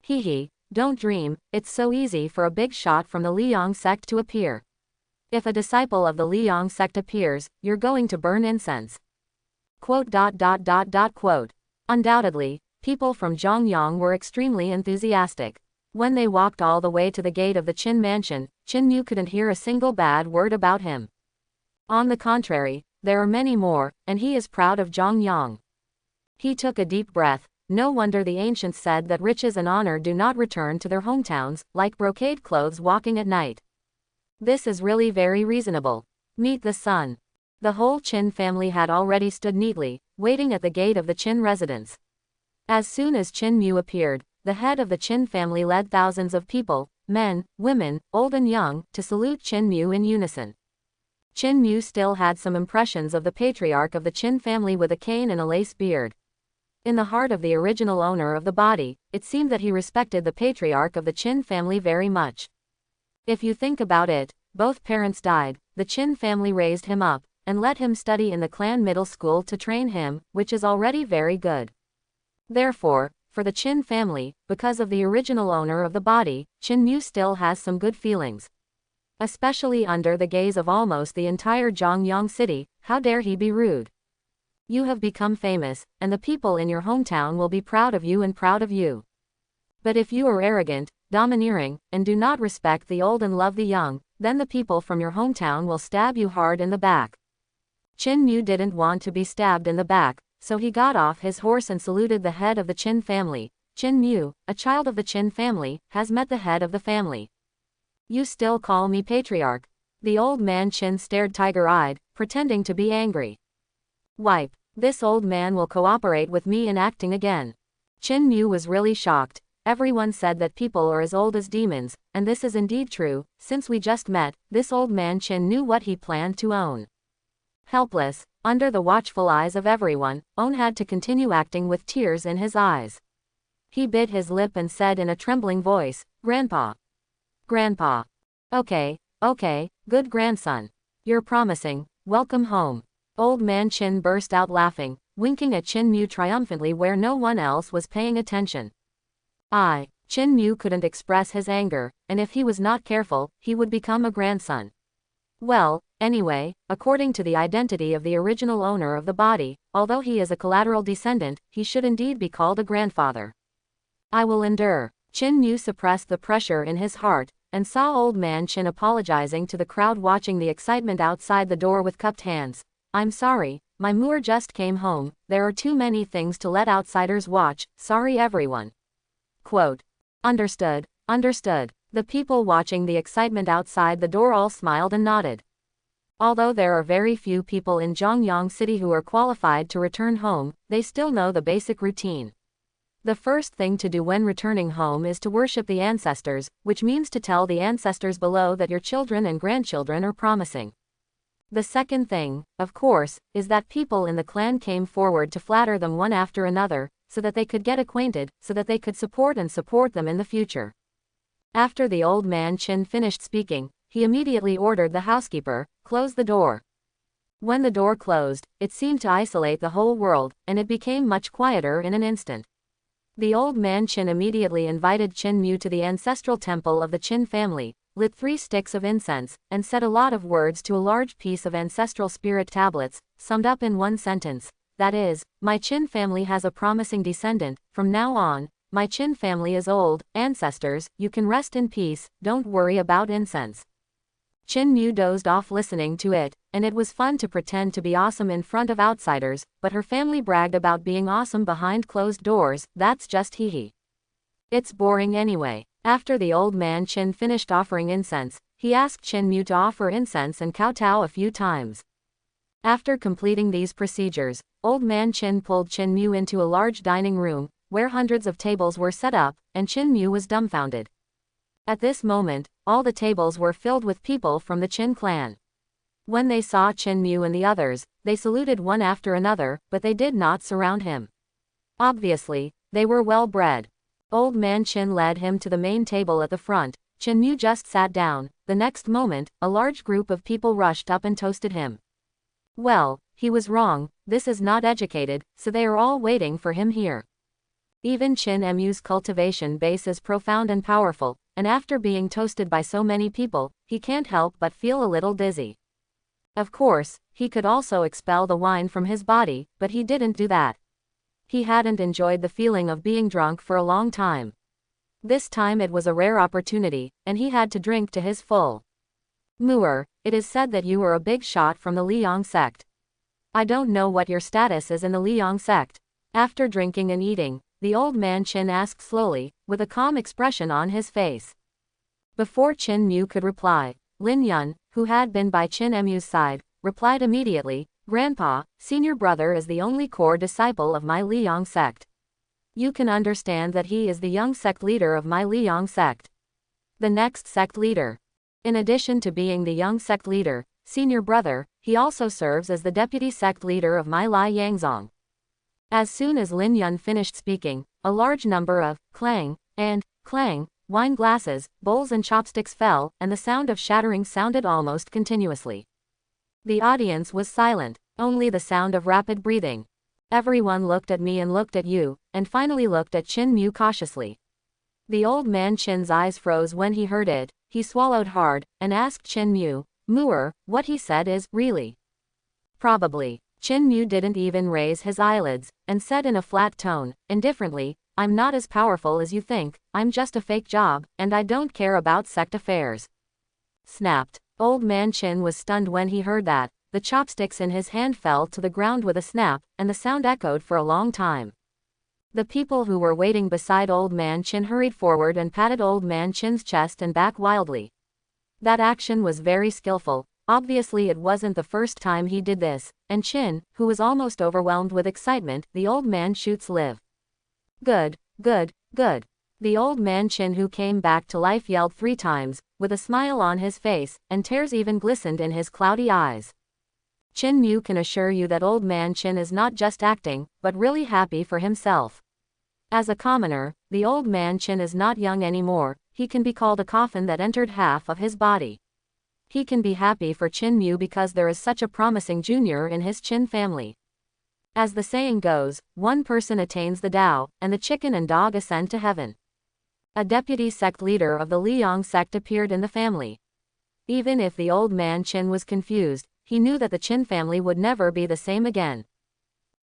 Hee, don't dream, it's so easy for a big shot from the Liang sect to appear. If a disciple of the Liang sect appears, you're going to burn incense. Quote. Undoubtedly, people from Zhongyang were extremely enthusiastic. When they walked all the way to the gate of the Qin mansion, Qin Mu couldn't hear a single bad word about him. On the contrary, there are many more, and he is proud of Zhongyang. He took a deep breath. No wonder the ancients said that riches and honor do not return to their hometowns, like brocade clothes walking at night. This is really very reasonable. Meet the son. The whole Qin family had already stood neatly, waiting at the gate of the Qin residence. As soon as Qin Mu appeared, the head of the Qin family led thousands of people, men, women, old and young, to salute Qin Mu in unison. Qin Mu still had some impressions of the patriarch of the Qin family with a cane and a lace beard. In the heart of the original owner of the body, it seemed that he respected the patriarch of the Qin family very much. If you think about it, both parents died, the Qin family raised him up, and let him study in the clan middle school to train him, which is already very good. Therefore, for the Qin family, because of the original owner of the body, Qin Mu still has some good feelings. Especially under the gaze of almost the entire Zhongyang city, how dare he be rude? You have become famous, and the people in your hometown will be proud of you and proud of you. But if you are arrogant, domineering, and do not respect the old and love the young, then the people from your hometown will stab you hard in the back. Qin Mu didn't want to be stabbed in the back, so he got off his horse and saluted the head of the Qin family. Qin Mu, a child of the Qin family, has met the head of the family. You still call me patriarch? The old man Qin stared tiger-eyed, pretending to be angry. Wipe. This old man will cooperate with me in acting again. Qin Mu was really shocked. Everyone said that people are as old as demons, and this is indeed true. Since we just met, this old man Qin knew what he planned to own. Helpless, under the watchful eyes of everyone, On had to continue acting with tears in his eyes. He bit his lip and said in a trembling voice, Grandpa. Grandpa. Okay, good grandson. You're promising. Welcome home. Old man Qin burst out laughing, winking at Qin Mu triumphantly where no one else was paying attention. Qin Mu couldn't express his anger, and if he was not careful, he would become a grandson. Well, anyway, according to the identity of the original owner of the body, although he is a collateral descendant, he should indeed be called a grandfather. I will endure. Qin Mu suppressed the pressure in his heart, and saw old man Qin apologizing to the crowd watching the excitement outside the door with cupped hands. I'm sorry, my Moor just came home, there are too many things to let outsiders watch, sorry everyone. Quote. Understood. The people watching the excitement outside the door all smiled and nodded. Although there are very few people in Zhongyang City who are qualified to return home, they still know the basic routine. The first thing to do when returning home is to worship the ancestors, which means to tell the ancestors below that your children and grandchildren are promising. The second thing, of course, is that people in the clan came forward to flatter them one after another, so that they could get acquainted, so that they could support them in the future. After the old man Qin finished speaking, he immediately ordered the housekeeper, close the door. When the door closed, it seemed to isolate the whole world, and it became much quieter in an instant. The old man Qin immediately invited Qin Mu to the ancestral temple of the Qin family, lit 3 sticks of incense, and said a lot of words to a large piece of ancestral spirit tablets, summed up in one sentence, that is, my Qin family has a promising descendant, from now on, my Qin family is old, ancestors, you can rest in peace, don't worry about incense. Qin Mu dozed off listening to it, and it was fun to pretend to be awesome in front of outsiders, but her family bragged about being awesome behind closed doors, that's just hee. It's boring anyway. After the old man Qin finished offering incense, he asked Qin Mu to offer incense and kowtow a few times. After completing these procedures, Old Man Qin pulled Qin Mu into a large dining room, where hundreds of tables were set up, and Qin Mu was dumbfounded. At this moment, all the tables were filled with people from the Qin clan. When they saw Qin Mu and the others, they saluted one after another, but they did not surround him. Obviously, they were well bred. Old Man Qin led him to the main table at the front. Qin Mu just sat down. The next moment, a large group of people rushed up and toasted him. Well, he was wrong, this is not educated, so they are all waiting for him here. Even Qin Mu's cultivation base is profound and powerful, and after being toasted by so many people, he can't help but feel a little dizzy. Of course, he could also expel the wine from his body, but he didn't do that. He hadn't enjoyed the feeling of being drunk for a long time. This time it was a rare opportunity, and he had to drink to his full. Muir, it is said that you are a big shot from the Liang sect. I don't know what your status is in the Liang sect. After drinking and eating, the Old Man Qin asked slowly, with a calm expression on his face. Before Qin Mu could reply, Lin Yun, who had been by Qin Mu's side, replied immediately, Grandpa, senior brother is the only core disciple of my Liang sect. You can understand that he is the young sect leader of my Liang sect. The next sect leader. In addition to being the young sect leader, senior brother, he also serves as the deputy sect leader of my Lai Yangzong. As soon as Lin Yun finished speaking, a large number of clang and clang wine glasses, bowls and chopsticks fell, and the sound of shattering sounded almost continuously. The audience was silent, only the sound of rapid breathing. Everyone looked at me and looked at you, and finally looked at Qin Mu cautiously. The Old Man Qin's eyes froze when he heard it. He swallowed hard, and asked Qin Mu, Muir, what he said is, really? Probably. Qin Mu didn't even raise his eyelids, and said in a flat tone, indifferently, I'm not as powerful as you think, I'm just a fake job, and I don't care about sect affairs. Snapped. Old Man Qin was stunned when he heard that. The chopsticks in his hand fell to the ground with a snap, and the sound echoed for a long time. The people who were waiting beside Old Man Qin hurried forward and patted Old Man Qin's chest and back wildly. That action was very skillful. Obviously it wasn't the first time he did this, and Qin, who was almost overwhelmed with excitement, the Old Man shoots live. Good, good, good. The Old Man Qin who came back to life yelled 3 times, with a smile on his face, and tears even glistened in his cloudy eyes. Qin Mu can assure you that Old Man Qin is not just acting, but really happy for himself. As a commoner, the Old Man Qin is not young anymore, he can be called a coffin that entered half of his body. He can be happy for Qin Mu because there is such a promising junior in his Qin family. As the saying goes, one person attains the Tao, and the chicken and dog ascend to heaven. A deputy sect leader of the Liang sect appeared in the family. Even if the Old Man Qin was confused, he knew that the Qin family would never be the same again.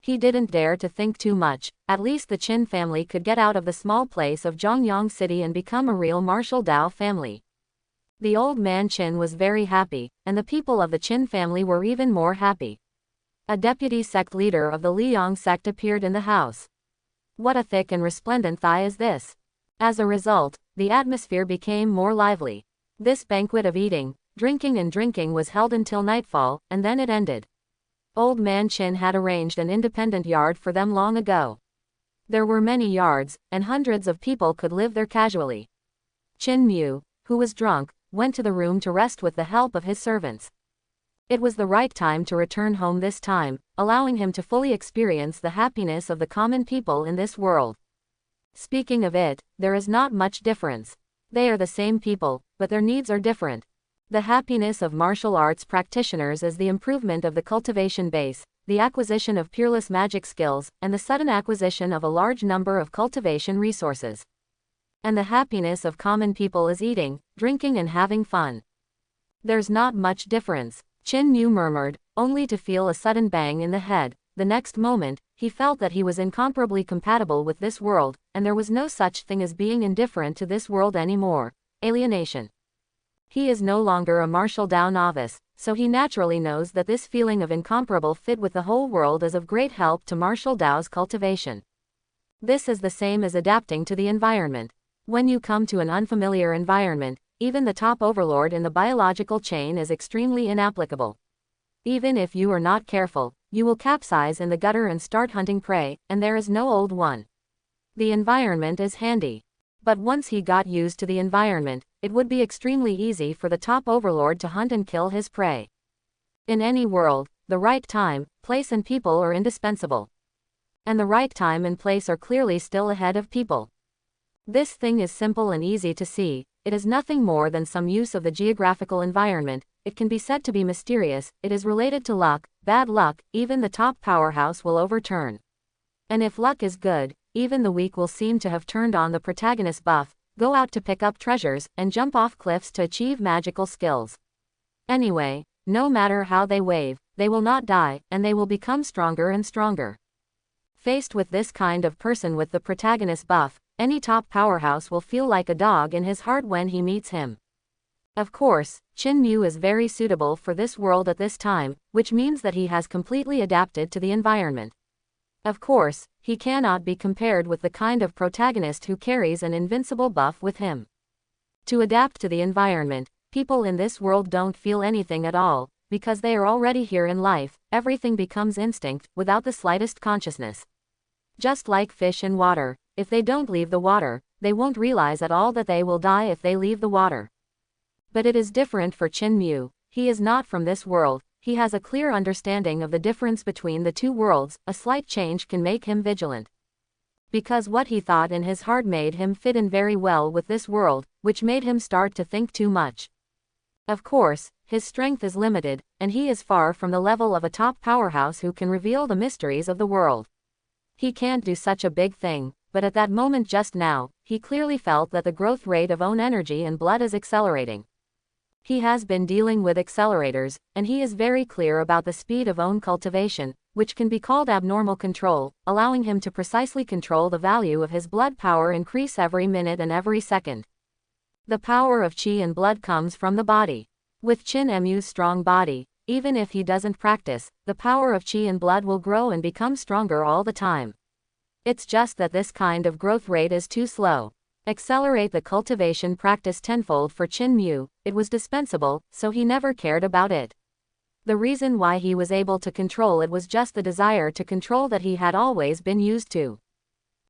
He didn't dare to think too much. At least the Qin family could get out of the small place of Zhongyang City and become a real martial Dao family. The Old Man Qin was very happy, and the people of the Qin family were even more happy. A deputy sect leader of the Liang sect appeared in the house. What a thick and resplendent thigh is this! As a result, the atmosphere became more lively. This banquet of eating, drinking and drinking was held until nightfall, and then it ended. Old Man Qin had arranged an independent yard for them long ago. There were many yards, and hundreds of people could live there casually. Qin Mu, who was drunk, went to the room to rest with the help of his servants. It was the right time to return home this time, allowing him to fully experience the happiness of the common people in this world. Speaking of it, there is not much difference. They are the same people, but their needs are different. The happiness of martial arts practitioners is the improvement of the cultivation base, the acquisition of peerless magic skills, and the sudden acquisition of a large number of cultivation resources. And the happiness of common people is eating, drinking and having fun. There's not much difference, Qin Mu murmured, only to feel a sudden bang in the head. The next moment, he felt that he was incomparably compatible with this world, and there was no such thing as being indifferent to this world anymore. Alienation. He is no longer a martial Dao novice, so he naturally knows that this feeling of incomparable fit with the whole world is of great help to martial Dao's cultivation. This is the same as adapting to the environment. When you come to an unfamiliar environment, even the top overlord in the biological chain is extremely inapplicable. Even if you are not careful, you will capsize in the gutter and start hunting prey, and there is no old one. The environment is handy. But once he got used to the environment, it would be extremely easy for the top overlord to hunt and kill his prey. In any world, the right time, place and people are indispensable. And the right time and place are clearly still ahead of people. This thing is simple and easy to see. It is nothing more than some use of the geographical environment. It can be said to be mysterious. It is related to luck, bad luck, even the top powerhouse will overturn. And if luck is good, even the weak will seem to have turned on the protagonist buff, go out to pick up treasures, and jump off cliffs to achieve magical skills. Anyway, no matter how they wave, they will not die, and they will become stronger and stronger. Faced with this kind of person with the protagonist buff, any top powerhouse will feel like a dog in his heart when he meets him. Of course, Chin Mu is very suitable for this world at this time, which means that he has completely adapted to the environment. Of course, he cannot be compared with the kind of protagonist who carries an invincible buff with him. To adapt to the environment, people in this world don't feel anything at all, because they are already here in life. Everything becomes instinct, without the slightest consciousness. Just like fish in water, if they don't leave the water, they won't realize at all that they will die if they leave the water. But it is different for Chin Mu. He is not from this world. He has a clear understanding of the difference between the two worlds. A slight change can make him vigilant. Because what he thought in his heart made him fit in very well with this world, which made him start to think too much. Of course, his strength is limited, and he is far from the level of a top powerhouse who can reveal the mysteries of the world. He can't do such a big thing, but at that moment just now, he clearly felt that the growth rate of own energy and blood is accelerating. He has been dealing with accelerators, and he is very clear about the speed of own cultivation, which can be called abnormal control, allowing him to precisely control the value of his blood power increase every minute and every second. The power of qi and blood comes from the body. With Chin Mu's strong body, even if he doesn't practice, the power of qi and blood will grow and become stronger all the time. It's just that this kind of growth rate is too slow. Accelerate the cultivation practice tenfold for Chin Mu. It was dispensable, so he never cared about it. The reason why he was able to control it was just the desire to control that he had always been used to.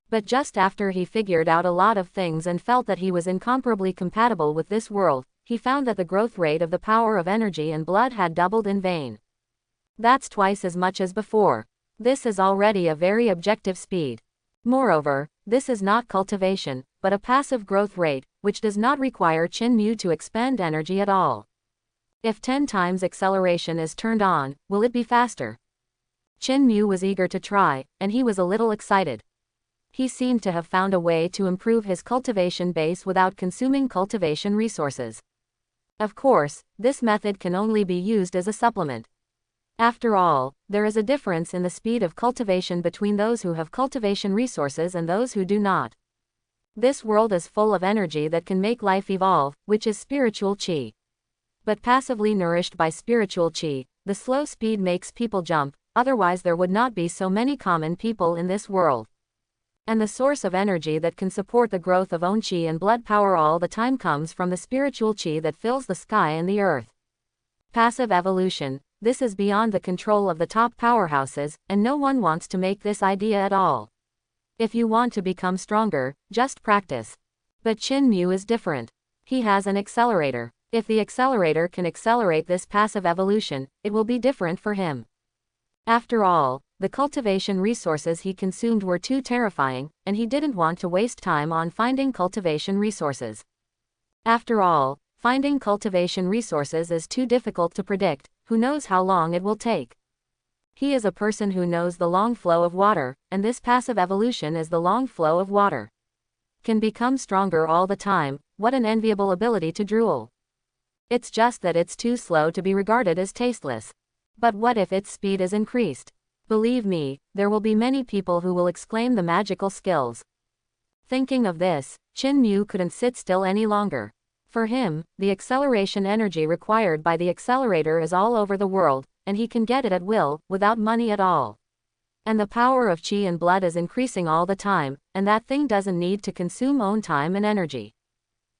But just after he figured out a lot of things and felt that he was incomparably compatible with this world, he found that the growth rate of the power of energy and blood had doubled in vain. That's twice as much as before. This is already a very objective speed. Moreover, this is not cultivation, but a passive growth rate, which does not require Chin Mu to expend energy at all. If 10 times acceleration is turned on, will it be faster? Chin Mu was eager to try, and he was a little excited. He seemed to have found a way to improve his cultivation base without consuming cultivation resources. Of course, this method can only be used as a supplement. After all, there is a difference in the speed of cultivation between those who have cultivation resources and those who do not. This world is full of energy that can make life evolve, which is spiritual qi. But passively nourished by spiritual qi, the slow speed makes people jump, otherwise there would not be so many common people in this world. And the source of energy that can support the growth of own qi and blood power all the time comes from the spiritual qi that fills the sky and the earth. Passive evolution. This is beyond the control of the top powerhouses, and no one wants to make this idea at all. If you want to become stronger, just practice. But Chin Mu is different. He has an accelerator. If the accelerator can accelerate this passive evolution, it will be different for him. After all, the cultivation resources he consumed were too terrifying, and he didn't want to waste time on finding cultivation resources. After all, finding cultivation resources is too difficult to predict. Who knows how long it will take? He is a person who knows the long flow of water, and this passive evolution is the long flow of water. Can become stronger all the time. What an enviable ability to drool. It's just that it's too slow to be regarded as tasteless. But what if its speed is increased? Believe me, there will be many people who will exclaim the magical skills. Thinking of this, Chin Mu couldn't sit still any longer. For him, the acceleration energy required by the accelerator is all over the world, and he can get it at will, without money at all. And the power of qi and blood is increasing all the time, and that thing doesn't need to consume own time and energy.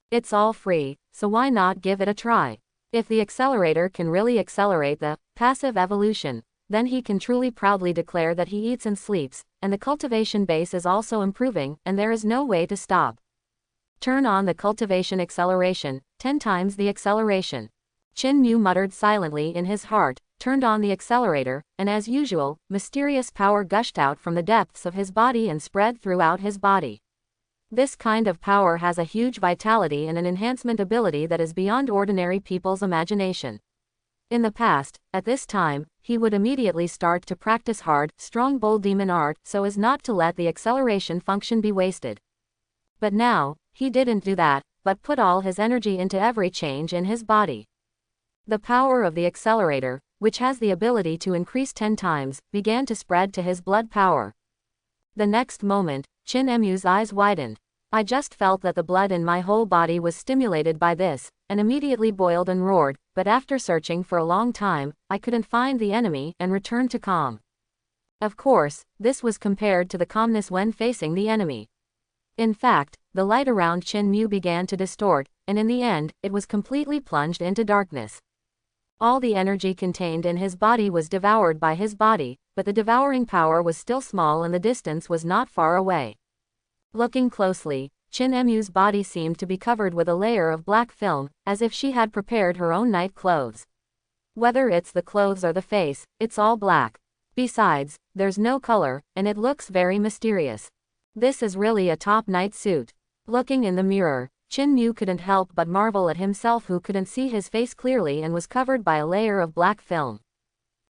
It's all free, so why not give it a try? If the accelerator can really accelerate the passive evolution, then he can truly proudly declare that he eats and sleeps, and the cultivation base is also improving, and there is no way to stop. Turn on the cultivation acceleration, 10 times the acceleration. Chin Mu muttered silently in his heart, turned on the accelerator, and as usual, mysterious power gushed out from the depths of his body and spread throughout his body. This kind of power has a huge vitality and an enhancement ability that is beyond ordinary people's imagination. In the past, at this time, he would immediately start to practice hard, strong bull demon art so as not to let the acceleration function be wasted. But now, he didn't do that, but put all his energy into every change in his body. The power of the accelerator, which has the ability to increase 10 times, began to spread to his blood power. The next moment, Chin Mu's eyes widened. I just felt that the blood in my whole body was stimulated by this, and immediately boiled and roared, but after searching for a long time, I couldn't find the enemy and returned to calm. Of course, this was compared to the calmness when facing the enemy. In fact, the light around Chin Mu began to distort, and in the end, it was completely plunged into darkness. All the energy contained in his body was devoured by his body, but the devouring power was still small and the distance was not far away. Looking closely, Chin Mu's body seemed to be covered with a layer of black film, as if she had prepared her own night clothes. Whether it's the clothes or the face, it's all black. Besides, there's no color, and it looks very mysterious. This is really a top night suit. Looking in the mirror, Chin Mu couldn't help but marvel at himself who couldn't see his face clearly and was covered by a layer of black film.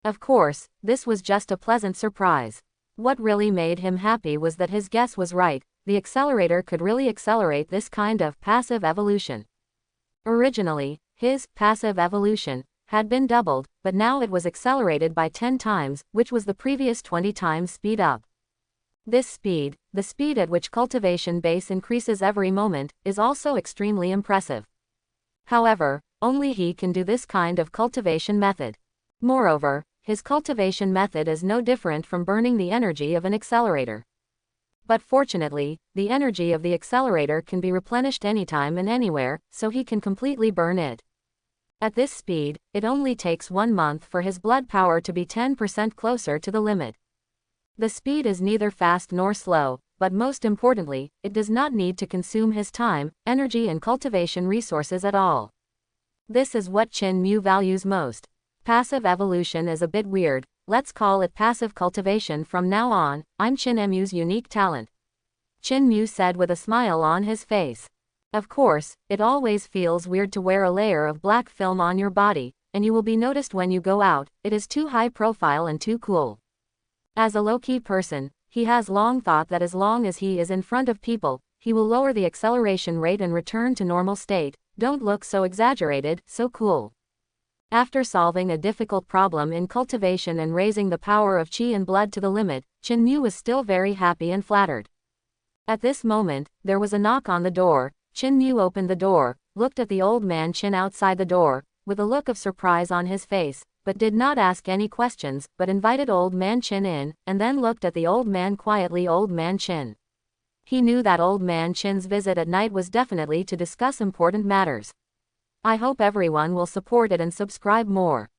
Of course, this was just a pleasant surprise. What really made him happy was that his guess was right, the accelerator could really accelerate this kind of passive evolution. Originally, his passive evolution had been doubled, but now it was accelerated by 10 times, which was the previous 20 times speed up. This speed, the speed at which cultivation base increases every moment, is also extremely impressive. However, only he can do this kind of cultivation method. Moreover, his cultivation method is no different from burning the energy of an accelerator. But fortunately, the energy of the accelerator can be replenished anytime and anywhere, so he can completely burn it. At this speed, it only takes 1 month for his blood power to be 10% closer to the limit. The speed is neither fast nor slow, but most importantly, it does not need to consume his time, energy and cultivation resources at all. This is what Chin Mu values most. Passive evolution is a bit weird, let's call it passive cultivation from now on. I'm Chin Mu's unique talent. Chin Mu said with a smile on his face. Of course, it always feels weird to wear a layer of black film on your body, and you will be noticed when you go out. It is too high profile and too cool. As a low-key person, he has long thought that as long as he is in front of people, he will lower the acceleration rate and return to normal state. Don't look so exaggerated, so cool. After solving a difficult problem in cultivation and raising the power of qi and blood to the limit, Chin Mu was still very happy and flattered. At this moment, there was a knock on the door. Chin Mu opened the door, looked at the old man Chin outside the door, with a look of surprise on his face, but did not ask any questions, but invited old man Chin in, and then looked at the old man quietly. Old man Chin. He knew that old man Chin's visit at night was definitely to discuss important matters. I hope everyone will support it and subscribe more.